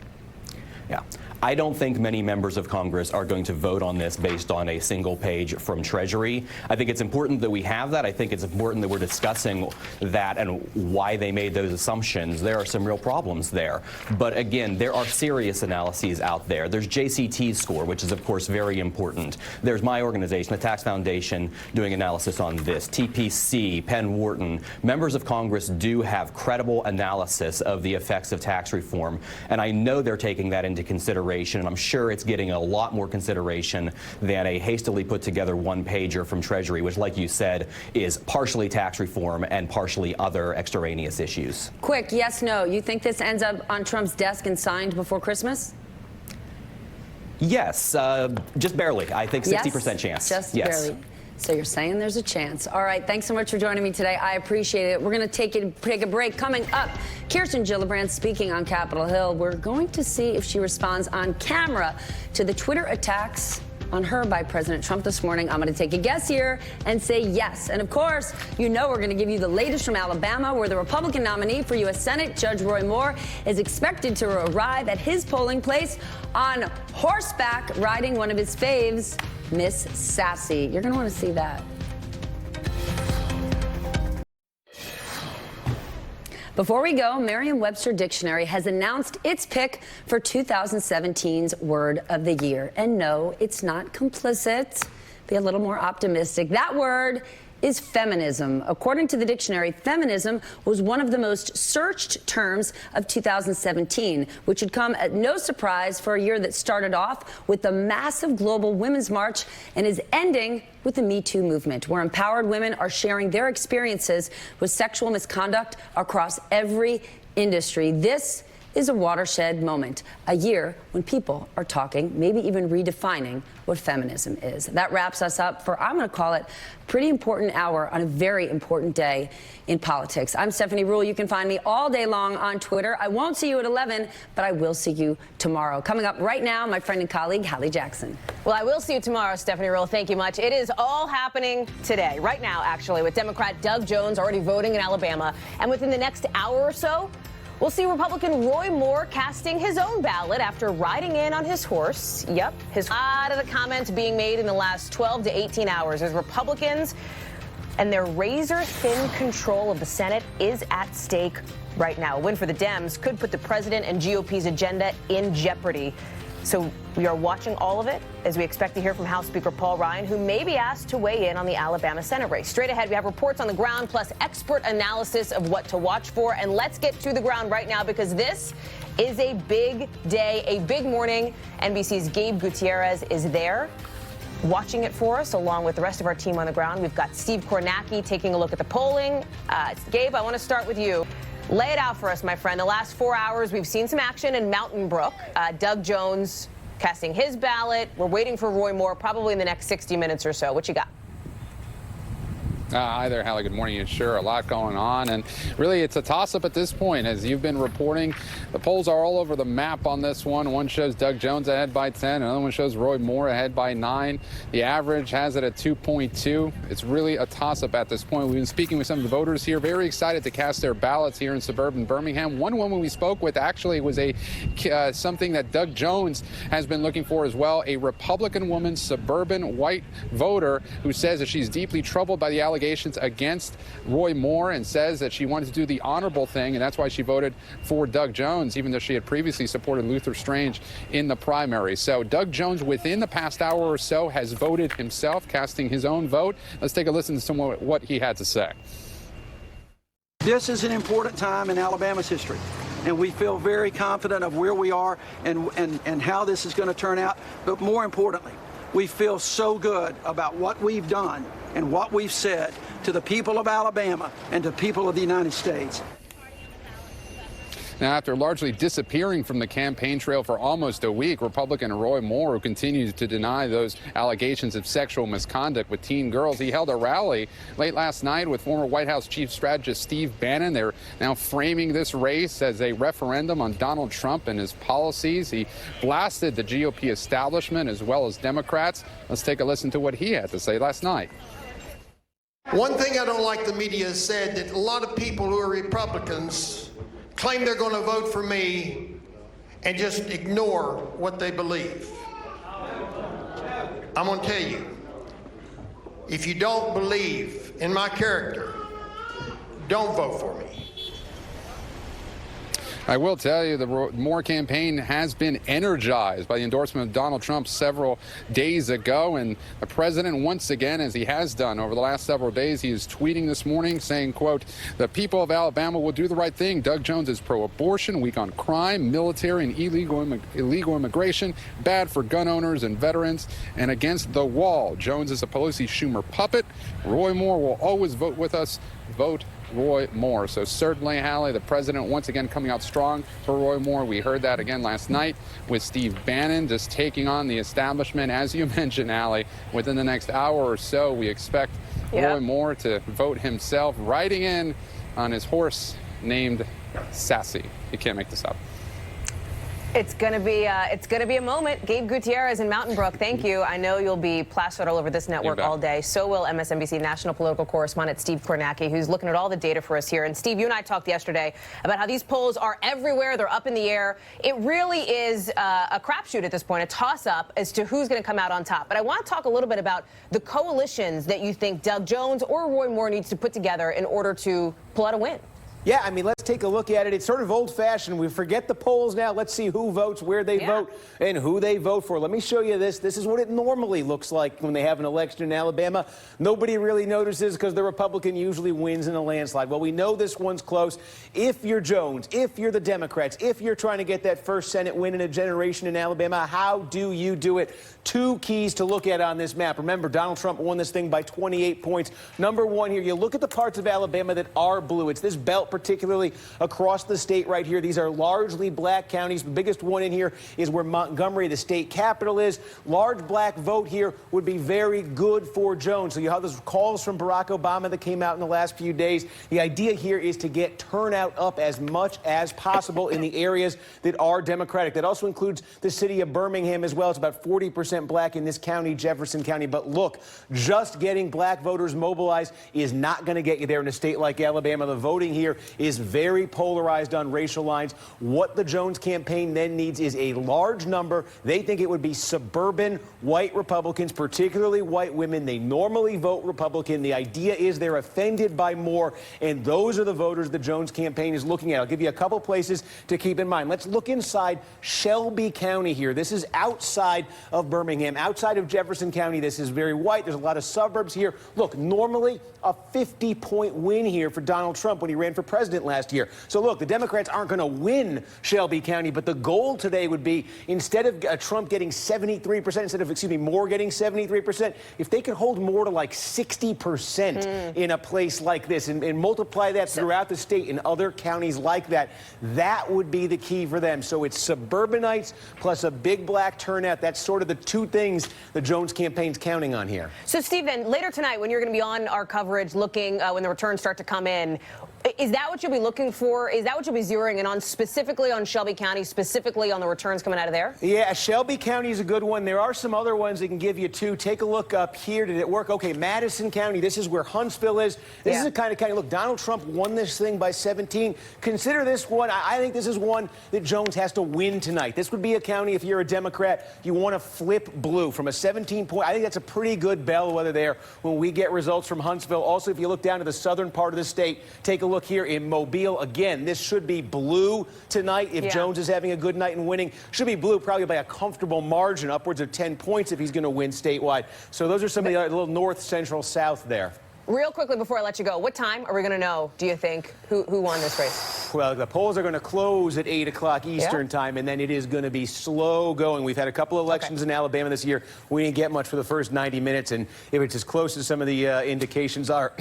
[SPEAKER 16] Yeah. I don't think many members of Congress are going to vote on this based on a single page from Treasury. I think it's important that we have that. I think it's important that we're discussing that and why they made those assumptions. There are some real problems there. But again, there are serious analyses out there. There's JCT's score, which is, of course, very important. There's my organization, the Tax Foundation, doing analysis on this. TPC, Penn Wharton. Members of Congress do have credible analysis of the effects of tax reform, and I know they're taking that into consideration, and I'm sure it's getting a lot more consideration than a hastily put together one-pager from Treasury, which, like you said, is partially tax reform and partially other extraneous issues.
[SPEAKER 23] Quick, yes, no. You think this ends up on Trump's desk and signed before Christmas?
[SPEAKER 16] Yes, just barely. I think 60% chance.
[SPEAKER 23] Just
[SPEAKER 16] yes.
[SPEAKER 23] barely. So you're saying there's a chance. All right, thanks so much for joining me today. I appreciate it. We're going to take a break. Coming up, Kirsten Gillibrand speaking on Capitol Hill. We're going to see if she responds on camera to the Twitter attacks on her by President Trump this morning. I'm going to take a guess here and say yes. And of course, you know we're going to give you the latest from Alabama, where the Republican nominee for U.S. Senate, Judge Roy Moore, is expected to arrive at his polling place on horseback, riding one of his faves, Miss Sassy. You're going to want to see that. Before we go, Merriam-Webster Dictionary has announced its pick for 2017's Word of the Year. And no, it's not complicit. Be a little more optimistic. That word is feminism. According to the dictionary, feminism was one of the most searched terms of 2017, which should come at no surprise for a year that started off with the massive global women's march and is ending with the Me Too movement, where empowered women are sharing their experiences with sexual misconduct across every industry. This is a watershed moment, a year when people are talking, maybe even redefining what feminism is. That wraps us up for, I'm going to call it, a pretty important hour on a very important day in politics. I'm Stephanie Ruhle. You can find me all day long on Twitter. I won't see you at 11, but I will see you tomorrow. Coming up right now, my friend and colleague, Hallie Jackson.
[SPEAKER 15] Well, I will see you tomorrow, Stephanie Ruhle. Thank you much. It is all happening today, right now, actually, with Democrat Doug Jones already voting in Alabama. And within the next hour or so, we'll see Republican Roy Moore casting his own ballot after riding in on his horse. Yep, a lot of the comments being made in the last 12 to 18 hours as Republicans and their razor-thin control of the Senate is at stake right now. A win for the Dems could put the president and GOP's agenda in jeopardy. So we are watching all of it as we expect to hear from House Speaker Paul Ryan, who may be asked to weigh in on the Alabama Senate race. Straight ahead, we have reports on the ground plus expert analysis of what to watch for. And let's get to the ground right now, because this is a big day, a big morning. NBC's Gabe Gutierrez is there watching it for us, along with the rest of our team on the ground. We've got Steve Kornacki taking a look at the polling. Gabe, I want to start with you. Lay it out for us, my friend. The last 4 hours, we've seen some action in Mountain Brook. Doug Jones casting his ballot. We're waiting for Roy Moore probably in the next 60 minutes or so. What you got?
[SPEAKER 17] Hi there, Hallie. Good morning. And sure, a lot going on. And really, it's a toss-up at this point. As you've been reporting, the polls are all over the map on this one. One shows Doug Jones ahead by 10. Another one shows Roy Moore ahead by 9. The average has it at 2.2. It's really a toss-up at this point. We've been speaking with some of the voters here, very excited to cast their ballots here in suburban Birmingham. One woman we spoke with actually was something that Doug Jones has been looking for as well, a Republican woman, suburban white voter who says that she's deeply troubled by the allegations against Roy Moore and says that she wanted to do the honorable thing, and that's why she voted for Doug Jones, even though she had previously supported Luther Strange in the primary. So Doug Jones, within the past hour or so, has voted himself, casting his own vote. Let's take a listen to some of what he had to say.
[SPEAKER 8] This is an important time in Alabama's history, and we feel very confident of where we are and how this is going to turn out. But more importantly, we feel so good about what we've done and what we've said to the people of Alabama and to people of the United States.
[SPEAKER 17] Now, after largely disappearing from the campaign trail for almost a week, Republican Roy Moore, who continues to deny those allegations of sexual misconduct with teen girls, he held a rally late last night with former White House Chief Strategist Steve Bannon. They're now framing this race as a referendum on Donald Trump and his policies. He blasted the GOP establishment as well as Democrats. Let's take a listen to what he had to say last night.
[SPEAKER 18] One thing I don't like the media has said, that a lot of people who are Republicans claim they're going to vote for me and just ignore what they believe. I'm going to tell you, if you don't believe in my character, don't vote for me.
[SPEAKER 17] I will tell you, the Moore campaign has been energized by the endorsement of Donald Trump several days ago. And the president, once again, as he has done over the last several days, he is tweeting this morning saying, quote, "The people of Alabama will do the right thing. Doug Jones is pro-abortion, weak on crime, military, and illegal immigration, bad for gun owners and veterans, and against the wall. Jones is a Pelosi Schumer puppet. Roy Moore will always vote with us. Vote Roy Moore." So certainly, Hallie, the president once again coming out strong for Roy Moore. We heard that again last night with Steve Bannon just taking on the establishment. As you mentioned, Hallie, within the next hour or so, we expect Roy Moore to vote himself, riding in on his horse named Sassy. You can't make this up.
[SPEAKER 15] It's gonna be a moment. Gabe Gutierrez in Mountain Brook, thank you. I know you'll be plastered all over this network all day. So will MSNBC national political correspondent Steve Kornacki, who's looking at all the data for us here. And Steve, you and I talked yesterday about how these polls are everywhere. They're up in the air. It really is a crapshoot at this point, a toss-up as to who's going to come out on top. But I want to talk a little bit about the coalitions that you think Doug Jones or Roy Moore needs to put together in order to pull out a win.
[SPEAKER 7] Yeah, I mean, let's take a look at it. It's sort of old-fashioned. We forget the polls now. Let's see who votes, where they vote, and who they vote for. Let me show you this. This is what it normally looks like when they have an election in Alabama. Nobody really notices because the Republican usually wins in a landslide. Well, we know this one's close. If you're Jones, if you're the Democrats, if you're trying to get that first Senate win in a generation in Alabama, how do you do it? Two keys to look at on this map. Remember, Donald Trump won this thing by 28 points. Number one here, you look at the parts of Alabama that are blue. It's this belt, particularly across the state right here. These are largely black counties. The biggest one in here is where Montgomery, the state capital, is. Large black vote here would be very good for Jones. So you have those calls from Barack Obama that came out in the last few days. The idea here is to get turnout up as much as possible in the areas that are Democratic. That also includes the city of Birmingham as well. It's about 40% black in this county, Jefferson County. But look, just getting black voters mobilized is not going to get you there in a state like Alabama. The voting here is very polarized on racial lines. What the Jones campaign then needs is a large number. They think it would be suburban white Republicans, particularly white women. They normally vote Republican. The idea is they're offended by Moore, and those are the voters the Jones campaign is looking at. I'll give you a couple places to keep in mind. Let's look inside Shelby County here. This is outside of Birmingham, outside of Jefferson County. This is very white. There's a lot of suburbs here. Look, normally a 50-point win here for Donald Trump when he ran for president last year. So look, the Democrats aren't going to win Shelby County, but the goal today would be, instead of Trump getting 73%, instead of, Moore getting 73%, if they could hold Moore to like 60% in a place like this and multiply that throughout the state in other counties like that, that would be the key for them. So it's suburbanites plus a big black turnout. That's sort of the two things the Jones campaign's counting on here.
[SPEAKER 15] So, Steve, then later tonight when you're going to be on our coverage looking when the returns start to come in, is that what you'll be looking for? Is that what you'll be zeroing in on, specifically on Shelby County, specifically on the returns coming out of there?
[SPEAKER 7] Yeah, Shelby County is a good one. There are some other ones that can give you too. Take a look up here. Did it work? Okay, Madison County. This is where Huntsville is. This is the kind of county. Look, Donald Trump won this thing by 17. Consider this one. I think this is one that Jones has to win tonight. This would be a county, if you're a Democrat, you want to flip blue from a 17-point. I think that's a pretty good bellwether there when we get results from Huntsville. Also, if you look down to the southern part of the state, take a look here in Mobile. Again, this should be blue tonight if Jones is having a good night and winning. Should be blue probably by a comfortable margin, upwards of 10 points if he's going to win statewide. So those are some of the little north, central, south there.
[SPEAKER 15] Real quickly before I let you go, what time are we going to know, do you think, who won this race?
[SPEAKER 7] Well, the polls are going to close at 8 o'clock Eastern time, and then it is going to be slow going. We've had a couple of elections in Alabama this year. We didn't get much for the first 90 minutes, and if it's as close as some of the indications are,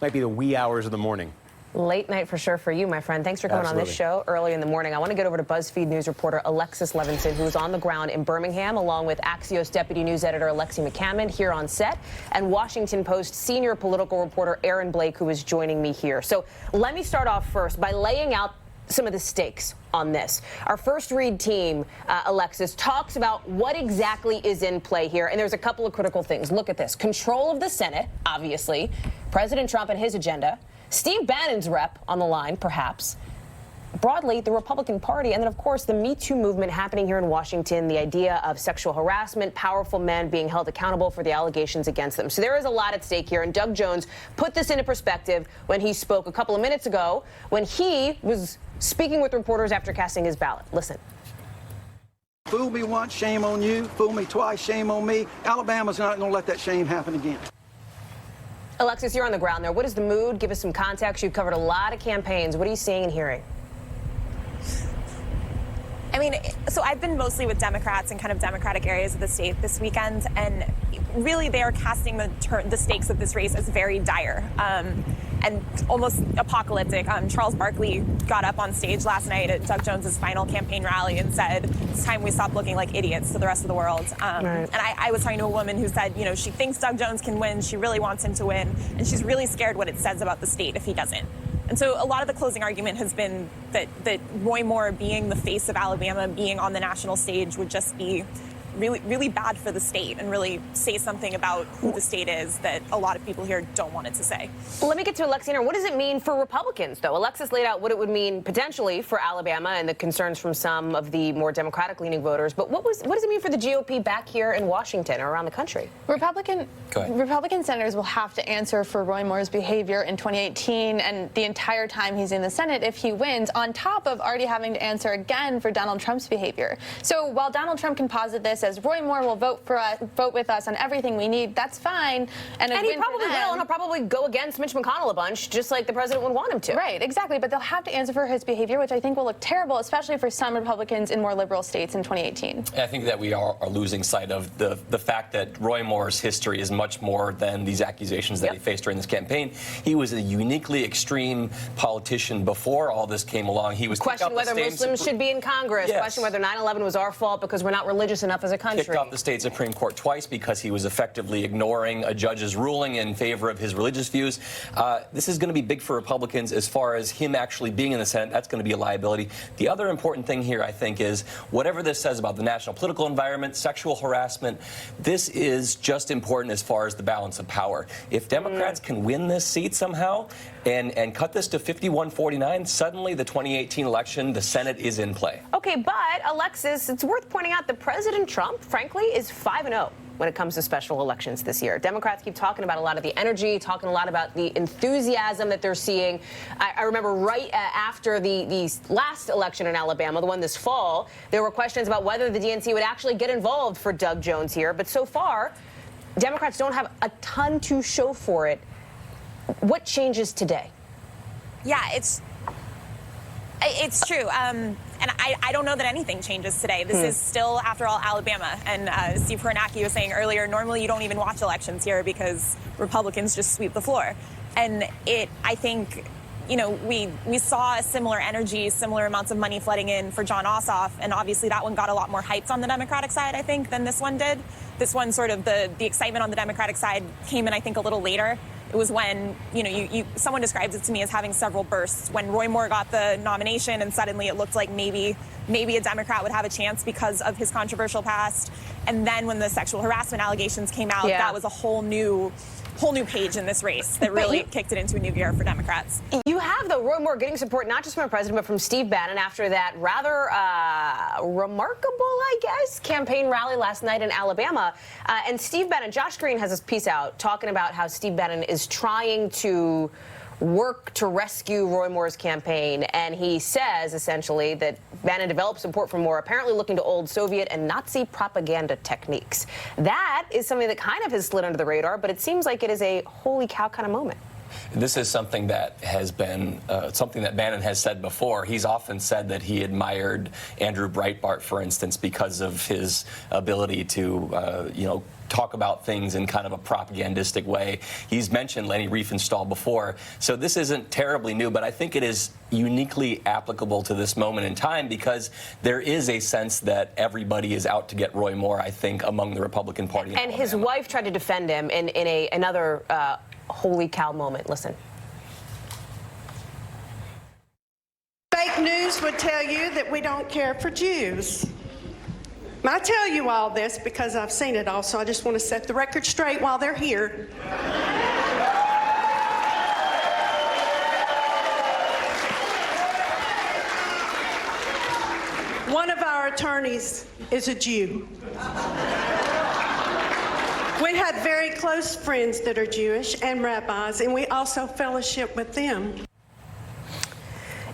[SPEAKER 7] might be the wee hours of the morning.
[SPEAKER 15] Late night for sure for you, my friend. Thanks for coming on this show early in the morning. I want to get over to BuzzFeed News reporter Alexis Levinson, who's on the ground in Birmingham, along with Axios deputy news editor Alexi McCammon here on set, and Washington Post senior political reporter Aaron Blake, who is joining me here. So let me start off first by laying out some of the stakes on this. Our first read team, Alexis, talks about what exactly is in play here, and there's a couple of critical things. Look at this. Control of the Senate, obviously, President Trump and his agenda, Steve Bannon's rep on the line, perhaps, broadly, the Republican Party, and then, of course, the Me Too movement happening here in Washington, the idea of sexual harassment, powerful men being held accountable for the allegations against them. So there is a lot at stake here, and Doug Jones put this into perspective when he spoke a couple of minutes ago when he was speaking with reporters after casting his ballot. Listen.
[SPEAKER 8] Fool me once, shame on you. Fool me twice, shame on me. Alabama's not going to let that shame happen again.
[SPEAKER 15] Alexis, you're on the ground there. What is the mood? Give us some context. You've covered a lot of campaigns. What are you seeing and hearing?
[SPEAKER 9] I mean, so I've been mostly with Democrats in kind of Democratic areas of the state this weekend, and really they are casting the stakes of this race as very dire and almost apocalyptic. Charles Barkley got up on stage last night at Doug Jones's final campaign rally and said, it's time we stop looking like idiots to the rest of the world. And I was talking to a woman who said, you know, she thinks Doug Jones can win, she really wants him to win, and she's really scared what it says about the state if he doesn't. And so a lot of the closing argument has been that Roy Moore being the face of Alabama, being on the national stage would just be really, really bad for the state and really say something about who the state is that a lot of people here don't want it to say.
[SPEAKER 15] Well, let me get to Alexis. What does it mean for Republicans, though? Alexis laid out what it would mean potentially for Alabama and the concerns from some of the more Democratic-leaning voters. But what does it mean for the GOP back here in Washington or around the country?
[SPEAKER 12] Republican senators will have to answer for Roy Moore's behavior in 2018 and the entire time he's in the Senate if he wins, on top of already having to answer again for Donald Trump's behavior. So while Donald Trump can posit this as Roy Moore will vote with us on everything we need, that's fine. And
[SPEAKER 15] he probably will, and he'll probably go against Mitch McConnell a bunch, just like the president would want him to.
[SPEAKER 12] Right, exactly. But they'll have to answer for his behavior, which I think will look terrible, especially for some Republicans in more liberal states in 2018.
[SPEAKER 19] I think that we are losing sight of the fact that Roy Moore's history is much more than these accusations that he faced during this campaign. He was a uniquely extreme politician before all this came along. He was
[SPEAKER 15] question whether Muslims should be in Congress, question whether 9/11 was our fault because we're not religious enough as a country.
[SPEAKER 19] Kicked off the state Supreme Court twice because he was effectively ignoring a judge's ruling in favor of his religious views. This is going to be big for Republicans as far as him actually being in the Senate. That's going to be a liability. The other important thing here, I think, is whatever this says about the national political environment, sexual harassment, this is just important as far as the balance of power. If Democrats can win this seat somehow and cut this to 51-49, suddenly the 2018 election, the Senate is in play.
[SPEAKER 15] Okay, but Alexis, it's worth pointing out that President Trump, frankly, is 5-0 when it comes to special elections this year. Democrats keep talking about a lot of the energy, talking a lot about the enthusiasm that they're seeing. I remember right after the last election in Alabama, the one this fall, there were questions about whether the DNC would actually get involved for Doug Jones here. But so far, Democrats don't have a ton to show for it. What changes today?
[SPEAKER 9] Yeah, it's true. And I don't know that anything changes today. This is still, after all, Alabama. And Steve Kornacki was saying earlier, normally you don't even watch elections here because Republicans just sweep the floor. And I think, you know, we saw a similar energy, similar amounts of money flooding in for John Ossoff. And obviously that one got a lot more hyped on the Democratic side, I think, than this one did. This one, sort of the excitement on the Democratic side came in, I think, a little later. It was when, you know, someone describes it to me as having several bursts. When Roy Moore got the nomination and suddenly it looked like maybe a Democrat would have a chance because of his controversial past. And then when the sexual harassment allegations came out, that was a whole new page in this race that really kicked it into a new gear for Democrats.
[SPEAKER 15] You have, though, Roy Moore getting support not just from the president, but from Steve Bannon after that rather remarkable, I guess, campaign rally last night in Alabama. And Steve Bannon, Josh Green has this piece out talking about how Steve Bannon is trying to work to rescue Roy Moore's campaign, and he says essentially that Bannon developed support for Moore, apparently looking to old Soviet and Nazi propaganda techniques. That is something that kind of has slid under the radar, but it seems like it is a holy cow kind of moment.
[SPEAKER 19] This is something that has been something that Bannon has said before. He's often said that he admired Andrew Breitbart, for instance, because of his ability to, talk about things in kind of a propagandistic way. He's mentioned Leni Riefenstahl before, so this isn't terribly new, but I think it is uniquely applicable to this moment in time because there is a sense that everybody is out to get Roy Moore, I think, among the Republican Party.
[SPEAKER 15] And his wife tried to defend him in another holy cow moment. Listen.
[SPEAKER 20] Fake news would tell you that we don't care for Jews. I tell you all this because I've seen it all, so I just want to set the record straight while they're here. One of our attorneys is a Jew. We have very close friends that are Jewish and rabbis, and we also fellowship with them.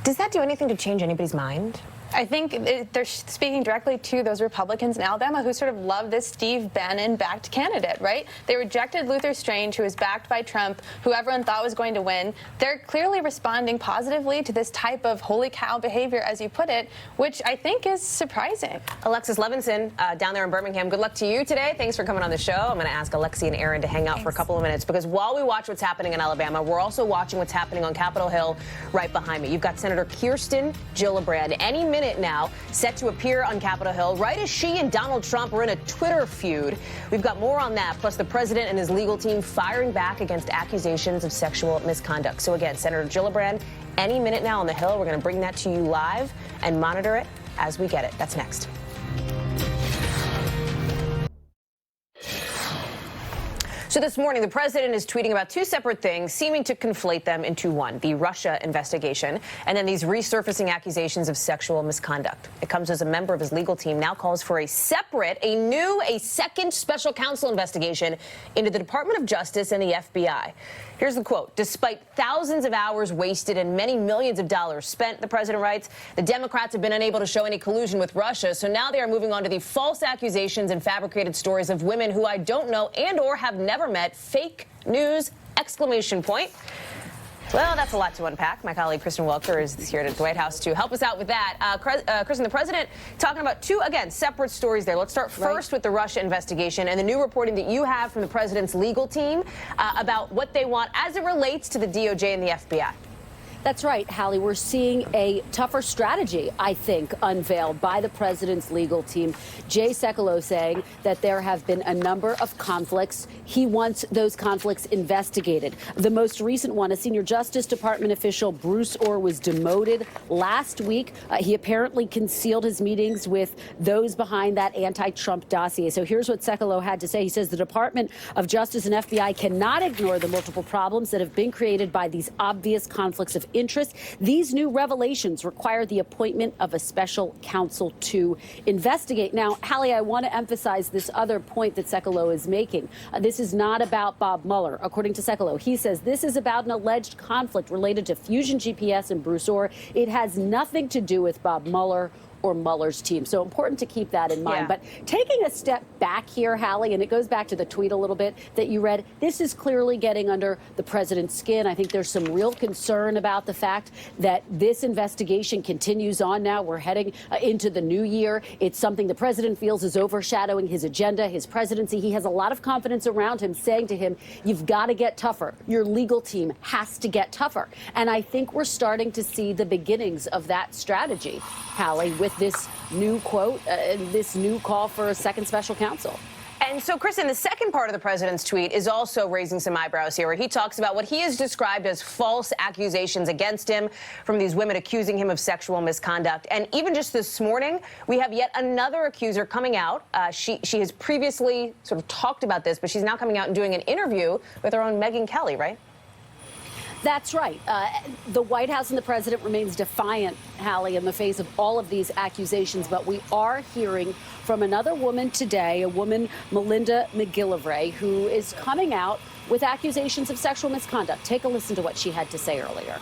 [SPEAKER 15] Does that do anything to change anybody's mind?
[SPEAKER 12] I think they're speaking directly to those Republicans in Alabama who sort of love this Steve Bannon-backed candidate, right? They rejected Luther Strange, who was backed by Trump, who everyone thought was going to win. They're clearly responding positively to this type of holy cow behavior, as you put it, which I think is surprising.
[SPEAKER 15] Alexis Levinson, down there in Birmingham, good luck to you today. Thanks for coming on the show. I'm going to ask Alexi and Aaron to hang out for a couple of minutes, because while we watch what's happening in Alabama, we're also watching what's happening on Capitol Hill right behind me. You've got Senator Kirsten Gillibrand any minute now, set to appear on Capitol Hill, right as she and Donald Trump are in a Twitter feud. We've got more on that, plus the president and his legal team firing back against accusations of sexual misconduct. So again, Senator Gillibrand, any minute now on the Hill. We're going to bring that to you live and monitor it as we get it. That's next. So this morning, the president is tweeting about two separate things, seeming to conflate them into one, the Russia investigation, and then these resurfacing accusations of sexual misconduct. It comes as a member of his legal team now calls for a second special counsel investigation into the Department of Justice and the FBI. Here's the quote. Despite thousands of hours wasted and many millions of dollars spent, the president writes, the Democrats have been unable to show any collusion with Russia, so now they are moving on to the false accusations and fabricated stories of women who I don't know and or have never met. Fake news, exclamation point. Well, that's a lot to unpack. My colleague Kristen Welker is here at the White House to help us out with that. Kristen, the president talking about two, again, separate stories there. Let's start first with the Russia investigation and the new reporting that you have from the president's legal team about what they want as it relates to the DOJ and the FBI.
[SPEAKER 25] That's right, Hallie. We're seeing a tougher strategy, I think, unveiled by the president's legal team. Jay Sekulow saying that there have been a number of conflicts. He wants those conflicts investigated. The most recent one, a senior Justice Department official, Bruce Orr, was demoted last week. He apparently concealed his meetings with those behind that anti-Trump dossier. So here's what Sekulow had to say. He says the Department of Justice and FBI cannot ignore the multiple problems that have been created by these obvious conflicts of interest. These new revelations require the appointment of a special counsel to investigate. Now, Hallie, I want to emphasize this other point that Sekulow is making. This is not about Bob Mueller. According to Sekulow, he says this is about an alleged conflict related to Fusion GPS and Bruce Orr. It has nothing to do with Bob Mueller or Mueller's team. So important to keep that in mind. But taking a step back here, Hallie, and it goes back to the tweet a little bit that you read, this is clearly getting under the president's skin. I think there's some real concern about the fact that this investigation continues on now. We're heading into the new year. It's something the president feels is overshadowing his agenda, his presidency. He has a lot of confidence around him, saying to him, you've got to get tougher. Your legal team has to get tougher. And I think we're starting to see the beginnings of that strategy, Hallie, with this new quote, this new call for a second special counsel.
[SPEAKER 15] And so, Kristen, the second part of the president's tweet is also raising some eyebrows here, where he talks about what he has described as false accusations against him from these women accusing him of sexual misconduct. And even just this morning, we have yet another accuser coming out. She has previously sort of talked about this, but she's now coming out and doing an interview with our own Megyn Kelly, right?
[SPEAKER 25] That's right. The White House and the president remains defiant, Hallie, in the face of all of these accusations. But we are hearing from another woman today, a woman, Melinda McGillivray, who is coming out with accusations of sexual misconduct. Take a listen to what she had to say earlier.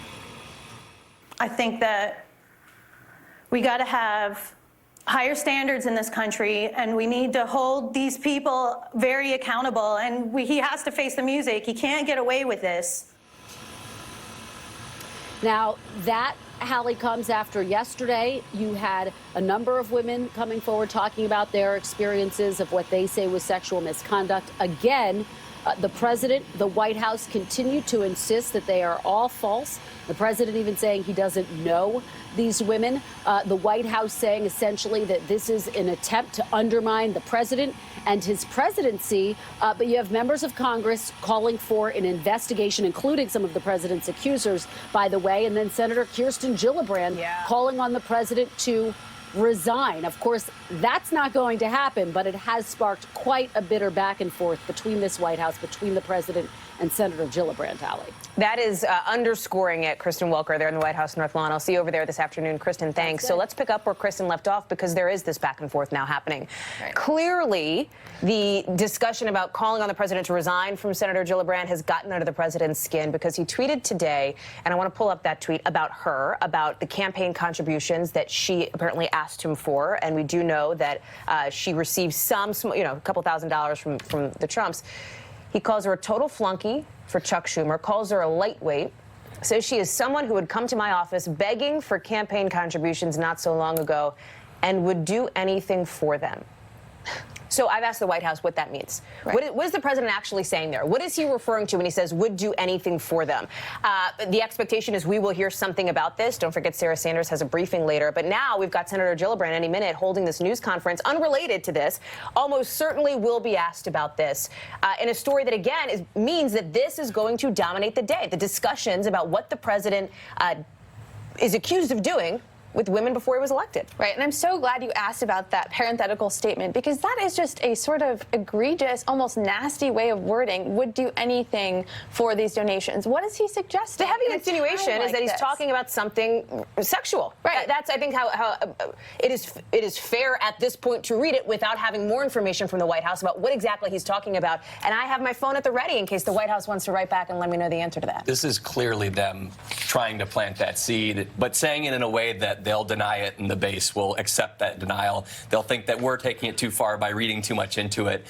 [SPEAKER 1] I think that we got to have higher standards in this country, and we need to hold these people very accountable. And he has to face the music. He can't get away with this.
[SPEAKER 25] Now, that, Hallie, comes after yesterday. You had a number of women coming forward talking about their experiences of what they say was sexual misconduct. Again, the president, the White House continue to insist that they are all false. The president even saying he doesn't know these women. The White House saying essentially that this is an attempt to undermine the president and his presidency. But you have members of Congress calling for an investigation, including some of the president's accusers, by the way. And then Senator Kirsten Gillibrand calling on the president to resign. Of course, that's not going to happen, but it has sparked quite a bitter back and forth between this White House, between the president and Senator Gillibrand, Ali.
[SPEAKER 15] That is underscoring it, Kristen Welker there in the White House North Lawn. I'll see you over there this afternoon, Kristen. Thanks. So let's pick up where Kristen left off, because there is this back and forth now happening. Right. Clearly, the discussion about calling on the president to resign from Senator Gillibrand has gotten under the president's skin, because he tweeted today, and I want to pull up that tweet about her, about the campaign contributions that she apparently asked him for. And we do know that she received some, a couple $1,000s from the Trumps. He calls her a total flunky for Chuck Schumer, calls her a lightweight, says she is someone who would come to my office begging for campaign contributions not so long ago and would do anything for them. So I've asked the White House what that means. Right. What is the president actually saying there? What is he referring to when he says would do anything for them? The expectation is we will hear something about this. Don't forget Sarah Sanders has a briefing later. But now we've got Senator Gillibrand any minute holding this news conference unrelated to this. Almost certainly will be asked about this in a story that, again, means that this is going to dominate the day. The discussions about what the president is accused of doing with women before he was elected.
[SPEAKER 12] Right, and I'm so glad you asked about that parenthetical statement, because that is just a sort of egregious, almost nasty way of wording, would do anything for these donations. What is he suggesting?
[SPEAKER 15] The heavy insinuation is that he's talking about something sexual. Right. That's, I think, how it is fair at this point to read it without having more information from the White House about what exactly he's talking about. And I have my phone at the ready in case the White House wants to write back and let me know the answer to that.
[SPEAKER 19] This is clearly them trying to plant that seed, but saying it in a way that they'll deny it and the base will accept that denial. They'll think that we're taking it too far by reading too much into it.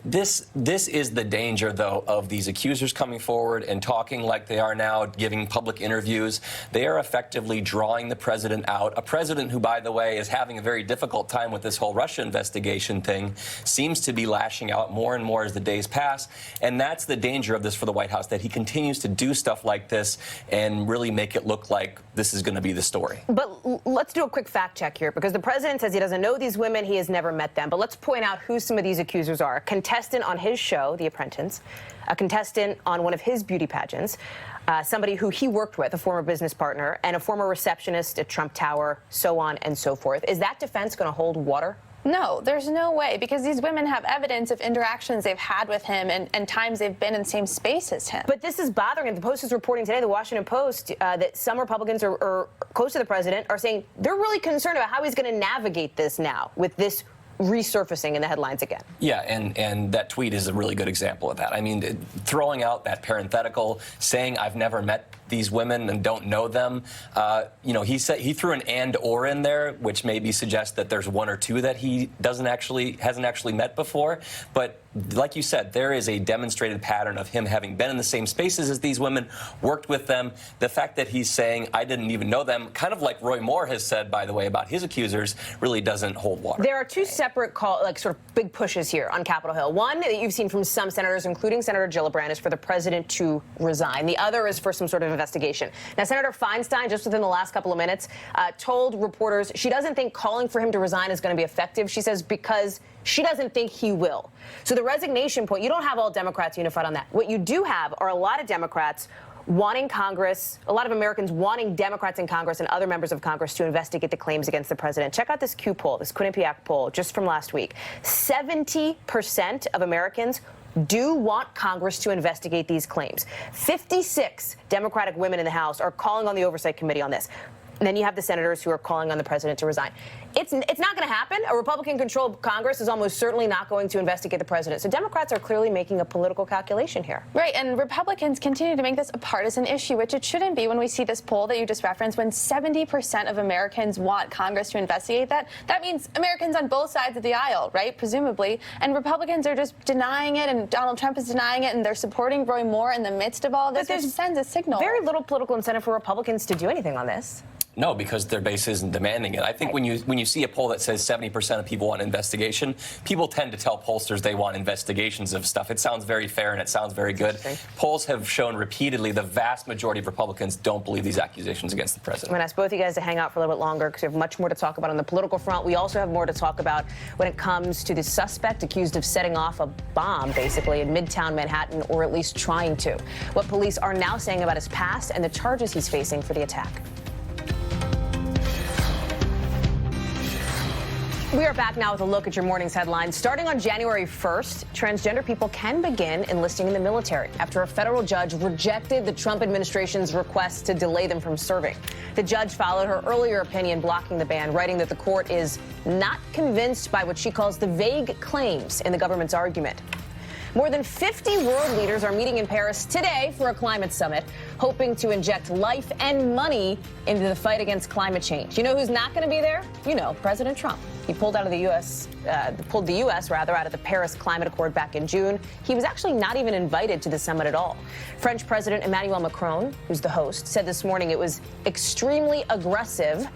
[SPEAKER 19] This is the danger, though, of these accusers coming forward and talking like they are now, giving public interviews. They are effectively drawing the president out. A president who, by the way, is having a very difficult time with this whole Russia investigation thing, seems to be lashing out more and more as the days pass. And that's the danger of this for the White House, that he continues to do stuff like this and really make it look like this is going to be the story.
[SPEAKER 15] But let's do a quick fact check here, because the president says he doesn't know these women, he has never met them. But let's point out who some of these accusers are. Contestant on his show, The Apprentice, a contestant on one of his beauty pageants, somebody who he worked with, a former business partner, and a former receptionist at Trump Tower, so on and so forth. Is that defense going to hold water?
[SPEAKER 12] No, there's no way, because these women have evidence of interactions they've had with him and times they've been in the same space as him.
[SPEAKER 15] But this is bothering him. The Post is reporting today, the Washington Post, that some Republicans are close to the president are saying they're really concerned about how he's going to navigate this now with this resurfacing in the headlines again.
[SPEAKER 19] Yeah, and that tweet is a really good example of that. I mean, throwing out that parenthetical, saying I've never met these women and don't know them. He said he threw an and or in there, which maybe suggests that there's one or two that he hasn't actually met before. But like you said, there is a demonstrated pattern of him having been in the same spaces as these women, worked with them. The fact that he's saying I didn't even know them, kind of like Roy Moore has said, by the way, about his accusers, really doesn't hold water.
[SPEAKER 15] There are two separate sort of big pushes here on Capitol Hill. One that you've seen from some senators, including Senator Gillibrand, is for the president to resign. The other is for some sort of investigation. Now, Senator Feinstein, just within the last couple of minutes, told reporters she doesn't think calling for him to resign is going to be effective. She says because she doesn't think he will. So the resignation point, you don't have all Democrats unified on that. What you do have are a lot of Democrats wanting Congress, a lot of Americans wanting Democrats in Congress and other members of Congress to investigate the claims against the president. Check out this Q poll, this Quinnipiac poll, just from last week. 70% of Americans do want Congress to investigate these claims. 56 Democratic women in the House are calling on the Oversight Committee on this. And then you have the senators who are calling on the president to resign. It's not going to happen. A Republican-controlled Congress is almost certainly not going to investigate the president. So Democrats are clearly making a political calculation here.
[SPEAKER 12] Right, and Republicans continue to make this a partisan issue, which it shouldn't be when we see this poll that you just referenced, when 70% of Americans want Congress to investigate that. That means Americans on both sides of the aisle, right, presumably. And Republicans are just denying it, and Donald Trump is denying it, and they're supporting Roy Moore in the midst of all this, which sends a signal.
[SPEAKER 15] Very little political incentive for Republicans to do anything on this.
[SPEAKER 19] No, because their base isn't demanding it. I think when you see a poll that says 70% of people want investigation, people tend to tell pollsters they want investigations of stuff. It sounds very fair and it sounds very good. Polls have shown repeatedly the vast majority of Republicans don't believe these accusations against the president.
[SPEAKER 15] I'm going to ask both of you guys to hang out for a little bit longer because we have much more to talk about on the political front. We also have more to talk about when it comes to the suspect accused of setting off a bomb, basically, in Midtown Manhattan, or at least trying to. What police are now saying about his past and the charges he's facing for the attack. We are back now with a look at your morning's headlines. Starting on January 1st, transgender people can begin enlisting in the military after a federal judge rejected the Trump administration's request to delay them from serving. The judge followed her earlier opinion blocking the ban, writing that the court is not convinced by what she calls the vague claims in the government's argument. More than 50 world leaders are meeting in Paris today for a climate summit, hoping to inject life and money into the fight against climate change. You know who's not going to be there? You know, President Trump. He pulled the U.S. out of the Paris Climate Accord back in June. He was actually not even invited to the summit at all. French President Emmanuel Macron, who's the host, said this morning it was extremely aggressive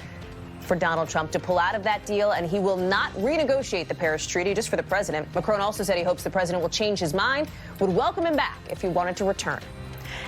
[SPEAKER 15] for Donald Trump to pull out of that deal, and he will not renegotiate the Paris Treaty just for the president. Macron also said he hopes the president will change his mind, would welcome him back if he wanted to return.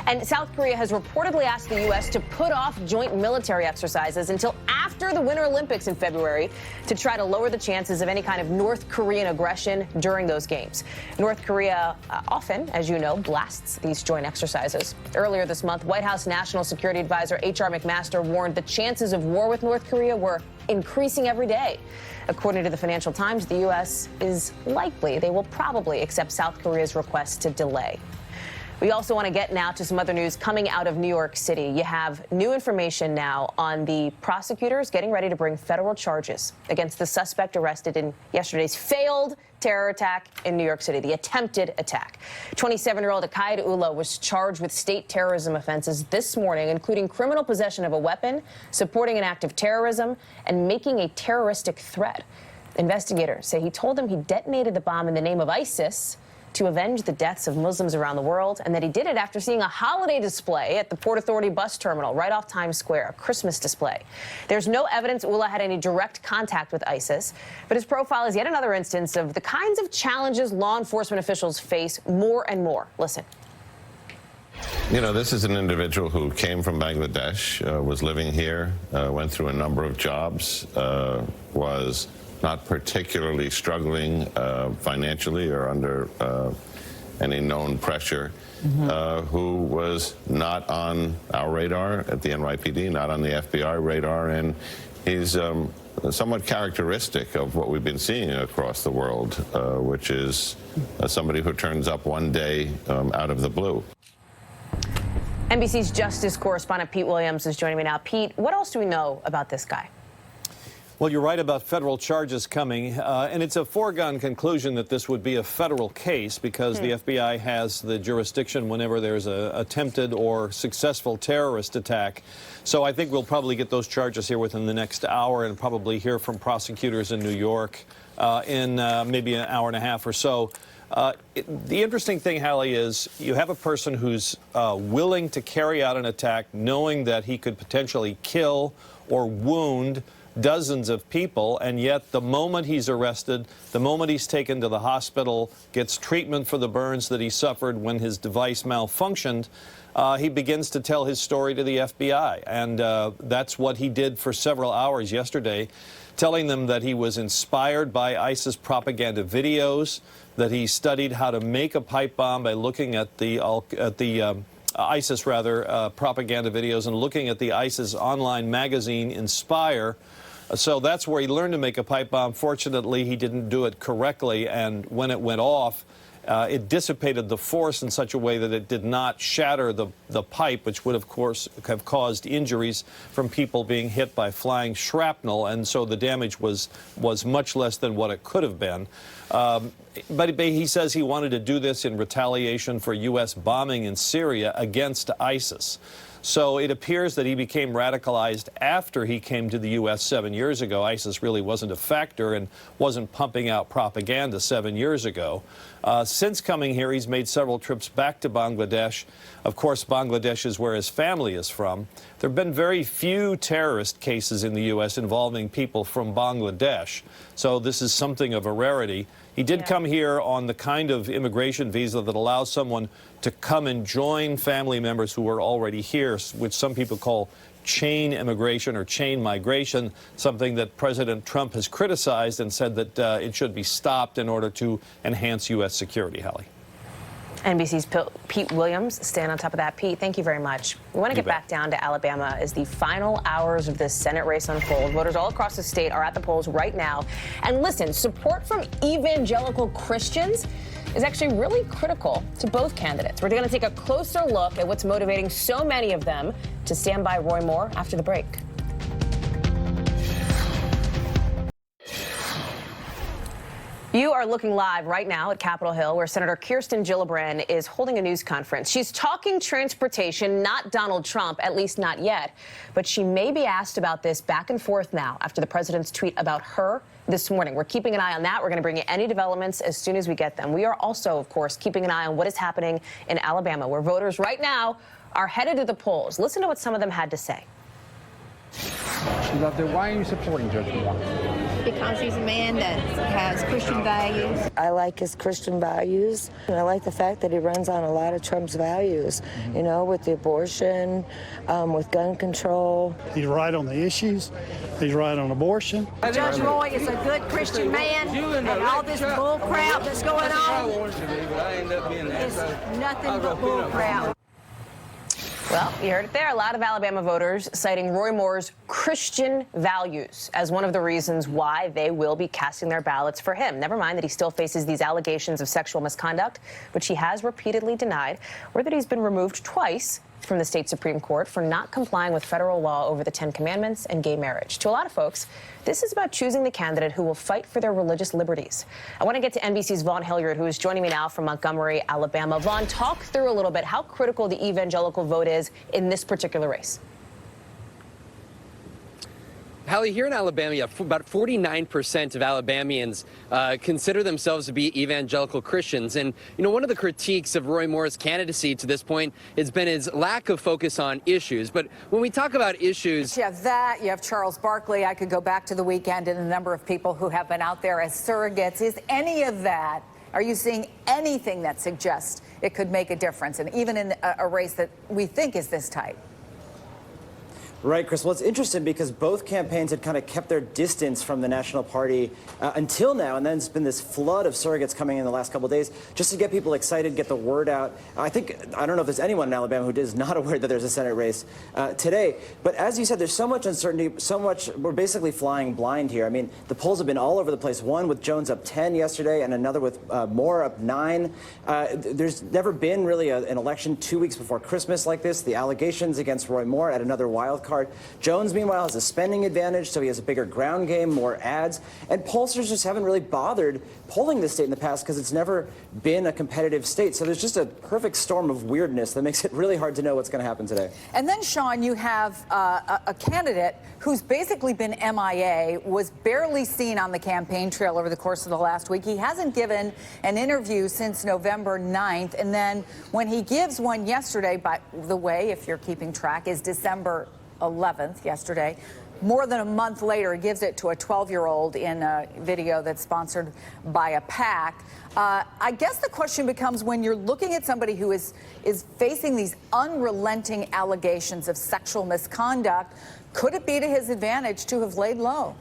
[SPEAKER 15] And South Korea has reportedly asked the U.S. to put off joint military exercises until after the Winter Olympics in February to try to lower the chances of any kind of North Korean aggression during those games. North Korea often, as you know, blasts these joint exercises. Earlier this month, White House National Security Advisor H.R. McMaster warned the chances of war with North Korea were increasing every day. According to the Financial Times, the U.S. is likely they will probably accept South Korea's request to delay. We also want to get now to some other news coming out of New York City. You have new information now on the prosecutors getting ready to bring federal charges against the suspect arrested in yesterday's failed terror attack in New York City, the attempted attack. 27-year-old Akaid Ullah was charged with state terrorism offenses this morning, including criminal possession of a weapon, supporting an act of terrorism, and making a terroristic threat. Investigators say he told them he detonated the bomb in the name of ISIS to avenge the deaths of Muslims around the world, and that he did it after seeing a holiday display at the Port Authority bus terminal right off Times Square, a Christmas display. There's no evidence Ullah had any direct contact with ISIS, but his profile is yet another instance of the kinds of challenges law enforcement officials face more and more. Listen.
[SPEAKER 2] You know, this is an individual who came from Bangladesh, was living here, went through a number of jobs, was not particularly struggling financially or under any known pressure, who was not on our radar at the NYPD, not on the FBI radar, and he's somewhat characteristic of what we've been seeing across the world, which is somebody who turns up one day out of the blue.
[SPEAKER 15] NBC's Justice correspondent Pete Williams is joining me now. Pete, what else do we know about this guy?
[SPEAKER 24] Well, you're right about federal charges coming, and it's a foregone conclusion that this would be a federal case because the FBI has the jurisdiction whenever there's an attempted or successful terrorist attack. So I think we'll probably get those charges here within the next hour and probably hear from prosecutors in New York in maybe an hour and a half or so. The interesting thing, Hallie, is you have a person who's willing to carry out an attack knowing that he could potentially kill or wound dozens of people, and yet the moment he's arrested, the moment he's taken to the hospital, gets treatment for the burns that he suffered when his device malfunctioned, he begins to tell his story to the FBI. And that's what he did for several hours yesterday, telling them that he was inspired by ISIS propaganda videos, that he studied how to make a pipe bomb by looking at the ISIS propaganda videos and looking at the ISIS online magazine Inspire. So that's where he learned to make a pipe bomb. Fortunately, he didn't do it correctly, and when it went off, it dissipated the force in such a way that it did not shatter the pipe, which would, of course, have caused injuries from people being hit by flying shrapnel, and so the damage was much less than what it could have been. But he says he wanted to do this in retaliation for U.S. bombing in Syria against ISIS. So it appears that he became radicalized after he came to the U.S. 7 years ago. ISIS really wasn't a factor and wasn't pumping out propaganda 7 years ago. Since coming here, he's made several trips back to Bangladesh. Of course, Bangladesh is where his family is from. There have been very few terrorist cases in the U.S. involving people from Bangladesh. So this is something of a rarity. He did come here on the kind of immigration visa that allows someone to come and join family members who are already here, which some people call chain immigration or chain migration, something that President Trump has criticized and said that it should be stopped in order to enhance U.S. security, Hallie.
[SPEAKER 15] NBC's Pete Williams staying on top of that. Pete, thank you very much. We want to get back down to Alabama as the final hours of this Senate race unfold. Voters all across the state are at the polls right now. And listen, support from evangelical Christians is actually really critical to both candidates. We're going to take a closer look at what's motivating so many of them to stand by Roy Moore after the break. You are looking live right now at Capitol Hill, where Senator Kirsten Gillibrand is holding a news conference. She's talking transportation, not Donald Trump, at least not yet. But she may be asked about this back and forth now after the president's tweet about her this morning. We're keeping an eye on that. We're going to bring you any developments as soon as we get them. We are also, of course, keeping an eye on what is happening in Alabama, where voters right now are headed to the polls. Listen to what some of them had to say.
[SPEAKER 3] Why are you supporting Judge Moore?
[SPEAKER 6] Because he's a man that has Christian values. I like his Christian values. And I like the fact that he runs on a lot of Trump's values, you know, with the abortion, with gun control.
[SPEAKER 10] He's right on the issues. He's right on abortion.
[SPEAKER 6] Judge Roy is a good Christian man, and all this bull crap that's going on is nothing but bull crap.
[SPEAKER 15] Well, you heard it there. A lot of Alabama voters citing Roy Moore's Christian values as one of the reasons why they will be casting their ballots for him. Never mind that he still faces these allegations of sexual misconduct, which he has repeatedly denied, or that he's been removed twice from the state Supreme Court for not complying with federal law over the 10 Commandments and gay marriage. To a lot of folks, this is about choosing the candidate who will fight for their religious liberties. I want to get to NBC's Vaughn Hilliard, who is joining me now from Montgomery, Alabama. Vaughn, talk through a little bit how critical the evangelical vote is in this particular race.
[SPEAKER 14] Hallie, here in Alabama, about 49% of Alabamians consider themselves to be evangelical Christians. And, you know, one of the critiques of Roy Moore's candidacy to this point has been his lack of focus on issues. But when we talk about issues...
[SPEAKER 21] You have that. You have Charles Barkley. I could go back to the weekend and a number of people who have been out there as surrogates. Is any of that, are you seeing anything that suggests it could make a difference, and even in a race that we think is this tight?
[SPEAKER 26] Right, Chris. Well, it's interesting because both campaigns had kind of kept their distance from the National Party until now, and then it's been this flood of surrogates coming in the last couple of days just to get people excited, get the word out. I don't know if there's anyone in Alabama who is not aware that there's a Senate race today. But as you said, there's so much uncertainty, so much, we're basically flying blind here. I mean, the polls have been all over the place. One with Jones up 10 yesterday and another with Moore up 9. There's never been really an election 2 weeks before Christmas like this. The allegations against Roy Moore at another wild card. Jones, meanwhile, has a spending advantage, so he has a bigger ground game, more ads. And pollsters just haven't really bothered polling this state in the past because it's never been a competitive state. So there's just a perfect storm of weirdness that makes it really hard to know what's going to happen today.
[SPEAKER 21] And then, Sean, you have a candidate who's basically been MIA, was barely seen on the campaign trail over the course of the last week. He hasn't given an interview since November 9th. And then when he gives one yesterday, by the way, if you're keeping track, is December 11th, yesterday. More than a month later, he gives it to a 12-year-old in a video that's sponsored by a PAC. I guess the question becomes, when you're looking at somebody who is facing these unrelenting allegations of sexual misconduct, could it be to his advantage to have laid low?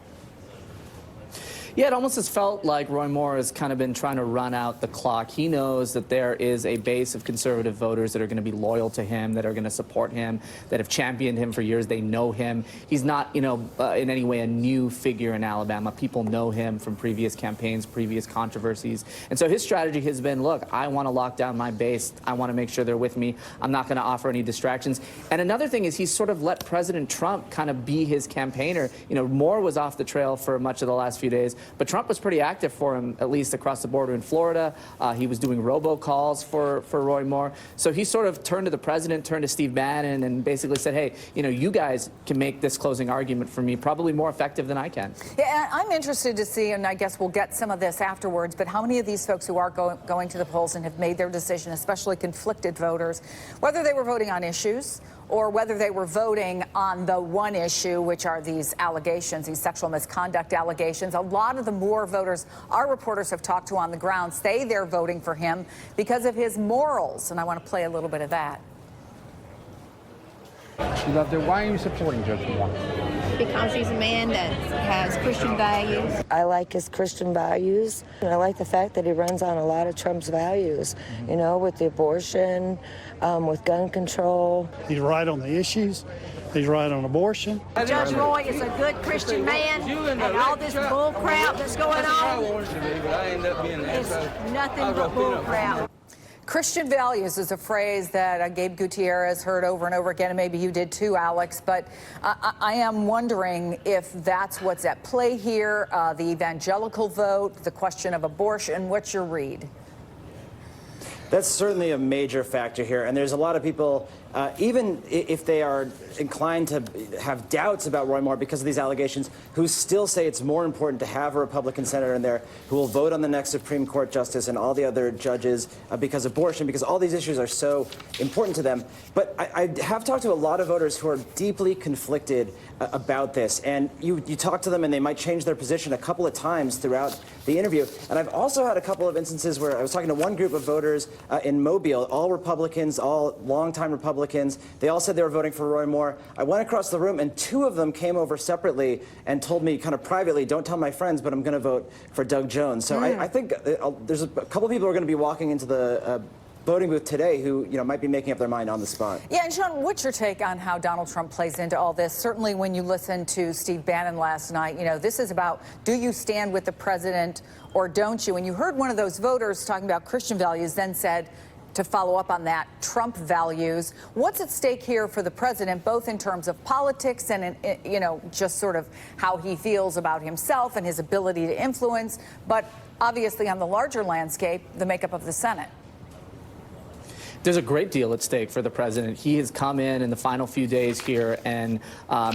[SPEAKER 27] Yeah, it almost has felt like Roy Moore has kind of been trying to run out the clock. He knows that there is a base of conservative voters that are going to be loyal to him, that are going to support him, that have championed him for years. They know him. He's not, in any way a new figure in Alabama. People know him from previous campaigns, previous controversies. And so his strategy has been, look, I want to lock down my base. I want to make sure they're with me. I'm not going to offer any distractions. And another thing is he's sort of let President Trump kind of be his campaigner. Moore was off the trail for much of the last few days. But Trump was pretty active for him, at least across the border in Florida. He was doing robocalls for Roy Moore. So he sort of turned to the president, turned to Steve Bannon, and basically said, hey, you guys can make this closing argument for me probably more effective than I can.
[SPEAKER 21] Yeah, I'm interested to see, and I guess we'll get some of this afterwards, but how many of these folks who are going to the polls and have made their decision, especially conflicted voters, whether they were voting on issues or whether they were voting on the one issue, which are these allegations, these sexual misconduct allegations. A lot of the Moore voters our reporters have talked to on the ground say they're voting for him because of his morals, and I want to play a little bit of that.
[SPEAKER 3] Why are you supporting Judge Moore?
[SPEAKER 15] Because he's a man that has Christian values.
[SPEAKER 6] I like his Christian values, and I like the fact that he runs on a lot of Trump's values, you know, with the abortion, with gun control.
[SPEAKER 10] He's right on the issues. He's right on abortion.
[SPEAKER 4] Judge Roy is a good Christian man, and all this bull crap that's going on is nothing but bull crap.
[SPEAKER 21] Christian values is a phrase that Gabe Gutierrez heard over and over again, and maybe you did too, Alex. But I am wondering if that's what's at play here, the evangelical vote, the question of abortion. What's your read?
[SPEAKER 26] That's certainly a major factor here, and there's a lot of people, even if they are inclined to have doubts about Roy Moore because of these allegations, who still say it's more important to have a Republican senator in there who will vote on the next Supreme Court justice and all the other judges because of abortion, because all these issues are so important to them. But I have talked to a lot of voters who are deeply conflicted about this, and you talk to them and they might change their position a couple of times throughout the interview. And I've also had a couple of instances where I was talking to one group of voters in Mobile, all Republicans, all longtime Republicans. They all said they were voting for Roy Moore. I went across the room and two of them came over separately and told me kind of privately, don't tell my friends, but I'm going to vote for Doug Jones. So I think there's a couple of people who are going to be walking into the voting booth today who might be making up their mind on the spot.
[SPEAKER 21] Yeah, and Sean, what's your take on how Donald Trump plays into all this? Certainly when you listened to Steve Bannon last night, this is about, do you stand with the president or don't you? And you heard one of those voters talking about Christian values, then said, to follow up on that, Trump values. What's at stake here for the president, both in terms of politics and, just sort of how he feels about himself and his ability to influence, but obviously on the larger landscape, the makeup of the Senate?
[SPEAKER 27] There's a great deal at stake for the president. He has come in the final few days here and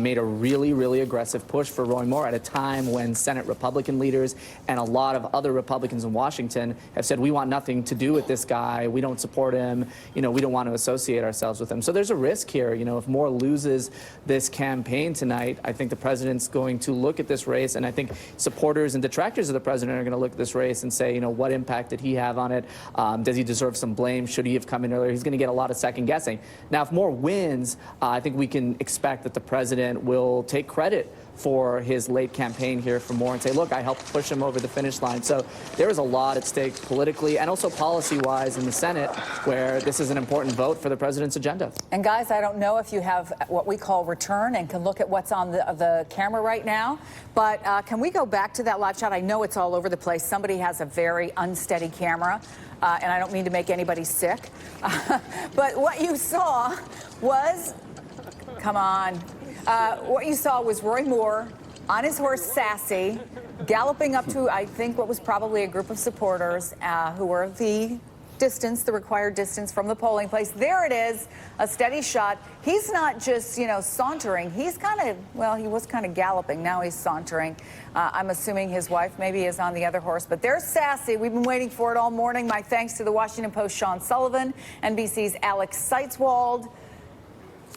[SPEAKER 27] made a really, really aggressive push for Roy Moore at a time when Senate Republican leaders and a lot of other Republicans in Washington have said, we want nothing to do with this guy. We don't support him. We don't want to associate ourselves with him. So there's a risk here. If Moore loses this campaign tonight, I think the president's going to look at this race, and I think supporters and detractors of the president are going to look at this race and say, what impact did he have on it? Does he deserve some blame? Should he have come in earlier? He's going to get a lot of second guessing. Now, if Moore wins, I think we can expect that the president will take credit for his late campaign here for Moore and say, look, I helped push him over the finish line. So there is a lot at stake politically and also policy-wise in the Senate, where this is an important vote for the president's agenda.
[SPEAKER 21] And guys, I don't know if you have what we call return and can look at what's on the camera right now, but can we go back to that live shot? I know it's all over the place. Somebody has a very unsteady camera, and I don't mean to make anybody sick. But what you saw was, come on, what you saw was Roy Moore on his horse Sassy, galloping up to, I think, what was probably a group of supporters who were the required distance from the polling place. There it is, a steady shot. He's not just, sauntering. He's kind of, well, he was kind of galloping. Now he's sauntering. I'm assuming his wife maybe is on the other horse. But there's Sassy. We've been waiting for it all morning. My thanks to the Washington Post's Sean Sullivan, NBC's Alex Seitzwald.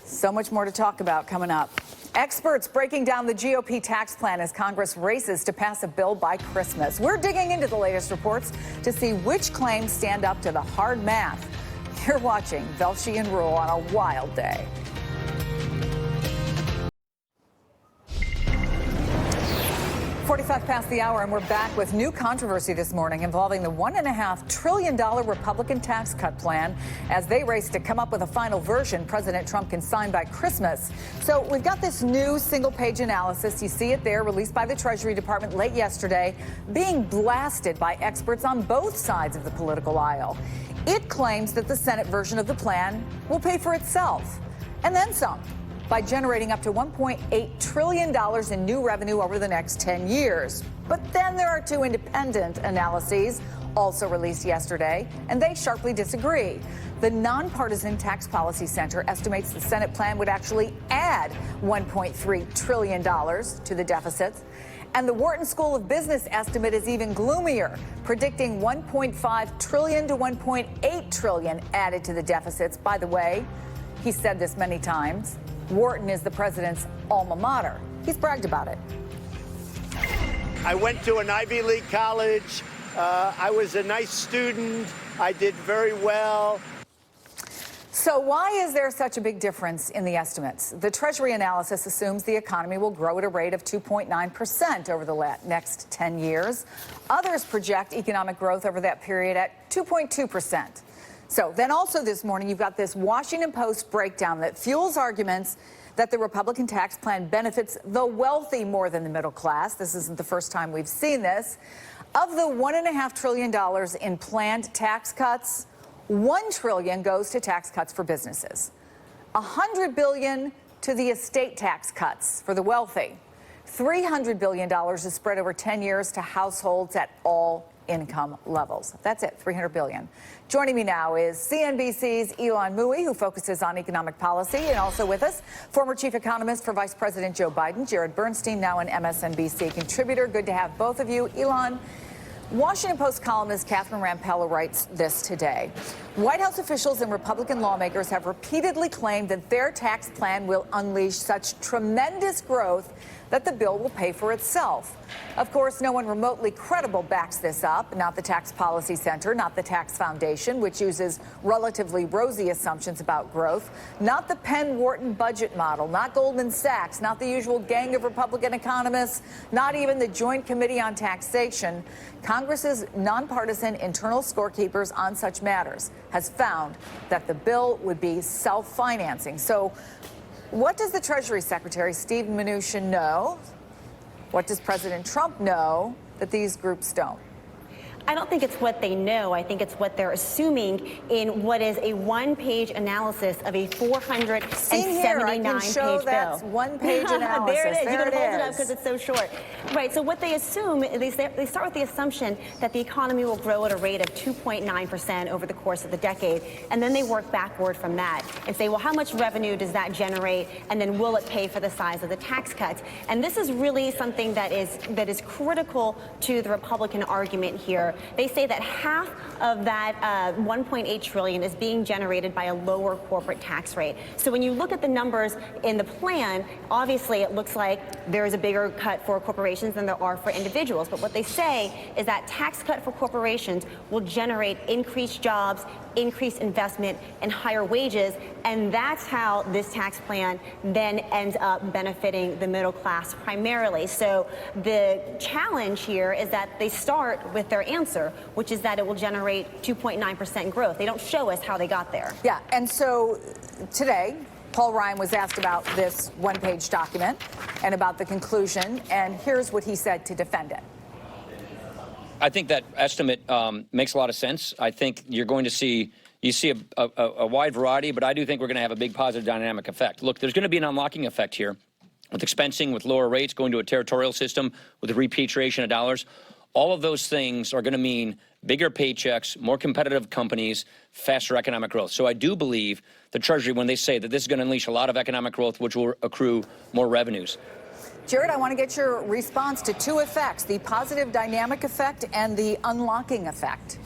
[SPEAKER 21] So much more to talk about coming up. Experts breaking down the GOP tax plan as Congress races to pass a bill by Christmas. We're digging into the latest reports to see which claims stand up to the hard math. You're watching Velshi and Rule on a wild day. 45 past the hour, and we're back with new controversy this morning involving the $1.5 trillion Republican tax cut plan as they race to come up with a final version President Trump can sign by Christmas. So we've got this new single-page analysis. You see it there, released by the Treasury Department late yesterday, being blasted by experts on both sides of the political aisle. It claims that the Senate version of the plan will pay for itself, and then some, by generating up to $1.8 trillion in new revenue over the next 10 years. But then there are two independent analyses also released yesterday, and they sharply disagree. The Nonpartisan Tax Policy Center estimates the Senate plan would actually add $1.3 trillion to the deficits. And the Wharton School of Business estimate is even gloomier, predicting $1.5 trillion to $1.8 trillion added to the deficits. By the way, he said this many times, Wharton is the president's alma mater. He's bragged about it.
[SPEAKER 5] I went to an Ivy League college. I was a nice student. I did very well.
[SPEAKER 21] So why is there such a big difference in the estimates? The Treasury analysis assumes the economy will grow at a rate of 2.9% over the next 10 years. Others project economic growth over that period at 2.2%. So then also this morning, you've got this Washington Post breakdown that fuels arguments that the Republican tax plan benefits the wealthy more than the middle class. This isn't the first time we've seen this. Of the $1.5 trillion in planned tax cuts, $1 trillion goes to tax cuts for businesses, $100 billion to the estate tax cuts for the wealthy, $300 billion is spread over 10 years to households at all income levels. That's it, $300 billion. Joining me now is CNBC's Elon Mui, who focuses on economic policy, and also with us, former chief economist for Vice President Joe Biden, Jared Bernstein, now an MSNBC contributor. Good to have both of you. Elon, Washington Post columnist Catherine Rampella writes this today. White House officials and Republican lawmakers have repeatedly claimed that their tax plan will unleash such tremendous growth that the bill will pay for itself. Of course, no one remotely credible backs this up, not the Tax Policy Center, not the Tax Foundation, which uses relatively rosy assumptions about growth, not the Penn-Wharton budget model, not Goldman Sachs, not the usual gang of Republican economists, not even the Joint Committee on Taxation. Congress's nonpartisan internal scorekeepers on such matters has found that the bill would be self-financing. So what does the Treasury Secretary, Steve Mnuchin, know? What does President Trump know that these groups don't?
[SPEAKER 11] I don't think it's what they know. I think it's what they're assuming in what is a one-page analysis of a 479-page bill.
[SPEAKER 21] That's one-page analysis.
[SPEAKER 11] There it is. You can hold it up
[SPEAKER 21] is.
[SPEAKER 11] because it's so short. Right. So what they assume, they start with the assumption that the economy will grow at a rate of 2.9% over the course of the decade, and then they work backward from that and say, well, how much revenue does that generate, and then will it pay for the size of the tax cuts? And this is really something that is critical to the Republican argument here. They say that half of that $1.8 trillion is being generated by a lower corporate tax rate. So when you look at the numbers in the plan, obviously it looks like there is a bigger cut for corporations than there are for individuals. But what they say is that tax cut for corporations will generate increased jobs, increased investment, and higher wages. And that's how this tax plan then ends up benefiting the middle class primarily. So the challenge here is that they start with their answer, which is that it will generate 2.9% growth. They don't show us how they got there.
[SPEAKER 21] Yeah, and so today, Paul Ryan was asked about this one-page document and about the conclusion, and here's what he said to defend it.
[SPEAKER 13] I think that estimate makes a lot of sense. I think you're going to see a wide variety, but I do think we're going to have a big positive dynamic effect. Look, there's going to be an unlocking effect here with expensing, with lower rates, going to a territorial system, with the repatriation of dollars. All of those things are going to mean bigger paychecks, more competitive companies, faster economic growth. So I do believe the Treasury, when they say that this is going to unleash a lot of economic growth, which will accrue more revenues.
[SPEAKER 21] Jared, I want to get your response to two effects, the positive dynamic effect and the unlocking effect.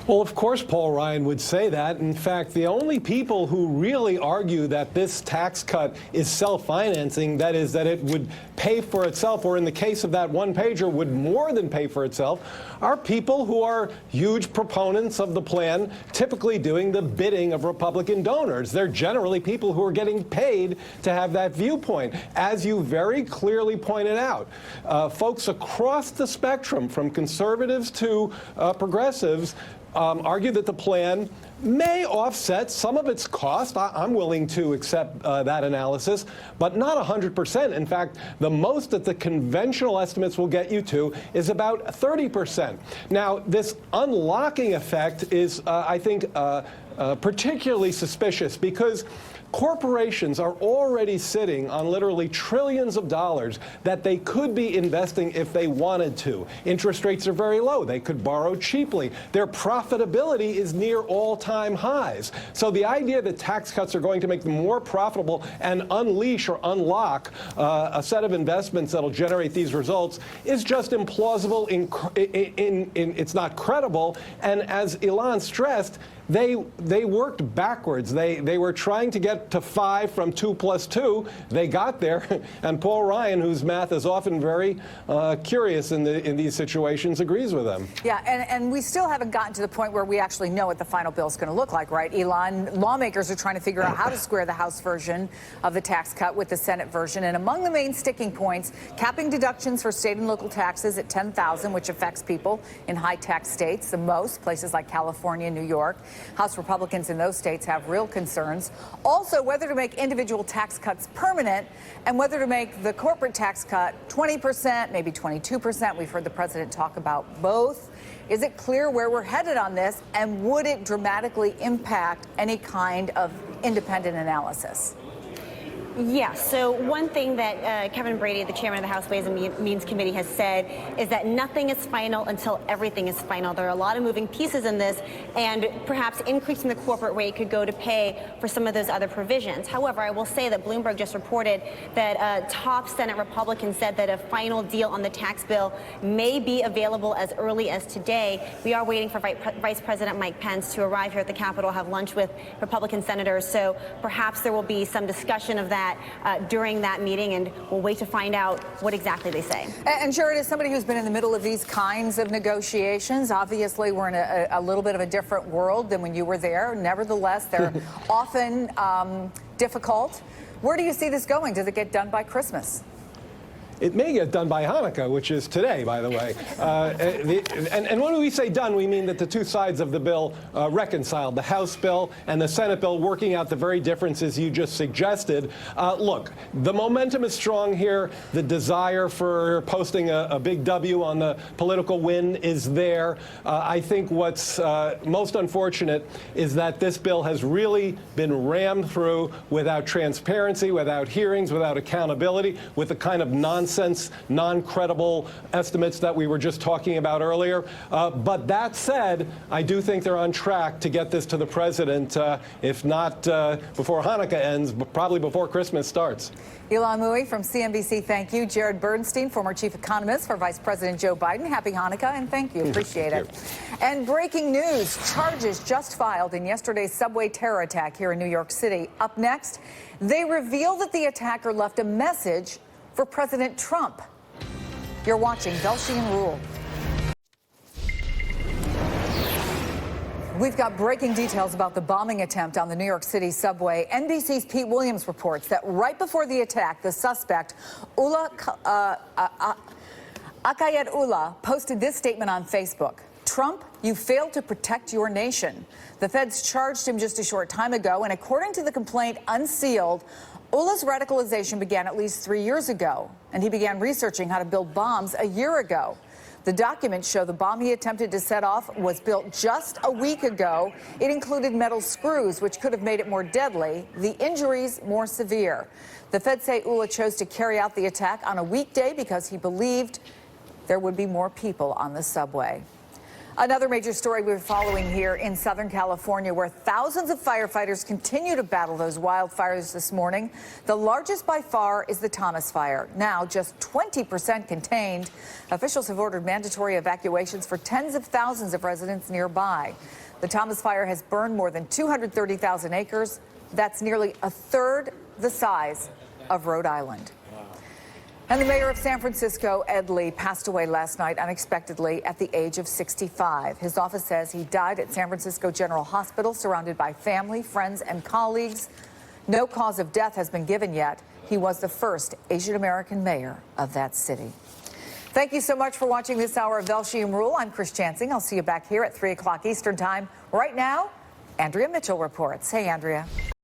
[SPEAKER 16] Well, of course, Paul Ryan would say that. In fact, the only people who really argue that this tax cut is self-financing, that is, that it would pay for itself, or in the case of that one-pager, would more than pay for itself, are people who are huge proponents of the plan, typically doing the bidding of Republican donors. They're generally people who are getting paid to have that viewpoint. As you very clearly pointed out, folks across the spectrum, from conservatives to progressives, argue that the plan may offset some of its cost. I'm willing to accept that analysis, but not 100%. In fact, the most that the conventional estimates will get you to is about 30%. Now, this unlocking effect is, I think, particularly suspicious because corporations are already sitting on literally trillions of dollars that they could be investing if they wanted to. Interest rates are very low. They could borrow cheaply. Their profitability is near all-time highs. So the idea that tax cuts are going to make them more profitable and unleash or unlock a set of investments that'll generate these results is just implausible. It's not credible. And as Elon stressed, they worked backwards. They were trying to get to 5 from 2 plus 2. They got there, and Paul Ryan, whose math is often very curious in these situations, agrees with them.
[SPEAKER 21] Yeah, and we still haven't gotten to the point where we actually know what the final bill is going to look like, right, Elon? Lawmakers are trying to figure out how to square the House version of the tax cut with the Senate version. And among the main sticking points, capping deductions for state and local taxes at $10,000, which affects people in high-tax states the most, places like California and New York. House Republicans in those states have real concerns. Also, whether to make individual tax cuts permanent and whether to make the corporate tax cut 20%, maybe 22%. We've heard the president talk about both. Is it clear where we're headed on this, and would it dramatically impact any kind of independent analysis?
[SPEAKER 11] Yeah, so one thing that Kevin Brady, the chairman of the House Ways and Means Committee, has said is that nothing is final until everything is final. There are a lot of moving pieces in this, and perhaps increasing the corporate rate could go to pay for some of those other provisions. However, I will say that Bloomberg just reported that top Senate Republicans said that a final deal on the tax bill may be available as early as today. We are waiting for Vice President Mike Pence to arrive here at the Capitol, have lunch with Republican senators, so perhaps there will be some discussion of that during that meeting, and we'll wait to find out what exactly they say.
[SPEAKER 21] And Jared, as somebody who's been in the middle of these kinds of negotiations, obviously we're in a little bit of a different world than when you were there. Nevertheless, they're often difficult. Where do you see this going? Does it get done by Christmas?
[SPEAKER 16] It may get done by Hanukkah, which is today, by the way. And when we say done, we mean that the two sides of the bill reconciled, the House bill and the Senate bill, working out the very differences you just suggested. Look, the momentum is strong here. The desire for posting a big W on the political win is there. I think what's most unfortunate is that this bill has really been rammed through without transparency, without hearings, without accountability, with the kind of nonsense, non-credible estimates that we were just talking about earlier. But that said, I do think they're on track to get this to the president, if not before Hanukkah ends, but probably before Christmas starts.
[SPEAKER 21] Ilan Mui from CNBC, thank you. Jared Bernstein, former chief economist for Vice President Joe Biden. Happy Hanukkah, and thank you. Appreciate it. And breaking news, charges just filed in yesterday's subway terror attack here in New York City. Up next, they reveal that the attacker left a message for President Trump. You're watching Velshi and Rule. We've got breaking details about the bombing attempt on the New York City subway. NBC's Pete Williams reports that right before the attack, the suspect, Akayed Ullah, posted this statement on Facebook. Trump, you failed to protect your nation. The feds charged him just a short time ago, and according to the complaint unsealed, Ullah's radicalization began at least 3 years ago, and he began researching how to build bombs a year ago. The documents show the bomb he attempted to set off was built just a week ago. It included metal screws, which could have made it more deadly, the injuries more severe. The feds say Ullah chose to carry out the attack on a weekday because he believed there would be more people on the subway. Another major story we're following here in Southern California, where thousands of firefighters continue to battle those wildfires this morning. The largest by far is the Thomas Fire, now just 20% contained. Officials have ordered mandatory evacuations for tens of thousands of residents nearby. The Thomas Fire has burned more than 230,000 acres. That's nearly a third the size of Rhode Island. And the mayor of San Francisco, Ed Lee, passed away last night unexpectedly at the age of 65. His office says he died at San Francisco General Hospital, surrounded by family, friends, and colleagues. No cause of death has been given yet. He was the first Asian American mayor of that city. Thank you so much for watching this hour of Velshi and Rule. I'm Chris Chansing. I'll see you back here at 3 o'clock Eastern Time. Right now, Andrea Mitchell reports. Hey, Andrea.